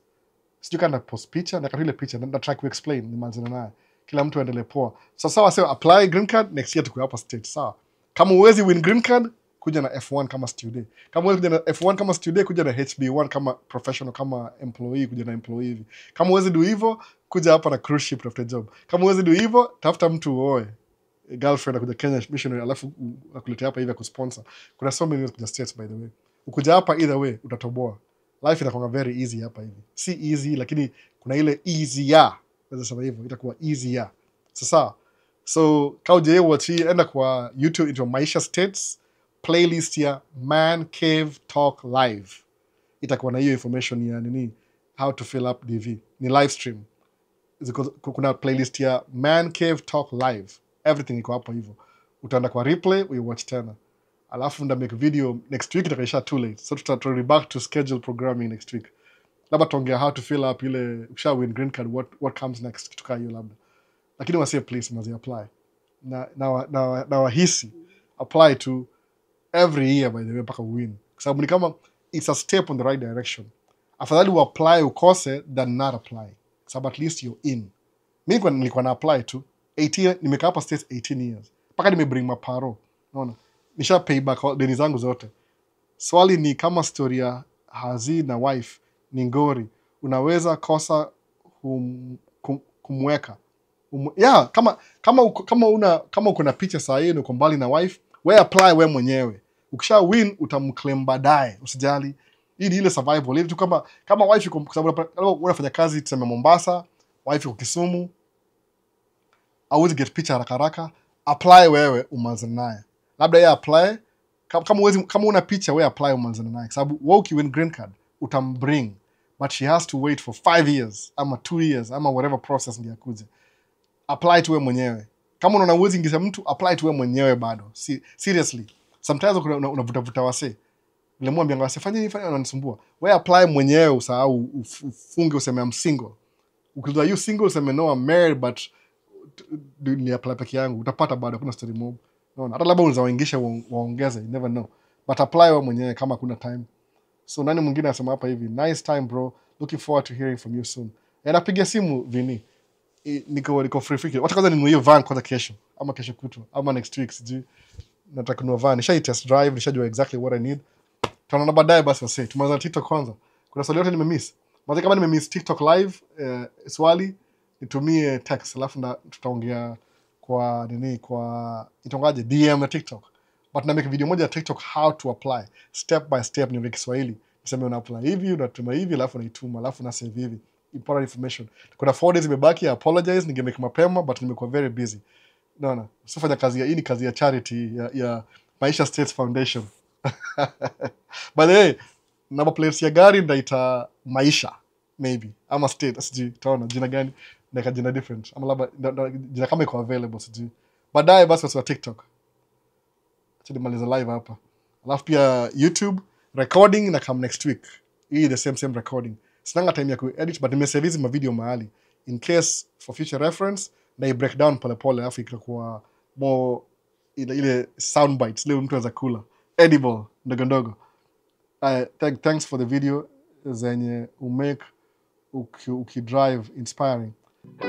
Sijui kama post picha, na ile picha na try to explain ni manzana naye. Kila mtu aendelee poa. So sawa, sio apply green card next year, tuko hapa state. Sawa. Kama uwezi win green card, kuja na F1 kama student. Kama uwezi kuja na F1 kama student, kuja na HB1 kama professional, kama employee, kuja na employee hivi. Kama uwezi do hivyo, kuja hapa na cruise ship tafuta job. Kama uwezi do hivyo, tafuta mtu uoe. Girlfriend akuja Kenya missionary, alafu akuletea hapa hivi kusponsor. Kuna so many kuja states by the way. Ukuja hapa either way utatoboa. Life inakuwa very easy hapa hivi. Si easy lakini kuna ile easier. Naweza sema hivyo, itakuwa easier. Sasa so kauje watch, enda kwa YouTube into Maisha States playlist ya Man Cave Talk Live. Itakuwa na hiyo information ya nini, how to fill up DV. Ni live stream. Kuna playlist ya Man Cave Talk Live. Everything iko hapo hivyo. Utaenda kwa replay, we watch tena. Alafu nda make video next week, itakaisha too late. So tutarudi back to schedule programming next week. Labda tuongea how to fill up ile ukisha win green card, what comes next, kitu kama hiyo labda. Lakini wasi please mwazi apply. Na wahisi apply to every year by the way mpaka win. Kwa sababu ni kama it's a step on the right direction. Afadhali u apply ukose than not apply. Kwa sababu at least you're in. Mimi nilikuwa na apply to 18, nimekaa hapa states 18 years. Mpaka nimebring maparo. Unaona? Nisha pay back deni zangu zote. Swali ni kama story ya Hazi na wife ni ngori, unaweza kosa kumweka. Yeah, kama uko na picha saa hii uko mbali na wife, we apply we mwenyewe. Ukisha win utamclaim baadaye, usijali. Hii ni ile survival. Ile tu kama wife yuko, kwa sababu unafanya kazi tuseme Mombasa, wife yuko Kisumu, hauwezi get picha haraka haraka, apply wewe umanzane naye. Labda yeye apply, kama una picha we apply umanzane naye. Kwa sababu wewe ukiwin green card utambring, but she has to wait for 5 years ama 2 years ama whatever process ndio akuje. Apply tu wewe mwenyewe. Kama unaona uwezi ingiza mtu, apply tu wewe mwenyewe bado. Seriously. Sometimes unavuta wase. Ile mwambia ngase fanya hivi, unanisumbua. Wewe apply mwenyewe, usahau ufunge useme I'm single. Ukizoea you single useme no I'm married but ni apply peke yangu, utapata bado kuna story mob. Unaona? Hata labda unaweza waingisha waongeze, you never know. But apply wewe mwenyewe kama kuna time. So nani mwingine anasema hapa hivi, nice time bro, looking forward to hearing from you soon. Napiga simu Vini, niko free. Wacha kwanza ninunue van kwanza kesho, ama kesho kutwa, ama next week sijui. Nataka kununua van, nishai test drive, nishajua exactly what I need. Tunaona baadaye basi wase. Tumeanza TikTok kwanza. Kuna swali yote nimemiss. Maana kama nimemiss TikTok live, swali nitumie text, alafu tutaongea kwa nini, kwa itongaje DM ya TikTok. But na make video moja ya TikTok how to apply step by step, ni Kiswahili. Niseme una apply hivi, unatuma hivi, alafu unaituma, alafu na save hivi. Important information. Kuna 4 days imebaki, I apologize, ningemake mapema but nimekuwa very busy. No. Sifanya kazi ya hii, ni kazi ya charity ya Maisha States Foundation. By the way, namba plates ya gari ndaita Maisha maybe ama state, sijui taona jina gani, na jina different ama labda jina kama iko available sijui. Baadaye basi wa TikTok. Acha nimalize live hapa. Alafu pia YouTube recording na come next week. Hii the same recording. Sinanga time ya ku-edit but nimesave hizi video mahali in case for future reference, na i break down pole alafu ikakuwa more ile sound bites leo mtu anaweza kula edible ndogo. Thanks for the video zenye umake ukidrive inspiring.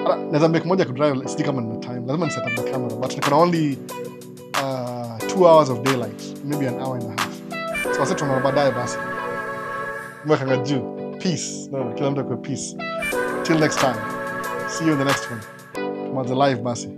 Naweza make moja kudrive, sijui kama nina time, lazima ni set up the camera but niko na only 2 hours of daylight, maybe an hour and a half. So wasa tunaona baadaye basi. Mwekanga juu. Peace. No, kila mtu kwa peace. Till next time. See you in the next one. Tumaanza live basi.